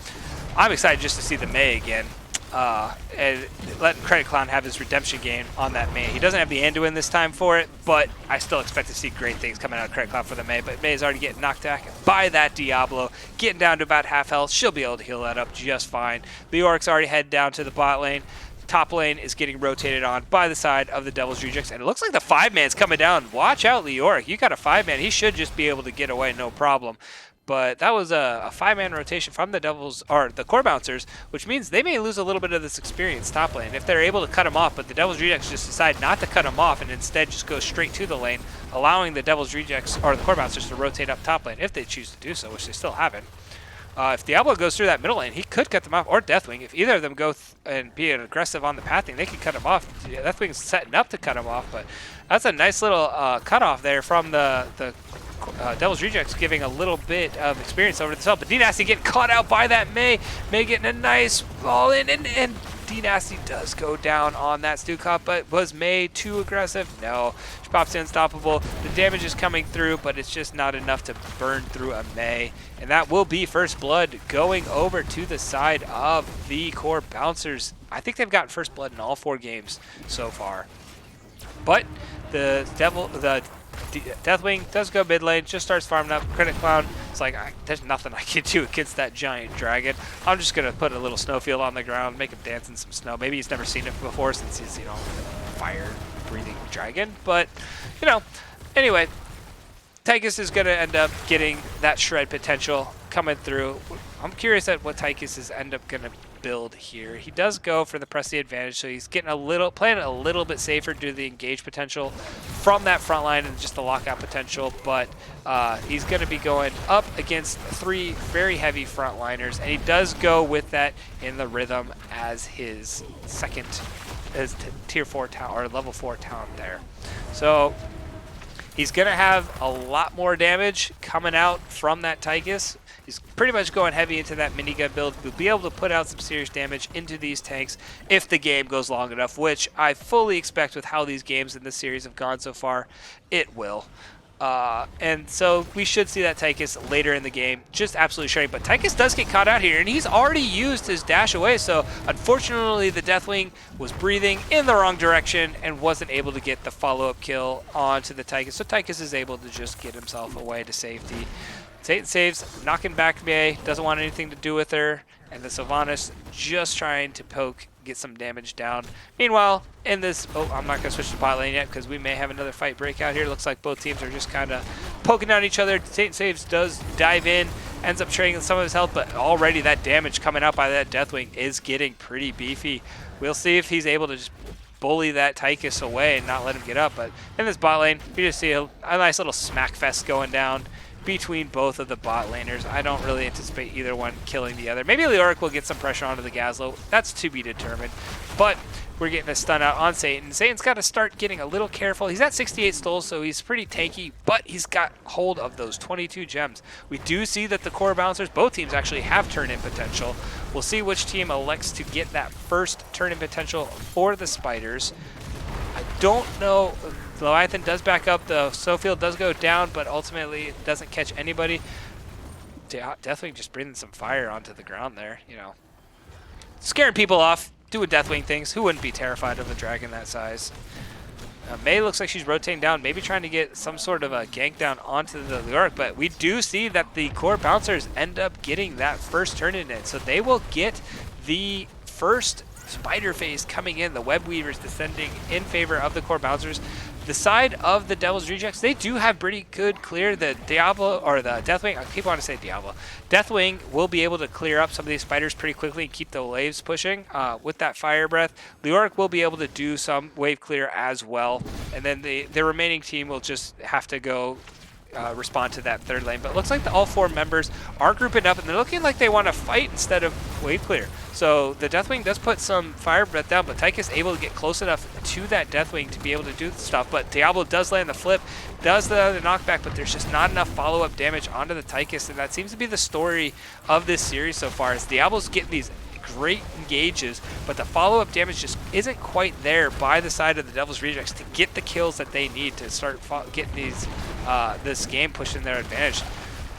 I'm excited just to see the May again. And letting Credit Clown have his redemption game on that May. He doesn't have the Anduin this time for it, but I still expect to see great things coming out of Credit Clown for the May. But May is already getting knocked back by that Diablo, getting down to about half health. She'll be able to heal that up just fine. Leoric's already headed down to the bot lane. Top lane is getting rotated on by the side of the Devil's Rejects, and it looks like the 5-man's coming down. Watch out, Leoric. You got a 5-man. He should just be able to get away, no problem. But that was a 5-man rotation from the Devils, or the Core Bouncers, which means they may lose a little bit of this experience top lane if they're able to cut him off. But the Devil's Rejects just decide not to cut him off and instead just go straight to the lane, allowing the Devil's Rejects, or the Core Bouncers, to rotate up top lane if they choose to do so, which they still haven't. If Diablo goes through that middle lane, he could cut them off, or Deathwing. If either of them go and be aggressive on the pathing, they can cut him off. Deathwing's setting up to cut him off, but that's a nice little cutoff there from the Devil's Rejects, giving a little bit of experience over the top. But D-Nasty getting caught out by that May. May getting a nice ball in, and D-Nasty does go down on that Stuka, but was May too aggressive? No. She pops in unstoppable. The damage is coming through, but it's just not enough to burn through a May. And that will be first blood going over to the side of the Core Bouncers. I think they've gotten first blood in all 4 games so far. But the Deathwing does go mid lane, just starts farming up. Credit Clown, it's like, there's nothing I can do against that giant dragon. I'm just going to put a little snowfield on the ground, make him dance in some snow. Maybe he's never seen it before since he's, fire-breathing dragon. But, anyway, Tychus is going to end up getting that shred potential coming through. I'm curious at what Tychus is end up going to build here. He does go for the press the advantage, so he's getting playing a little bit safer due to the engage potential from that front line and just the lockout potential, but he's going to be going up against 3 very heavy frontliners, and he does go with that in the rhythm as his tier 4 talent, or level 4 talent there. So he's going to have a lot more damage coming out from that Tychus. He's pretty much going heavy into that minigun build. He'll be able to put out some serious damage into these tanks if the game goes long enough, which I fully expect with how these games in this series have gone so far. It will. And so we should see that Tychus later in the game just absolutely shredding. But Tychus does get caught out here, and he's already used his dash away. So unfortunately, the Deathwing was breathing in the wrong direction and wasn't able to get the follow-up kill onto the Tychus. So Tychus is able to just get himself away to safety. Satan Saves, knocking back May, doesn't want anything to do with her, and the Sylvanas just trying to get some damage down. Meanwhile, in this, I'm not going to switch to bot lane yet because we may have another fight break out here. Looks like both teams are just kind of poking at each other. Satan Saves does dive in, ends up trading some of his health, but already that damage coming out by that Deathwing is getting pretty beefy. We'll see if he's able to just bully that Tychus away and not let him get up. But in this bot lane, you just see a nice little smack fest going down between both of the bot laners. I don't really anticipate either one killing the other. Maybe Leoric will get some pressure onto the Gazlo. That's to be determined. But we're getting a stun out on Satan. Satan's got to start getting a little careful. He's at 68 stalls, so he's pretty tanky, but he's got hold of those 22 gems. We do see that the Core Bouncers, both teams actually have turn-in potential. We'll see which team elects to get that first turn-in potential for the Spiders. I don't know. The Leviathan does back up. The snowfield does go down, but ultimately it doesn't catch anybody. Deathwing just breathing some fire onto the ground there, scaring people off, doing Deathwing things. Who wouldn't be terrified of a dragon that size? May looks like she's rotating down, maybe trying to get some sort of a gank down onto the Leoric, but we do see that the Core Bouncers end up getting that first turn in it, so they will get the first Spider phase coming in. The Web Weavers descending in favor of the Core Bouncers. The side of the Devil's Rejects, they do have pretty good clear. The Diablo, or the Deathwing, I keep wanting to say Diablo. Deathwing will be able to clear up some of these fighters pretty quickly and keep the waves pushing with that Fire Breath. Leoric will be able to do some wave clear as well. And then the remaining team will just have to go respond to that third lane. But it looks like all 4 members are grouping up, and they're looking like they want to fight instead of wave clear. So the Deathwing does put some Fire Breath down, but Tychus able to get close enough to that Deathwing to be able to do the stuff. But Diablo does land the flip, does the knockback, but there's just not enough follow-up damage onto the Tychus, and that seems to be the story of this series so far, is Diablo's getting these great engages, but the follow-up damage just isn't quite there by the side of the Devil's Rejects to get the kills that they need to start getting these this game pushing their advantage.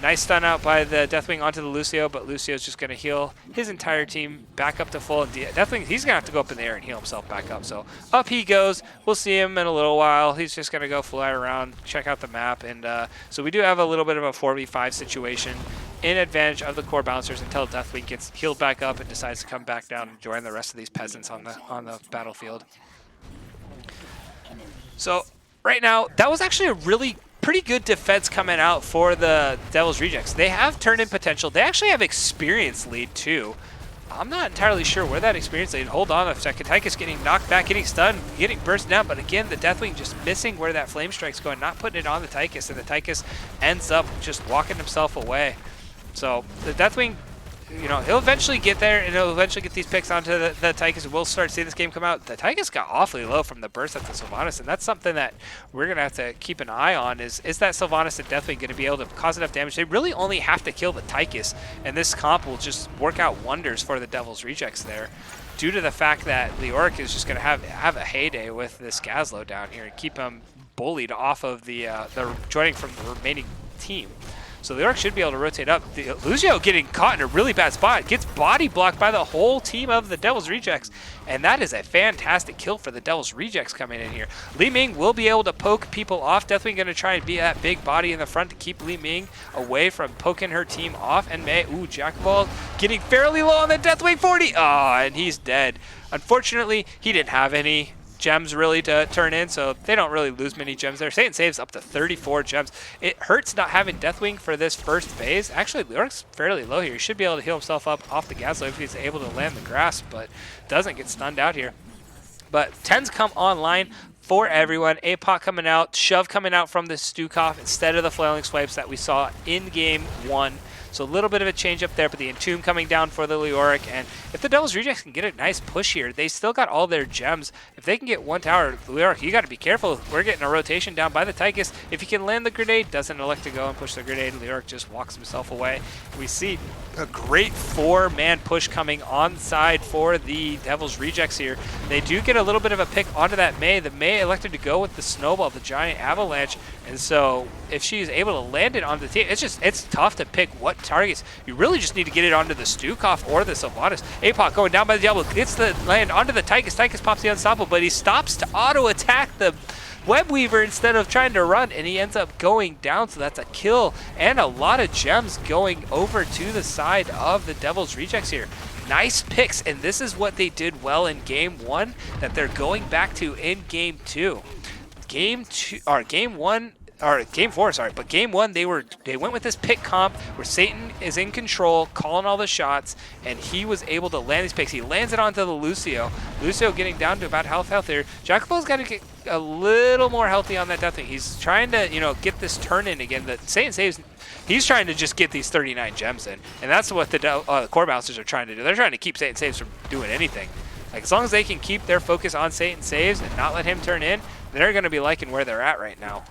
Nice stun out by the Deathwing onto the Lucio, but Lucio's just going to heal his entire team back up to full. And Deathwing, he's going to have to go up in the air and heal himself back up. So up he goes. We'll see him in a little while. He's just going to go fly around, check out the map. And so we do have a little bit of a 4v5 situation in advantage of the core bouncers until Deathwing gets healed back up and decides to come back down and join the rest of these peasants on the battlefield. So right now, that was actually a really pretty good defense coming out for the Devil's Rejects. They have turn-in potential. They actually have experience lead too. I'm not entirely sure where that experience lead. Hold on a second. Tychus getting knocked back, getting stunned, getting burst down, but again, the Deathwing just missing where that Flame Strike's going, not putting it on the Tychus, and the Tychus ends up just walking himself away. So the Deathwing, you know, he'll eventually get there, and he'll eventually get these picks onto the Tychus, and we'll start seeing this game come out. The Tychus got awfully low from the burst at the Sylvanas, and that's something that we're going to have to keep an eye on, is that Sylvanas and Deathwing going to be able to cause enough damage? They really only have to kill the Tychus, and this comp will just work out wonders for the Devil's Rejects there, due to the fact that Leoric is just going to have a heyday with this Gazlo down here and keep him bullied off of the joining from the remaining team. So Leoric should be able to rotate up. Lucio getting caught in a really bad spot. Gets body blocked by the whole team of the Devil's Rejects. And that is a fantastic kill for the Devil's Rejects coming in here. Li Ming will be able to poke people off. Definitely going to try and be that big body in the front to keep Li Ming away from poking her team off. And May, Jack of all, getting fairly low on the Deathwing 40. Oh, and he's dead. Unfortunately, he didn't have any gems really to turn in, so they don't really lose many gems there. Satan saves up to 34 gems. It hurts not having Deathwing for this first phase. Actually, Leoric's fairly low here. He should be able to heal himself up off the Gazlo if he's able to land the grasp, but doesn't get stunned out here. But 10s come online for everyone. APOC coming out, Shove coming out from the Stukov instead of the Flailing Swipes that we saw in Game 1. So a little bit of a change up there, but the Entomb coming down for the Leoric. And if the Devil's Rejects can get a nice push here, they still got all their gems. If they can get one tower, Leoric, you got to be careful. We're getting a rotation down by the Tychus. If he can land the grenade, doesn't elect to go and push the grenade, Leoric just walks himself away. We see a great 4-man push coming on side for the Devil's Rejects here. They do get a little bit of a pick onto that Mei. The Mei elected to go with the Snowball, the giant avalanche. And so if she's able to land it on the team, it's tough to pick what targets. You really just need to get it onto the Stukov or the Sylvanas. APOC going down by the Diablo, gets the land onto the Tychus. Tychus pops the Unstoppable, but he stops to auto-attack the Webweaver instead of trying to run, and he ends up going down, so that's a kill. And a lot of gems going over to the side of the Devil's Rejects here. Nice picks, and this is what they did well in Game 1 that they're going back to in Game 2. Game 4, sorry, but Game 1 they went with this pick comp where Satan is in control, calling all the shots, and he was able to land these picks. He lands it onto the Lucio. Lucio getting down to about half health here. Jacobo's got to get a little more healthy on that Deathwing. He's trying to, get this turn in again. The Satan saves. He's trying to just get these 39 gems in, and that's what the core bouncers are trying to do. They're trying to keep Satan saves from doing anything. Like, as long as they can keep their focus on Satan saves and not let him turn in, they're going to be liking where they're at right now.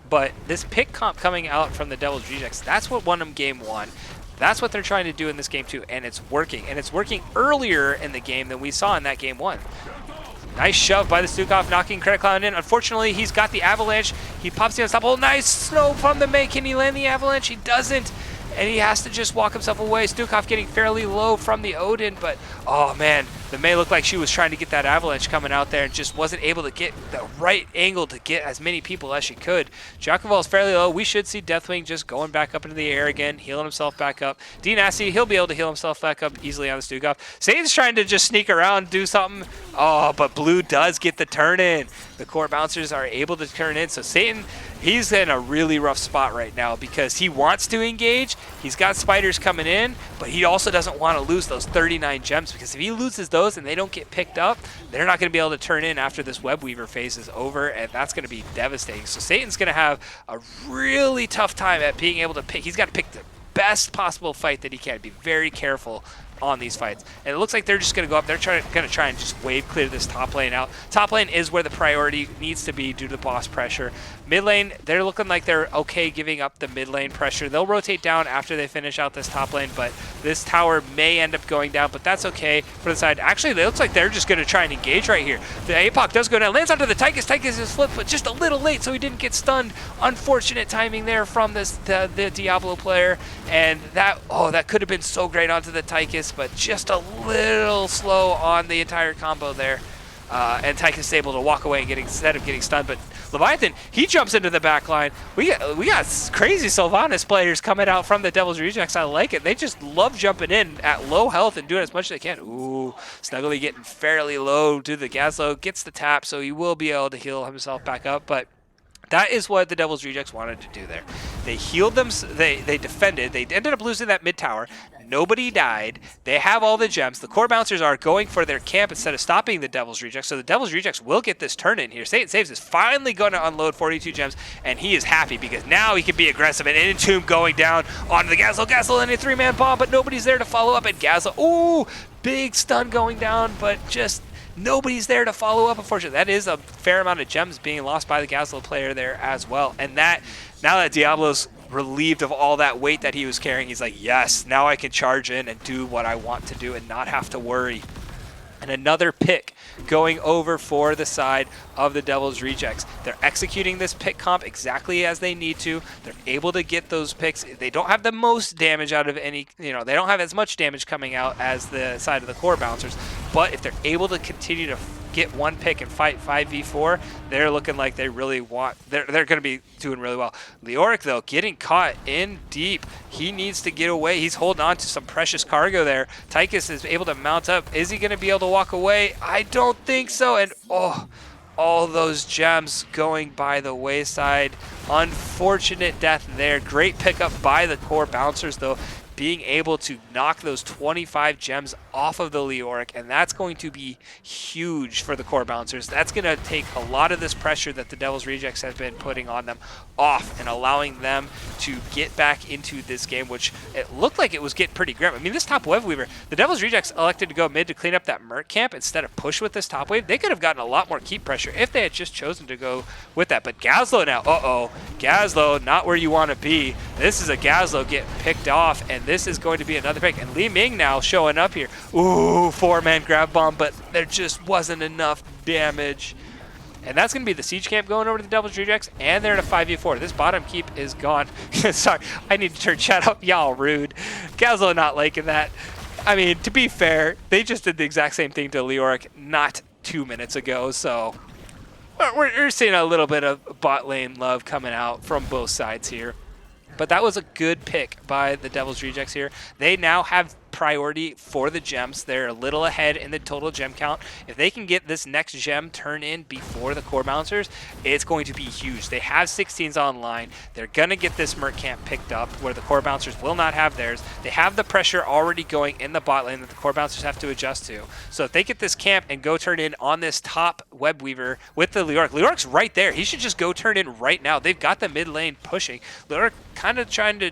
But this pick comp coming out from the Devil's Rejects, that's what won them Game 1. That's what they're trying to do in this Game 2, and it's working. And it's working earlier in the game than we saw in that Game 1. Nice shove by the Stukov, knocking Credit Clown in. Unfortunately, he's got the Avalanche. He pops the Unstoppable. Nice snow from the Mei. Can he land the Avalanche? He doesn't. and he has to just walk himself away. Stukov getting fairly low from the Odin, but oh man, the Mei looked like she was trying to get that avalanche coming out there and just wasn't able to get the right angle to get as many people as she could. Jakoval is fairly low. We should see Deathwing just going back up into the air again, healing himself back up. D Nasty, he'll be able to heal himself back up easily on the Stukov. Satan's trying to just sneak around, do something. Oh, but Blue does get the turn in. The core bouncers are able to turn in, so Satan, he's in a really rough spot right now because he wants to engage. He's got spiders coming in, but he also doesn't want to lose those 39 gems, because if he loses those and they don't get picked up, they're not going to be able to turn in after this Web Weaver phase is over, and that's going to be devastating. So Satan's going to have a really tough time at being able to pick. He's got to pick the best possible fight that he can. Be very careful on these fights. And it looks like they're just going to go up. They're going to try and just wave clear this top lane out. Top lane is where the priority needs to be due to the boss pressure. Mid lane, they're looking like they're okay giving up the mid lane pressure. They'll rotate down after they finish out this top lane, but this tower may end up going down, but that's okay for the side. Actually, it looks like they're just going to try and engage right here. The APOC does go down, lands onto the Tychus. Tychus is flipped, but just a little late, so he didn't get stunned. Unfortunate timing there from the Diablo player, and that could have been so great onto the Tychus, but just a little slow on the entire combo there. And Tychus is able to walk away and instead of getting stunned. But Leviathan, he jumps into the back line. We got crazy Sylvanas players coming out from the Devil's Rejects. I like it. They just love jumping in at low health and doing as much as they can. Ooh, Snuggly getting fairly low to the Gazlo. Gets the tap, so he will be able to heal himself back up. But that is what the Devil's Rejects wanted to do there. They healed them, they defended, they ended up losing that mid tower. Nobody died. They have all the gems. The core bouncers are going for their camp instead of stopping the Devil's Rejects. So the Devil's Rejects will get this turn in here. Satan Saves is finally going to unload 42 gems, and he is happy because now he can be aggressive. And Entomb going down onto the Gazlo. Gazlo and a 3-man bomb, but nobody's there to follow up. And Gazlo, ooh, big stun going down, but just nobody's there to follow up, unfortunately. That is a fair amount of gems being lost by the Gazlo player there as well. And that, now that Diablo's relieved of all that weight that he was carrying, he's like, yes, now I can charge in and do what I want to do and not have to worry. And another pick going over for the side of the Devil's Rejects. They're executing this pick comp exactly as they need to. They're able to get those picks. They don't have the most damage out of any, they don't have as much damage coming out as the side of the core bouncers. But if they're able to continue to get one pick and fight 5v4, they're looking like they really want, they're going to be doing really well. Leoric, though, getting caught in deep. He needs to get away. He's holding on to some precious cargo there. Tychus is able to mount up. Is he going to be able to walk away? I don't think so. And all those gems going by the wayside. Unfortunate death there. Great pickup by the core bouncers, though, being able to knock those 25 gems off of the Leoric, and that's going to be huge for the core bouncers. That's going to take a lot of this pressure that the Devil's Rejects have been putting on them off and allowing them to get back into this game, which it looked like it was getting pretty grim. I mean, this top wave weaver, the Devil's Rejects elected to go mid to clean up that Merc camp instead of push with this top wave. They could have gotten a lot more keep pressure if they had just chosen to go with that. But Gazlo now, Gazlo, not where you want to be. This is a Gazlo getting picked off, and this is going to be another pick. And Li Ming now showing up here. Ooh, 4-man grab bomb, but there just wasn't enough damage. And that's going to be the siege camp going over to the Devil's Rejects, and they're in a 5v4. This bottom keep is gone. Sorry, I need to turn chat up. Y'all rude. Gazlo not liking that. I mean, to be fair, they just did the exact same thing to Leoric not 2 minutes ago, so we're seeing a little bit of bot lane love coming out from both sides here. But that was a good pick by the Devil's Rejects here. They now have priority for the gems. They're a little ahead in the total gem count. If they can get this next gem turn in before the core bouncers, it's going to be huge. They have 16s online. They're going to get this Merc camp picked up where the core bouncers will not have theirs. They have the pressure already going in the bot lane that the core bouncers have to adjust to. So if they get this camp and go turn in on this top web weaver with the Leoric, Leoric's right there. He should just go turn in right now. They've got the mid lane pushing. Leoric kind of trying to,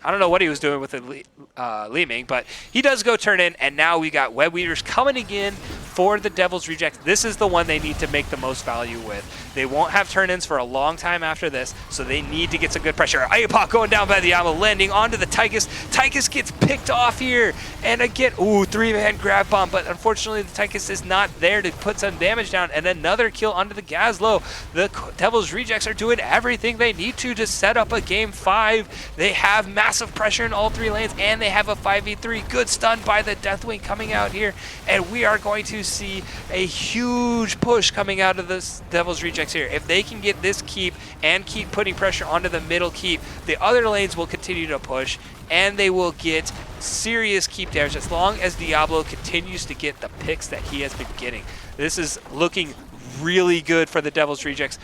I don't know what he was doing with the Li Ming, but he does go turn in, and now we got Web Weavers coming again for the Devil's Rejects, this is the one they need to make the most value with. They won't have turn-ins for a long time after this, so they need to get some good pressure. Ayapok going down by the Diablo, landing onto the Tychus. Tychus gets picked off here, and again, ooh, 3-man grab bomb, but unfortunately the Tychus is not there to put some damage down, and another kill onto the Gazlo. The Devil's Rejects are doing everything they need to set up a game 5. They have massive pressure in all 3 lanes, and they have a 5v3. Good stun by the Deathwing coming out here, and we are going to see a huge push coming out of the Devil's Rejects here. If they can get this keep and keep putting pressure onto the middle keep, the other lanes will continue to push, and they will get serious keep damage as long as Diablo continues to get the picks that he has been getting. This is looking really good for the Devil's Rejects.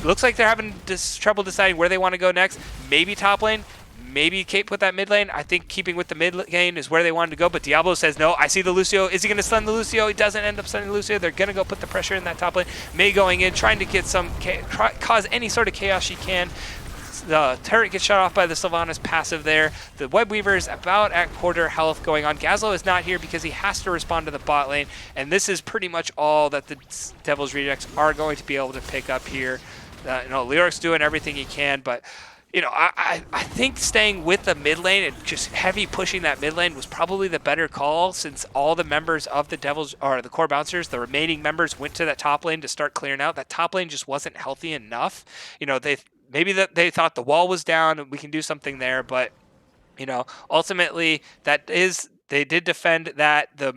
Looks like they're having trouble deciding where they want to go next. Maybe top lane, maybe Kate put that mid lane. I think keeping with the mid lane is where they wanted to go, but Diablo says no. I see the Lucio. Is he going to stun the Lucio? He doesn't end up stunning Lucio. They're going to go put the pressure in that top lane. Mei going in, trying to get some cause any sort of chaos she can. The turret gets shut off by the Sylvanas passive there. The Web Weaver is about at quarter health going on. Gazlo is not here because he has to respond to the bot lane, and this is pretty much all that the Devil's Rejects are going to be able to pick up here. Leoric's doing everything he can, but I think staying with the mid lane and just heavy pushing that mid lane was probably the better call, since all the members of the Devils, or the core bouncers, the remaining members, went to that top lane to start clearing out. That top lane just wasn't healthy enough. Maybe that they thought the wall was down and we can do something there, but ultimately they did defend that. The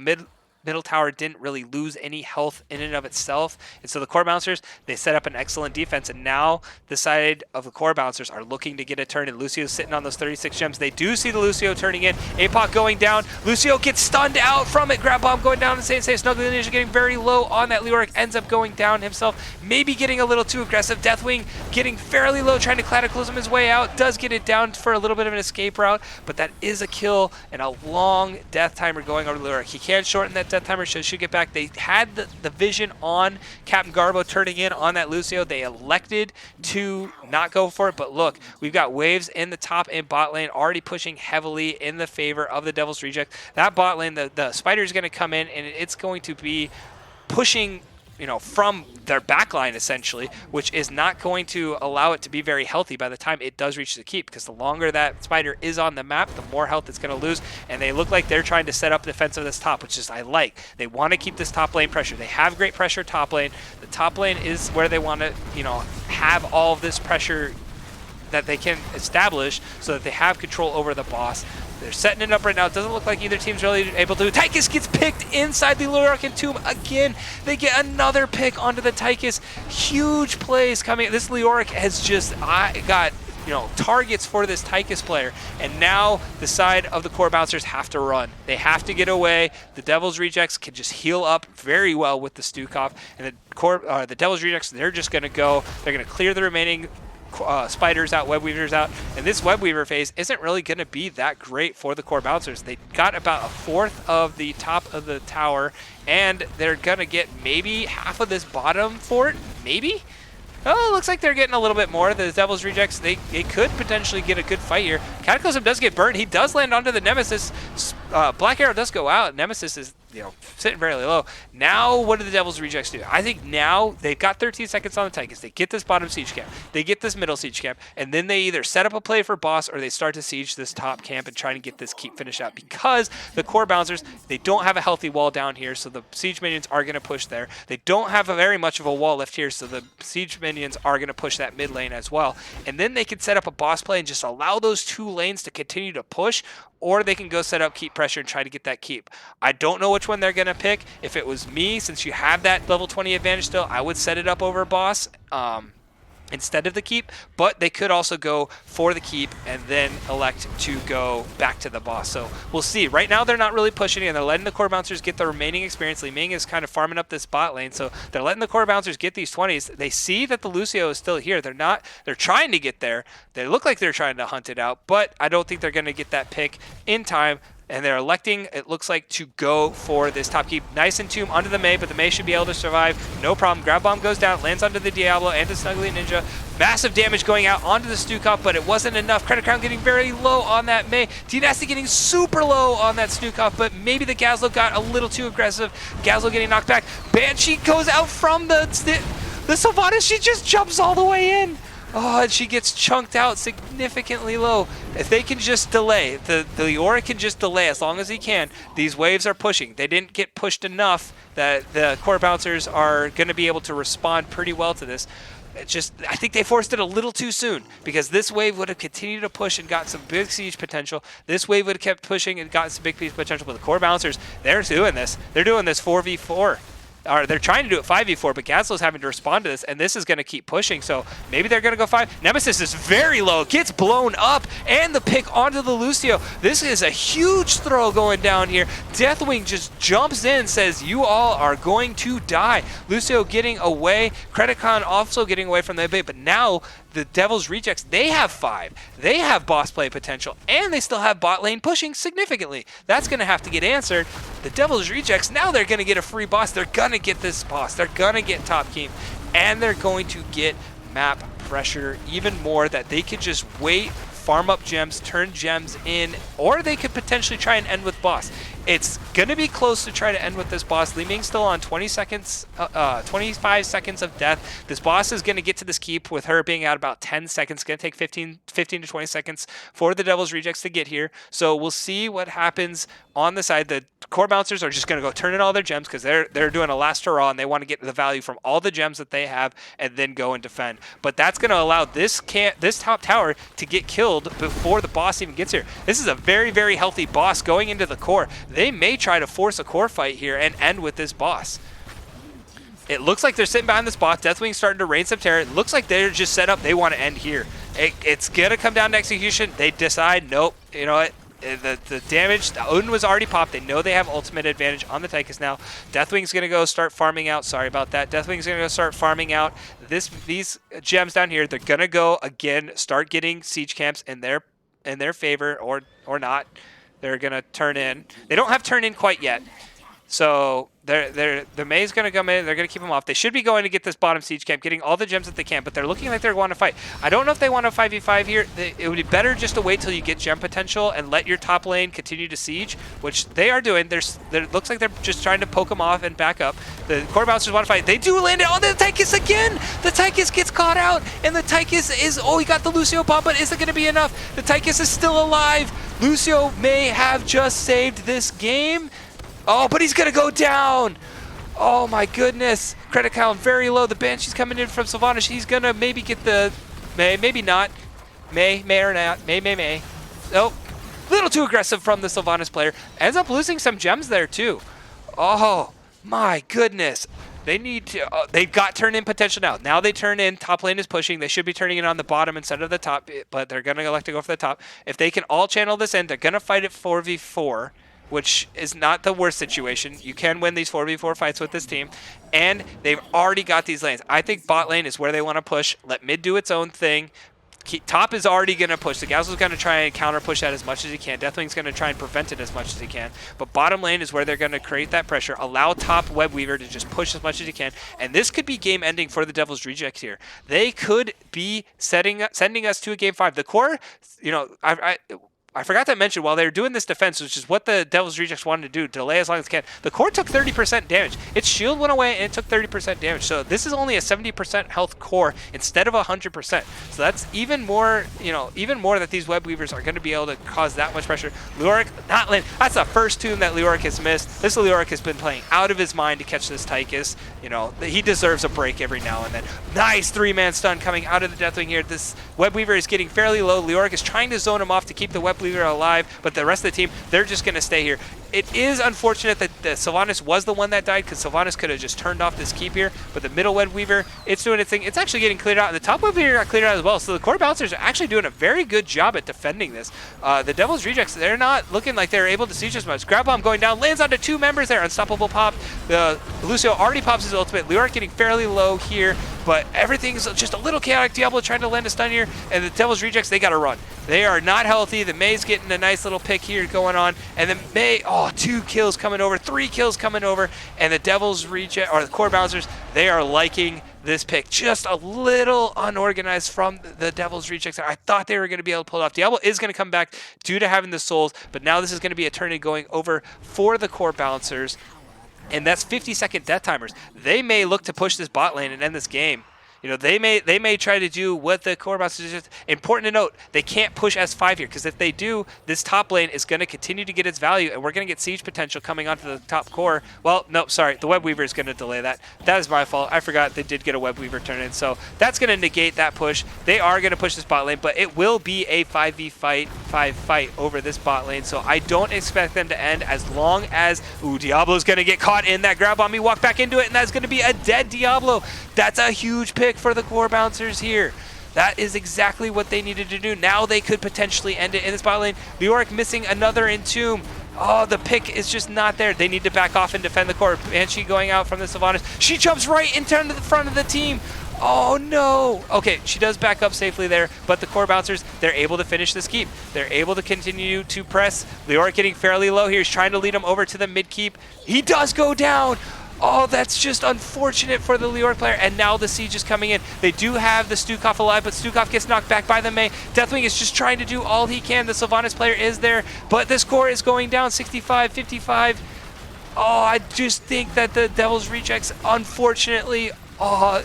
middle tower didn't really lose any health in and of itself, and so the core bouncers, they set up an excellent defense, and now the side of the core bouncers are looking to get a turn, and Lucio's sitting on those 36 gems. They do see the Lucio turning in. Apoc going down. Lucio gets stunned out from it. Grab bomb going down, and say Snugly Ninja getting very low on that. Leoric ends up going down himself, maybe getting a little too aggressive. Deathwing getting fairly low, trying to cataclysm his way out, does get it down for a little bit of an escape route, but that is a kill and a long death timer going over Leoric. He can shorten that death timer, so should get back. They had the vision on Captain Garbo turning in on that Lucio. They elected to not go for it, but look, we've got waves in the top and bot lane already pushing heavily in the favor of the Devil's Reject. That bot lane, the spider is going to come in, and it's going to be pushing from their backline essentially, which is not going to allow it to be very healthy by the time it does reach the keep, because the longer that spider is on the map, the more health it's going to lose, and they look like they're trying to set up defense of this top, which is I like. They want to keep this top lane pressure. They have great pressure top lane. The top lane is where they want to, have all of this pressure that they can establish so that they have control over the boss. They're setting it up right now. It doesn't look like either team's really able to. Tychus gets picked inside the Leoric tomb again. They get another pick onto the Tychus. Huge plays coming. This Leoric has just got targets for this Tychus player, and now the side of the core bouncers have to run. They have to get away. The Devil's Rejects can just heal up very well with the Stukov, and the Devil's Rejects, they're just going to go. They're going to clear the remaining spiders out, web weavers out, and this web weaver phase isn't really going to be that great for the core bouncers. They got about a fourth of the top of the tower, and they're going to get maybe half of this bottom fort, maybe? Oh, it looks like they're getting a little bit more. The Devil's Rejects, they could potentially get a good fight here. Cataclysm does get burned. He does land onto the Nemesis. Black Arrow does go out. Nemesis is sitting fairly low. Now, what do the Devil's Rejects do? I think now they've got 13 seconds on the Tychus. They get this bottom siege camp. They get this middle siege camp. And then they either set up a play for boss or they start to siege this top camp and try to get this keep finish out, because the core bouncers, they don't have a healthy wall down here, so the siege minions are going to push there. They don't have very much of a wall left here, so the siege minions are going to push that mid lane as well. And then they can set up a boss play and just allow those two lanes to continue to push, or they can go set up keep pressure and try to get that keep. I don't know which one they're going to pick. If it was me, since you have that level 20 advantage still, I would set it up over boss instead of the keep, but they could also go for the keep and then elect to go back to the boss. So we'll see. Right now they're not really pushing it, and they're letting the core bouncers get the remaining experience. Li Ming is kind of farming up this bot lane, so they're letting the core bouncers get these 20s. They see that the Lucio is still here. They're trying to get there. They look like they're trying to hunt it out, but I don't think they're going to get that pick in time. And they're electing, it looks like, to go for this top keep. Nice and Tomb onto the Mei, but the Mei should be able to survive. No problem. Grab Bomb goes down, lands onto the Diablo and the Snuggly Ninja. Massive damage going out onto the Stukov, but it wasn't enough. Credit Crown getting very low on that Mei. T-Nasty getting super low on that Stukov, but maybe the Gazlo got a little too aggressive. Gazlo getting knocked back. Banshee goes out from the Sylvanas. She just jumps all the way in. Oh, and she gets chunked out significantly low. If they can just delay, the Leoric can just delay as long as he can. These waves are pushing. They didn't get pushed enough that the core bouncers are going to be able to respond pretty well to this. I think they forced it a little too soon, because this wave would have continued to push and got some big siege potential. This wave would have kept pushing and gotten some big siege potential, but the core bouncers, they're doing this. They're doing this 4v4. Or they're trying to do it 5v4, but Gazlo's having to respond to this, and this is going to keep pushing, so maybe they're going to go 5. Nemesis is very low, gets blown up, and the pick onto the Lucio. This is a huge throw going down here. Deathwing just jumps in, says, you all are going to die. Lucio getting away, Credicon also getting away from the bait, but now the Devil's Rejects, they have 5. They have boss play potential, and they still have bot lane pushing significantly. That's going to have to get answered. The Devil's Rejects, now they're going to get a free boss. They're going to get this boss. They're going to get top keep, and they're going to get map pressure even more, that they could just wait, farm up gems, turn gems in, or they could potentially try and end with boss. It's going to be close to try to end with this boss. Li Ming's still on 20 seconds, 25 seconds of death. This boss is going to get to this keep with her being out about 10 seconds. It's going to take 15 to 20 seconds for the Devil's Rejects to get here. So we'll see what happens on the side. The core bouncers are just going to go turn in all their gems, because they're doing a last hurrah, and they want to get the value from all the gems that they have and then go and defend. But that's going to allow this top tower to get killed before the boss even gets here. This is a very, very healthy boss going into the core. They may try to force a core fight here and end with this boss. It looks like they're sitting behind this boss. Deathwing's starting to rain some terror. It looks like they're just set up. They want to end here. It's going to come down to execution. They decide, nope, you know what? The damage, the Odin was already popped. They know they have ultimate advantage on the Tychus now. Deathwing's going to go start farming out. Sorry about that. Deathwing's going to go start farming out these gems down here. They're going to go, again, start getting siege camps in their favor, or not. They're going to turn in. They don't have turn in quite yet. So the Mei's going to come in. They're going to keep them off. They should be going to get this bottom siege camp, getting all the gems that they can, but they're looking like they're going to fight. I don't know if they want to 5v5 here. It would be better just to wait till you get gem potential and let your top lane continue to siege, which they are doing. It looks like they're just trying to poke them off and back up. The core bouncers want to fight. They do land it on the Tychus again. The Tychus gets caught out, and the Tychus is, oh, he got the Lucio pop, but is it going to be enough? The Tychus is still alive. Lucio may have just saved this game. Oh, but he's going to go down. Oh, my goodness. Credit count very low. The Banshee's coming in from Sylvanas. He's going to maybe get the Mei, maybe not. May or not. May. Nope. A little too aggressive from the Sylvanas player. Ends up losing some gems there, too. Oh, my goodness. They need to, they've got turn-in potential now. Now they turn in. Top lane is pushing. They should be turning it on the bottom instead of the top, but they're going to elect to go for the top. If they can all channel this in, they're going to fight it 4v4. Which is not the worst situation. You can win these 4v4 fights with this team. And they've already got these lanes. I think bot lane is where they want to push. Let mid do its own thing. Top is already going to push. The Gazlo's going to try and counter push that as much as he can. Deathwing's going to try and prevent it as much as he can. But bottom lane is where they're going to create that pressure. Allow top Webweaver to just push as much as he can. And this could be game ending for the Devil's Rejects here. They could be sending us to a game 5. The core, you know, I forgot to mention, while they were doing this defense, which is what the Devil's Rejects wanted to do, delay as long as they can, the core took 30% damage. Its shield went away and it took 30% damage. So this is only a 70% health core instead of 100%. So that's even more, you know, even more that these web weavers are going to be able to cause that much pressure. Leoric, not land. That's the first tomb that Leoric has missed. This Leoric has been playing out of his mind to catch this Tychus. You know, he deserves a break every now and then. Nice 3-man stun coming out of the Deathwing here. This web weaver is getting fairly low. Leoric is trying to zone him off to keep the web weaver alive, but the rest of the team, they're just going to stay here. It is unfortunate that the Sylvanas was the one that died, because Sylvanas could have just turned off this keep here, but the middle web weaver, it's doing its thing. It's actually getting cleared out, and the top web weaver got cleared out as well, so the core bouncers are actually doing a very good job at defending this. The Devil's Rejects, they're not looking like they're able to siege as much. Grab Bomb going down, lands onto 2 members there, unstoppable pop. The Lucio already pops his ultimate. Leoric getting fairly low here. but everything's just a little chaotic. Diablo trying to land a stun here, and the Devil's Rejects, they got to run. They are not healthy. The May's getting a nice little pick here going on, and the May, 2 kills coming over, 3 kills coming over, and the Devil's Reject, or the Core Bouncers, they are liking this pick. Just a little unorganized from the Devil's Rejects. I thought they were going to be able to pull it off. Diablo is going to come back due to having the souls, but now this is going to be a turn going over for the Core Bouncers, and that's 50-second death timers. They may look to push this bot lane and end this game. You know, they may try to do what the core bouncers is. Important to note, they can't push S5 here, because if they do, this top lane is going to continue to get its value, and we're going to get siege potential coming onto the top core. Well, no, sorry, the Web Weaver is going to delay that. That is my fault. I forgot they did get a Web Weaver turn in, so that's going to negate that push. They are going to push this bot lane, but it will be a 5v fight over this bot lane, so I don't expect them to end as long as, Diablo's going to get caught in that grab on me, walk back into it, and that's going to be a dead Diablo. That's a huge pick for the Core Bouncers here. That is exactly what they needed to do. Now they could potentially end it in this bot lane. Leoric missing another Entomb. Oh, the pick is just not there. They need to back off and defend the core. Banshee going out from the Sylvanas. She jumps right into the front of the team. Oh no! Okay, she does back up safely there, but the Core Bouncers, they're able to finish this keep. They're able to continue to press. Leoric getting fairly low here. He's trying to lead him over to the mid keep. He does go down! Oh, that's just unfortunate for the Leoric player, and now the siege is coming in. They do have the Stukov alive, but Stukov gets knocked back by the Mei. Deathwing is just trying to do all he can. The Sylvanas player is there, but this core is going down 65, 55. Oh, I just think that the Devil's Rejects, unfortunately,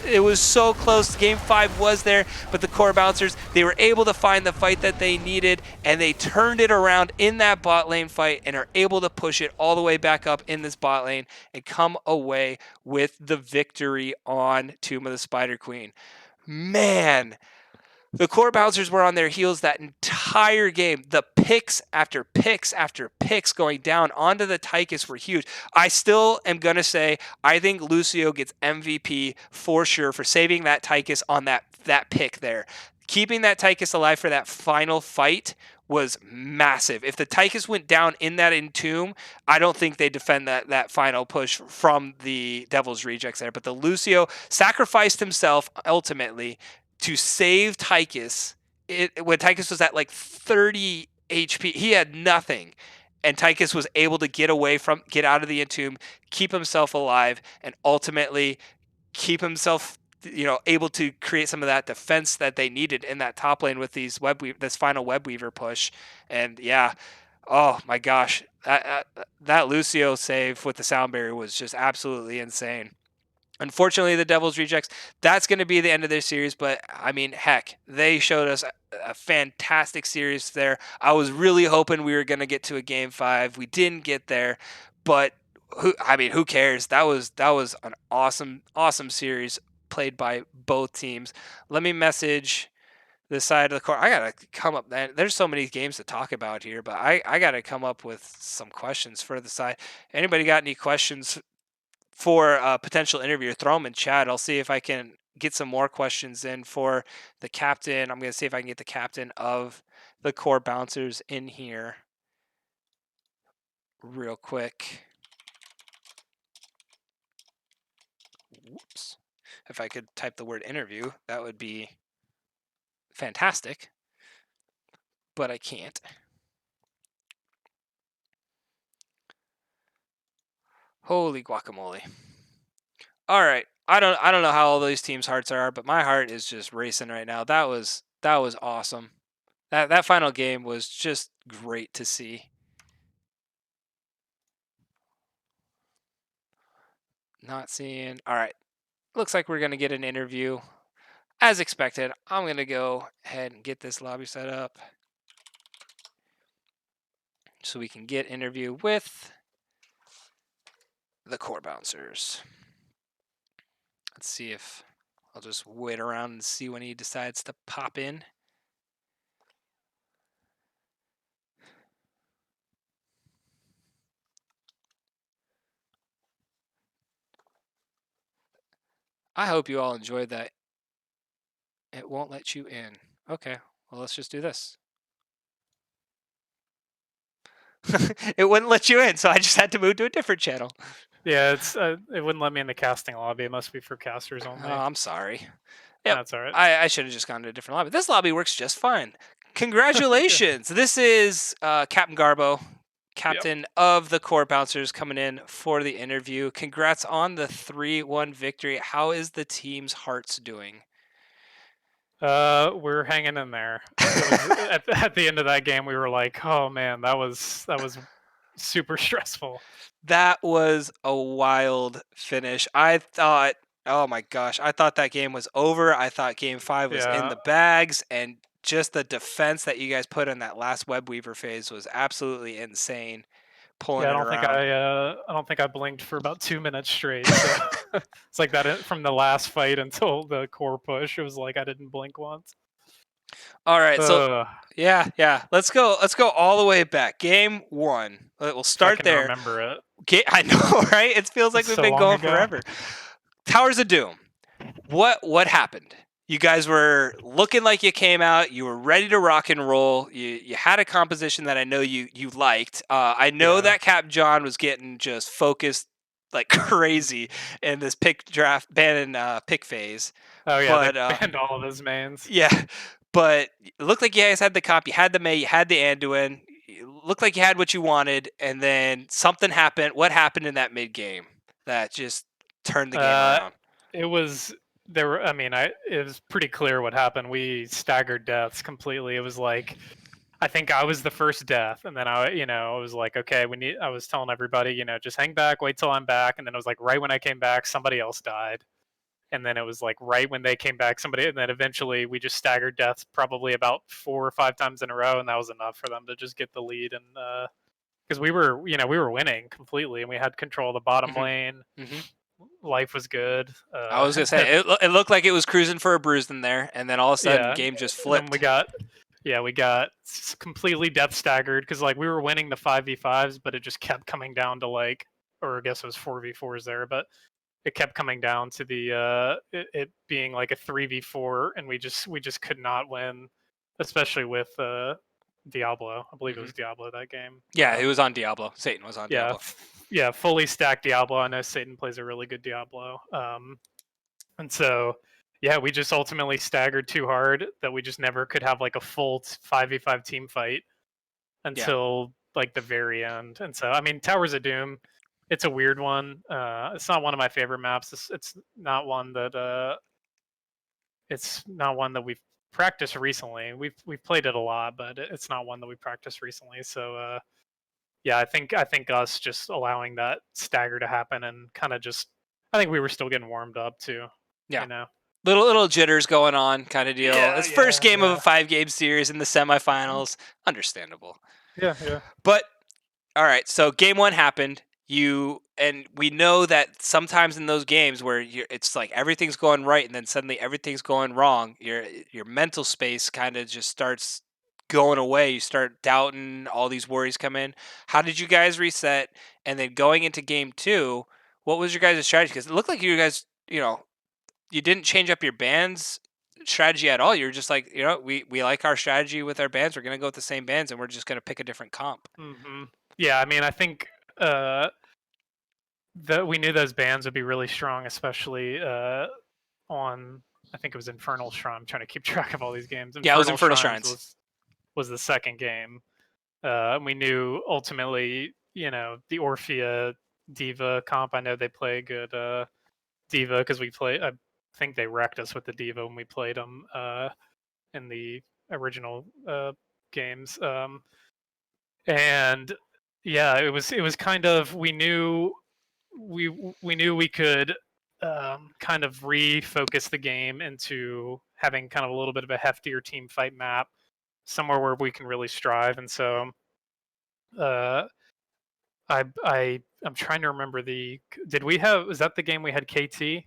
it was so close. Game 5 was there, but the Core Bouncers, they were able to find the fight that they needed, and they turned it around in that bot lane fight and are able to push it all the way back up in this bot lane and come away with the victory on Tomb of the Spider Queen. Man, the Core Bouncers were on their heels that entire game. The picks after picks after picks going down onto the Tychus were huge. I still am going to say I think Lucio gets MVP for sure for saving that Tychus on that pick there. Keeping that Tychus alive for that final fight was massive. If the Tychus went down in that Entomb, I don't think they defend that final push from the Devil's Rejects there. But the Lucio sacrificed himself ultimately to save Tychus. When Tychus was at like 30 HP, he had nothing. And Tychus was able to get out of the Entomb, keep himself alive, and ultimately keep himself, able to create some of that defense that they needed in that top lane with this final Web Weaver push. And yeah, oh my gosh, that Lucio save with the sound barrier was just absolutely insane. Unfortunately, the Devil's Rejects, that's going to be the end of their series, but I mean, heck, they showed us a fantastic series there. I was really hoping we were going to get to a Game 5. We didn't get there, but who cares? That was an awesome series played by both teams. Let me message the side of the court. I got to come up, there's so many games to talk about here, but I got to come up with some questions for the side. Anybody got any questions for a potential interview, throw them in chat. I'll see if I can get some more questions in for the captain. I'm going to see if I can get the captain of the Core Bouncers in here real quick. Whoops. If I could type the word interview, that would be fantastic, but I can't. Holy guacamole. All right. I don't know how all these teams' hearts are, but my heart is just racing right now. That was awesome. That final game was just great to see. Not seeing. All right. Looks like we're going to get an interview. As expected, I'm going to go ahead and get this lobby set up so we can get interview with the Core Bouncers. Let's see if I'll just wait around and see when he decides to pop in. I hope you all enjoyed that. It won't let you in. Okay, well, let's just do this. It wouldn't let you in, so I just had to move to a different channel. Yeah, it wouldn't let me in the casting lobby. It must be for casters Oh, only. I'm sorry. Yep, That's all right. I should have just gone to a different lobby. This lobby works just fine. Yeah. Congratulations. This is Captain Garbo, Yep. captain of the Core Bouncers, coming in for the interview. Congrats on the 3-1 victory. How is the team's hearts doing? We're hanging in there. It was at the end of that game, we were like, oh man, that was super stressful. That was a wild finish. I thought, oh my gosh, I thought that game was over. I thought game 5 was in Yeah. the bags, and just the defense that you guys put in that last web weaver phase was absolutely insane, pulling Yeah, it around. I don't think I blinked for about 2 minutes straight. So it's like that from the last fight until the core push. It was like I didn't blink once. All right, so Ugh, yeah. Let's go. Let's go all the way back. Game 1. We'll if I start can there. remember it. I know, right? It feels like It's we've so been long going ago. forever. Towers of Doom. What happened? You guys were looking like you came out. You were ready to rock and roll. You had a composition that I know you liked. I know Yeah. that Cap John was getting just focused like crazy in this pick draft ban and pick phase, Oh yeah, they but banned all of his mains. yeah, but it looked like you guys had the comp. You had the May. You had the Anduin. It looked like you had what you wanted, and then something happened. What happened in that mid game that just turned the game Uh, around? it was there were. I mean, it was pretty clear what happened. We staggered deaths completely. It was like I think I was the first death, and then I was like, okay, we need. I was telling everybody, just hang back, wait till I'm back, and then it was like right when I came back, somebody else died, and then it was like right when they came back, somebody, and then eventually we just staggered deaths probably about 4 or 5 times in a row, and that was enough for them to just get the lead, and because we were winning completely, and we had control of the bottom hmm lane. hmm Life was good, I was gonna and then say it looked like it was cruising for a bruise in there, and then all of a sudden, yeah, game just and then flipped. we got completely death staggered because like we were winning the 5v5s, but it just kept coming down to like, or I guess it was 4v4s there, but it kept coming down to the it being like a 3v4, and we just could not win, especially with Diablo. I believe it hmm was Diablo that game. Yeah, it was on Diablo. Satan was on Yeah, Diablo. yeah, fully stacked Diablo. I know Satan plays a really good Diablo. And so, yeah, we just ultimately staggered too hard that we just never could have like a full 5v5 team fight Yeah, until like the very end. And so, I mean, Towers of Doom, it's a weird one. It's not one of my favorite maps. It's not one that we've practiced recently. We've played it a lot, but it's not one that we practiced recently. So yeah, I think us just allowing that stagger to happen and kind of just I think we were still getting warmed up too, yeah. you know. Little jitters going on, kind of deal. Yeah, It's first yeah, game of a yeah. 5 game series in the semifinals. Understandable, Yeah, yeah. but all right, so game 1 happened. We know that sometimes in those games where it's like everything's going right and then suddenly everything's going wrong, your mental space kind of just starts going away. You start doubting, all these worries come in. How did you guys reset? And then going into game 2, what was your guys' strategy? Because it looked like you guys, you didn't change up your band's strategy at all. You're just like, we like our strategy with our bands. We're gonna go with the same bands, and we're just gonna pick a different comp. Yeah, I mean, I think that we knew those bands would be really strong, especially on. I think it was Infernal Shrine. I'm trying to keep track of all these games. Yeah, it was Infernal Infernal Shrines Shrines. was the second game. We knew ultimately, the Orphea Diva comp. I know they play good Diva because we play. I think they wrecked us with the Diva when we played them in the original games. And yeah, it was kind of we knew we could kind of refocus the game into having kind of a little bit of a heftier team fight map, somewhere where we can really strive. And so uh, I'm trying to remember the. Did we have? Was that the game we had KT?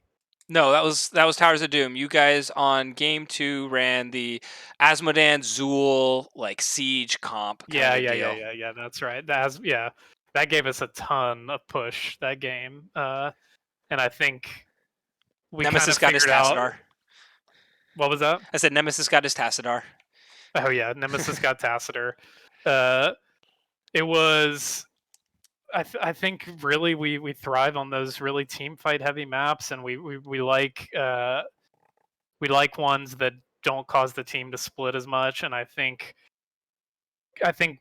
No, that was Towers of Doom. You guys on game 2 ran the Asmodan Zool like siege comp kind Yeah, of yeah, yeah, deal. yeah, yeah. That's right. Yeah, that gave us a ton of push that game, and I think we kind Nemesis of got his figured out Tassadar. what was that. I said Nemesis got his Tassadar. Oh yeah, Nemesis got Tacitor. Uh, it was I think really we thrive on those really team fight heavy maps, and we like ones that don't cause the team to split as much. And I think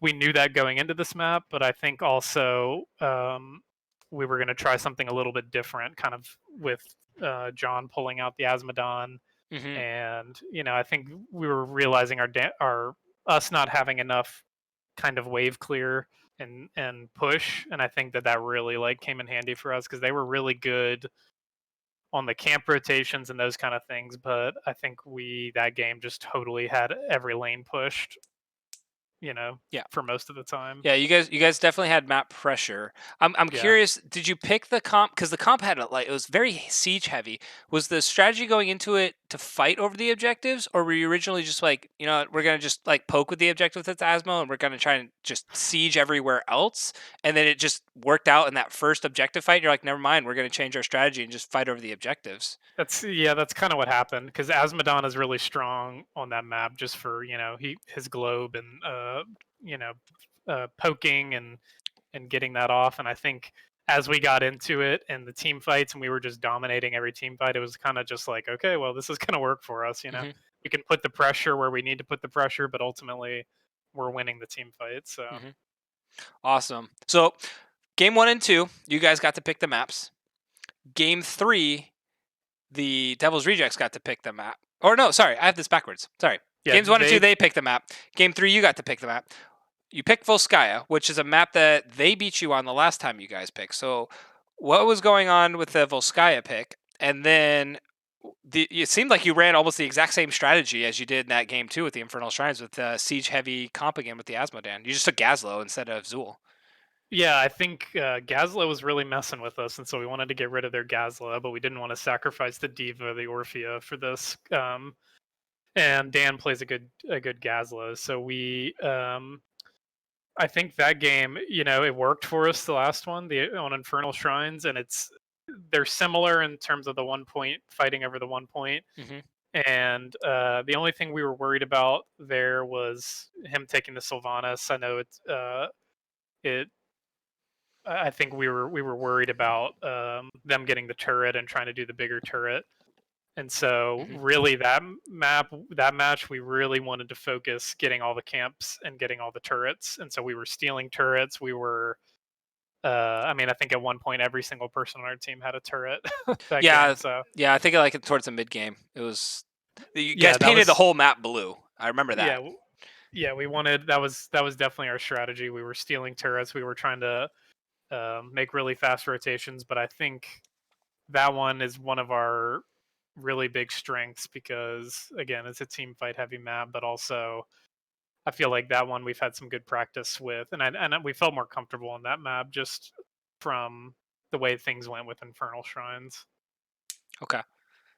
we knew that going into this map, but I think also we were going to try something a little bit different, kind of with John pulling out the Asmodon, Hmm. and I think we were realizing our us not having enough kind of wave clear and push, and I think that really like came in handy for us because they were really good on the camp rotations and those kind of things. But I think we that game just totally had every lane pushed, you know, Yeah. for most of the time. Yeah, you guys definitely had map pressure. I'm Yeah. curious, did you pick the comp because the comp had like it was very siege heavy. Was the strategy going into it to fight over the objectives, or were you originally just like, you know what, we're gonna just like poke with the objective with its Asmo and we're gonna try and just siege everywhere else, and then it just worked out in that first objective fight. And you're like, never mind, we're gonna change our strategy and just fight over the objectives. That's kind of what happened because Asmodon is really strong on that map just for his globe and you know poking and getting that off. And I think as we got into it and the team fights and we were just dominating every team fight, it was kind of just like, okay, well, this is going to work for us. Hmm. We can put the pressure where we need to put the pressure, but ultimately we're winning the team fight. So Hmm. Awesome. So game 1 and 2, you guys got to pick the maps. Game 3, the Devil's Rejects got to pick the map. Or no, sorry, I have this backwards. Sorry. yeah, Games 1 and 2, they picked the map. Game 3, you got to pick the map. You picked Volskaya, which is a map that they beat you on the last time you guys picked. So, what was going on with the Volskaya pick? And then it seemed like you ran almost the exact same strategy as you did in that game too with the Infernal Shrines with siege heavy comp again with the Asmodan. You just took Gazlo instead of Zool. Yeah, I think Gazla was really messing with us, and so we wanted to get rid of their Gazla, but we didn't want to sacrifice the Diva, the Orphea, for this. And Dan plays a good Gazla, so I think that game, it worked for us the last one, the on Infernal Shrines, and they're similar in terms of the 1 point fighting over the 1 point. Hmm. And the only thing we were worried about there was him taking the Sylvanas. I know it I think we were worried about them getting the turret and trying to do the bigger turret. And so, Hmm. really, that match, we really wanted to focus getting all the camps and getting all the turrets. And so, we were stealing turrets. We were, I mean, I think at one point every single person on our team had a turret that game. Yeah, So, yeah, I think like towards the mid game, it was you guys yeah, that painted the was whole map blue. I remember yeah, that. yeah. We wanted that was definitely our strategy. We were stealing turrets. We were trying to make really fast rotations. But I think that one is one of our really big strengths because again it's a team fight heavy map, but also I feel like that one we've had some good practice with, and we felt more comfortable on that map just from the way things went with Infernal Shrines. Okay.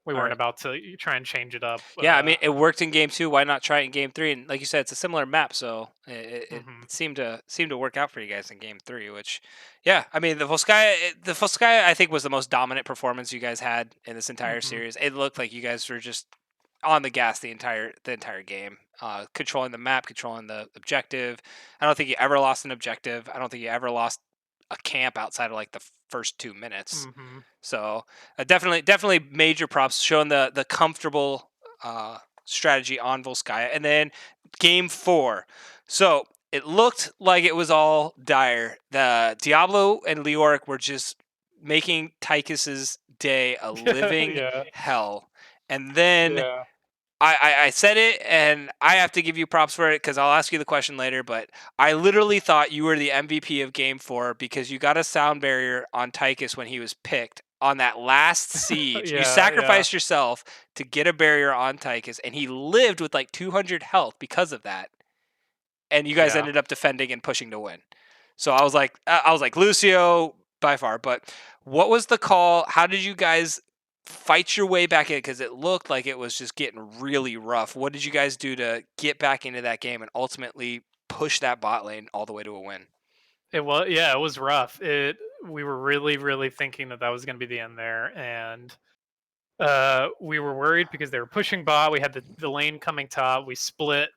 We All weren't right. about to try and change it up. Yeah, I mean, it worked in game 2. Why not try it in game 3? And like you said, it's a similar map, so Mhm, it seemed to work out for you guys in game 3. Which, yeah, I mean, the Volskaya, I think was the most dominant performance you guys had in this entire mhm, series. It looked like you guys were just on the gas the entire game, controlling the map, controlling the objective. I don't think you ever lost an objective. I don't think you ever lost a camp outside of like the first 2 minutes. mhm. So definitely major props showing the comfortable strategy on Volskaya. And then game 4. So it looked like it was all dire. The Diablo and Leoric were just making Tychus's day a living Yeah, hell. And then yeah. I said it, and I have to give you props for it because I'll ask you the question later. But I literally thought you were the MVP of Game 4 because you got a sound barrier on Tychus when he was picked on that last siege. You Yeah, yeah, sacrificed yourself to get a barrier on Tychus, and he lived with like 200 health because of that. And you guys yeah. ended up defending and pushing to win. So I was like Lucio by far. But what was the call? How did you guys fight your way back in? Because it looked like it was just getting really rough. What did you guys do to get back into that game and ultimately push that bot lane all the way to a win? It was rough. We were really, really thinking that was going to be the end there, and we were worried because they were pushing bot. We had the lane coming top. We split.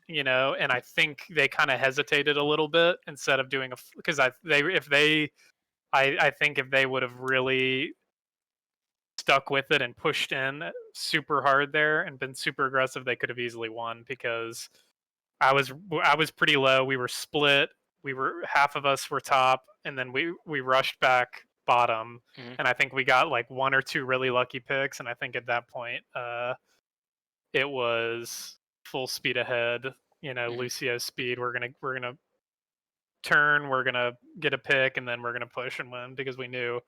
and I think they kind of hesitated a little bit instead of doing because I think if they would have really stuck with it and pushed in super hard there and been super aggressive, they could have easily won because I was pretty low. We were split. We were half of us were top, and then we rushed back bottom, Mhm, and I think we got like one or two really lucky picks, and I think at that point, it was full speed ahead. mhm, Lucio speed. We're gonna turn. We're gonna get a pick, and then we're gonna push and win because we knew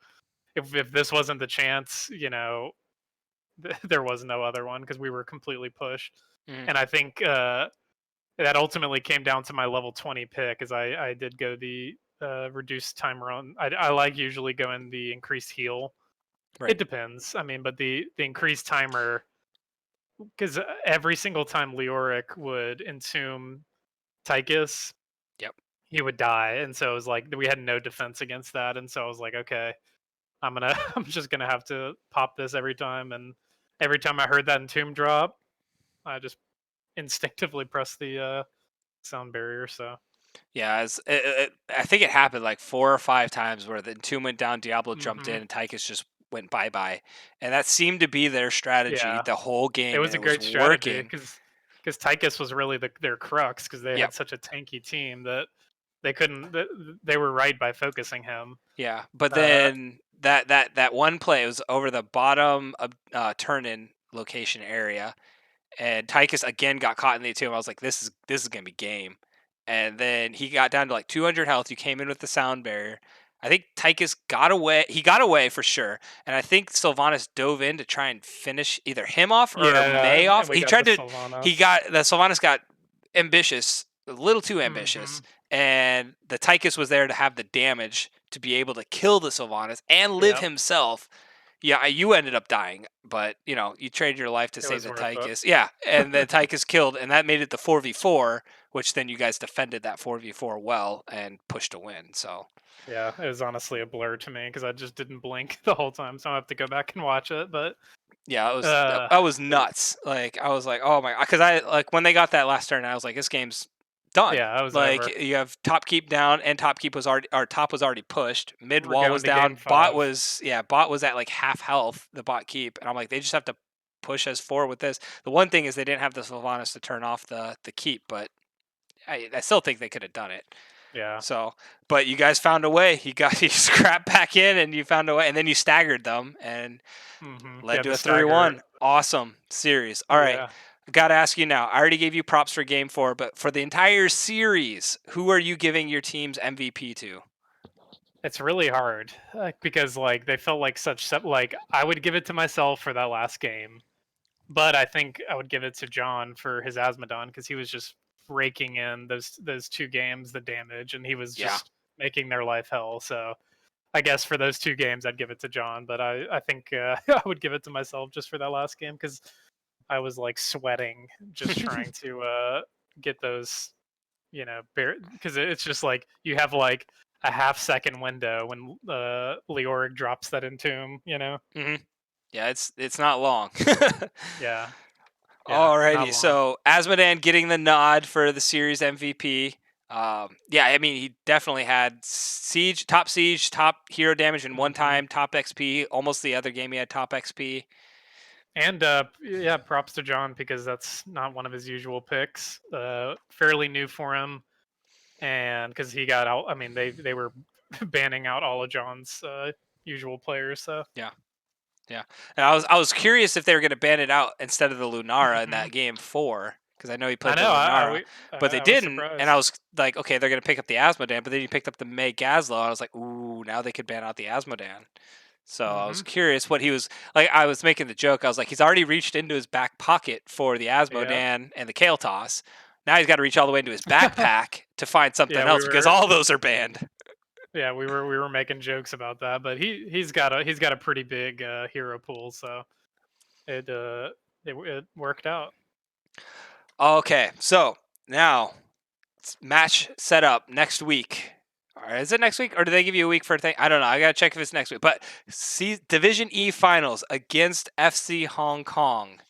if this wasn't the chance, there was no other one because we were completely pushed. mhm. And I think that ultimately came down to my level 20 pick, as I did go the reduced time run. I like usually going the increased heal. Right. It depends. I mean, but the increased timer, because every single time Leoric would entomb Tychus, Yep. he would die, and so it was like we had no defense against that, and so I was like, okay, I'm just gonna have to pop this every time, and every time I heard that entomb drop, I just instinctively pressed the sound barrier. So Yeah, I think it happened like 4 or 5 times where the two went down, Diablo jumped hmm in, and Tychus just went bye bye, and that seemed to be their strategy yeah, the whole it game, was and a it was great strategy working. because Tychus was really their crux because they Yep. had such a tanky team that they couldn't. They were right by focusing him. Yeah, but Uh, then that one play was over the bottom of turn-in location area, and Tychus again got caught in the tomb. I was like, this is gonna be game. And then he got down to like 200 health. You came in with the sound barrier. I think Tychus got away. He got away for sure. And I think Sylvanas dove in to try and finish either him off or yeah, May and off. we He got the tried to. He Sylvanas. got the Sylvanas got ambitious, a little too ambitious, hmm and the Tychus was there to have the damage to be able to kill the Sylvanas and live Yep, himself. Yeah, you ended up dying, but you traded your life to it save was the worth it. Tychus. Yeah, and then Tychus killed, and that made it the 4v4, which then you guys defended that 4v4 well and pushed a win. So Yeah, it was honestly a blur to me because I just didn't blink the whole time, so I have to go back and watch it. But yeah, it was uh, that was nuts. Like I was like, oh my, because I like when they got that last turn, I was like, this game's done. yeah, I was Like over. you have top keep down, and top keep was already, our top was already pushed. Mid We're wall was going to game down. Bot 5. was bot was at like half health. The bot keep, and I'm like, they just have to push us forward with this. The one thing is they didn't have the Sylvanas to turn off the keep, but I still think they could have done it. Yeah. So, but you guys found a way. You got you scrapped back in, and you found a way, and then you staggered them, and led Yeah, to the a 3 stagger. 1. Awesome series. All right. Yeah. I got to ask you now. I already gave you props for game 4, but for the entire series, who are you giving your team's MVP to? It's really hard because like they felt like like I would give it to myself for that last game, but I think I would give it to John for his Asmodon because he was just raking in those two games the damage and he was Yeah. just making their life hell. So I guess for those two games I'd give it to John, but I think I would give it to myself just for that last game because I was like sweating just trying to get those because it's just like you have like a half-second window when Leoric drops that entomb. hmm Yeah, it's not long. Yeah, yeah, not Alrighty, long. so Asmodan getting the nod for the series MVP. Yeah, I mean he definitely had siege, top hero damage in one hmm time, top XP. Almost the other game he had top XP. And yeah, props to John because that's not one of his usual picks. Fairly new for him, and because he got out, I mean they were banning out all of John's usual players. So Yeah. Yeah, and I was curious if they were going to ban it out instead of the Lunara in hmm that game 4 because I know he I played the know Lunara, but they I was didn't, and I surprised. was like, okay, they're going to pick up the Asmodan, but then you picked up the May Gazlo, and I was like, ooh, now they could ban out the Asmodan. So I was hmm curious what he was like. I was making the joke. I was like, he's already reached into his back pocket for the Yeah. Asmodan and the Kale Toss. Now he's got to reach all the way into his backpack to find something Yeah, we else because were all those are banned. Yeah, we were making jokes about that, but he's got a pretty big hero pool, so it it worked out. Okay, so now match set up next week. Or is it next week, or do they give you a week for a thing? I don't know. I gotta check if it's next week. But Division E finals against FC Hong Kong.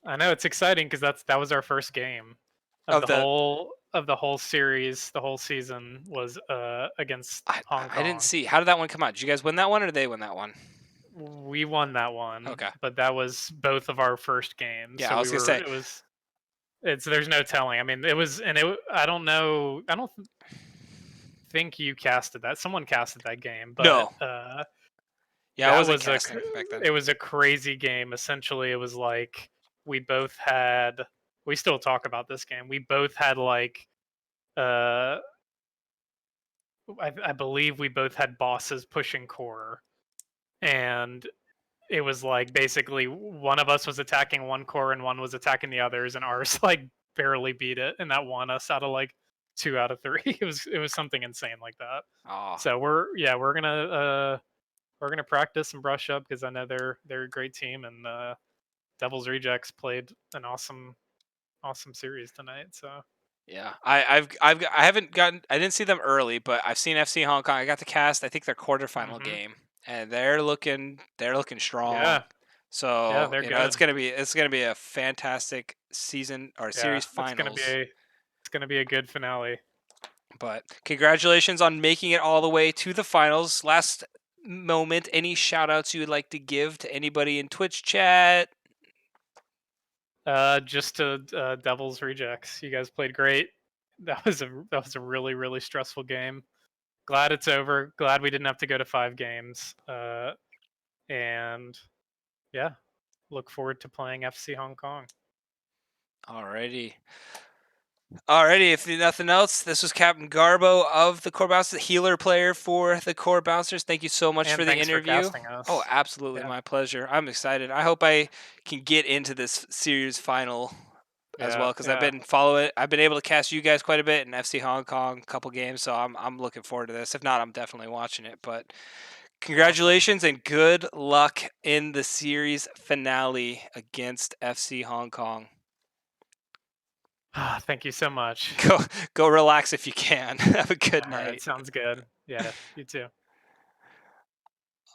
I know it's exciting because that was our first game. of Of the the whole series, the whole season was against Hong I didn't Kong. see. How did that one come out? Did you guys win that one or did they win that one? We won that one, Okay. but that was both of our first games. Yeah, So I was gonna say it was it's there's no telling. I mean, it was and it I don't know. I don't think you casted that. Someone casted that game, but no. Yeah, I that wasn't was casting back then. it was a crazy game. Essentially, it was like we both had we still talk about this game. We both had like uh I believe we both had bosses pushing core, and it was like basically one of us was attacking one core and one was attacking the others, and ours like barely beat it, and that won us out of like 2 out of 3. It was something insane like that. Oh, So we're gonna practice and brush up because I know they're a great team, and Devil's Rejects played an awesome series tonight. So yeah. I haven't gotten. I didn't see them early, but I've seen FC Hong Kong. I got to cast. I think their quarterfinal hmm game, and they're looking strong. yeah, yeah, So they're good. it's gonna be a fantastic season or Yeah, series finals. it's gonna be a good finale. But congratulations on making it all the way to the finals. Last moment, any shout outs you would like to give to anybody in Twitch chat? Just to Devil's Rejects, you guys played great. That was a really stressful game. Glad it's over. Glad we didn't have to go to 5 games. And yeah, look forward to playing FC Hong Kong. Alrighty. Alrighty, if nothing else, this was Captain Garbo of the Core Bouncers, the healer player for the Core Bouncers. Thank you so much And for the thanks for interview. casting Oh, us. absolutely, Yeah, my pleasure. I'm excited. I hope I can get into this series final as yeah, well because I've yeah. been following it. I've been able to cast you guys quite a bit in FC Hong Kong, a couple games, so I'm looking forward to this. If not, I'm definitely watching it. But Awesome. congratulations and good luck in the series finale against FC Hong Kong. Thank you so much. Go go relax if you can. Have a good All right, night. sounds good. Yeah, you too.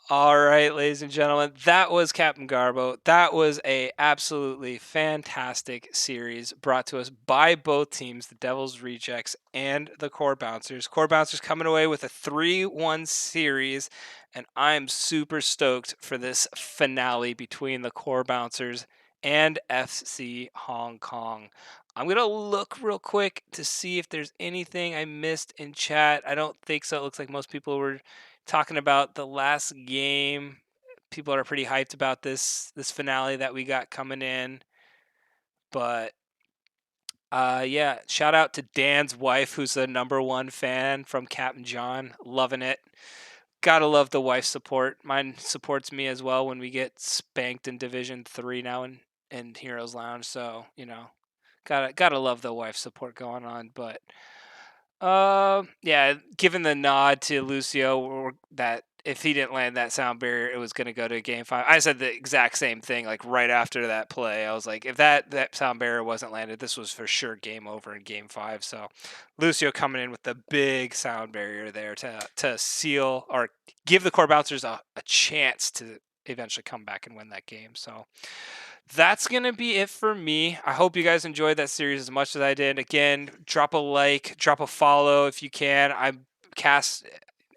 All right, ladies and gentlemen, that was Captain Garbo. That was a absolutely fantastic series brought to us by both teams, the Devil's Rejects and the Core Bouncers. Core Bouncers coming away with a 3-1 series, and I'm super stoked for this finale between the Core Bouncers and FC Hong Kong. I'm going to look real quick to see if there's anything I missed in chat. I don't think so. It looks like most people were talking about the last game. People are pretty hyped about this finale that we got coming in. But yeah, shout out to Dan's wife, who's the number one fan from Captain John, loving it. Gotta love the wife support. Mine supports me as well when we get spanked in Division 3 now in Heroes Lounge. So gotta love the wife support going on. But yeah, given the nod to Lucio, that if he didn't land that sound barrier, it was going to go to game 5. I said the exact same thing, like right after that play. I was like, if that sound barrier wasn't landed, this was for sure game over in game 5. So Lucio coming in with the big sound barrier there to seal or give the core bouncers a chance to eventually come back and win that game. So that's going to be it for me. I hope you guys enjoyed that series as much as I did. Again, drop a like, drop a follow if you can. I cast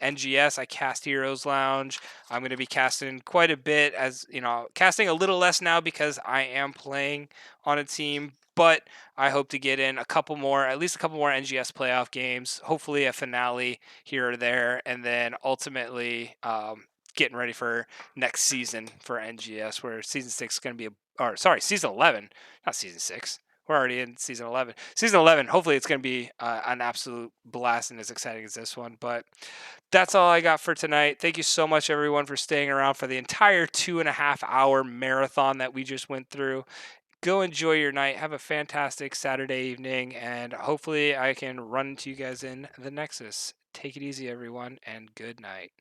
NGS, I cast Heroes Lounge. I'm going to be casting quite a bit, as casting a little less now because I am playing on a team, but I hope to get in a couple more, at least a couple more NGS playoff games, hopefully a finale here or there, and then ultimately getting ready for next season for NGS, where season 6 is going to be or sorry, season 11, not season 6. We're already in season 11. Season 11, hopefully it's going to be an absolute blast and as exciting as this one. But that's all I got for tonight. Thank you so much, everyone, for staying around for the entire 2.5 hour marathon that we just went through. Go enjoy your night. Have a fantastic Saturday evening, and hopefully I can run into you guys in the Nexus. Take it easy, everyone, and good night.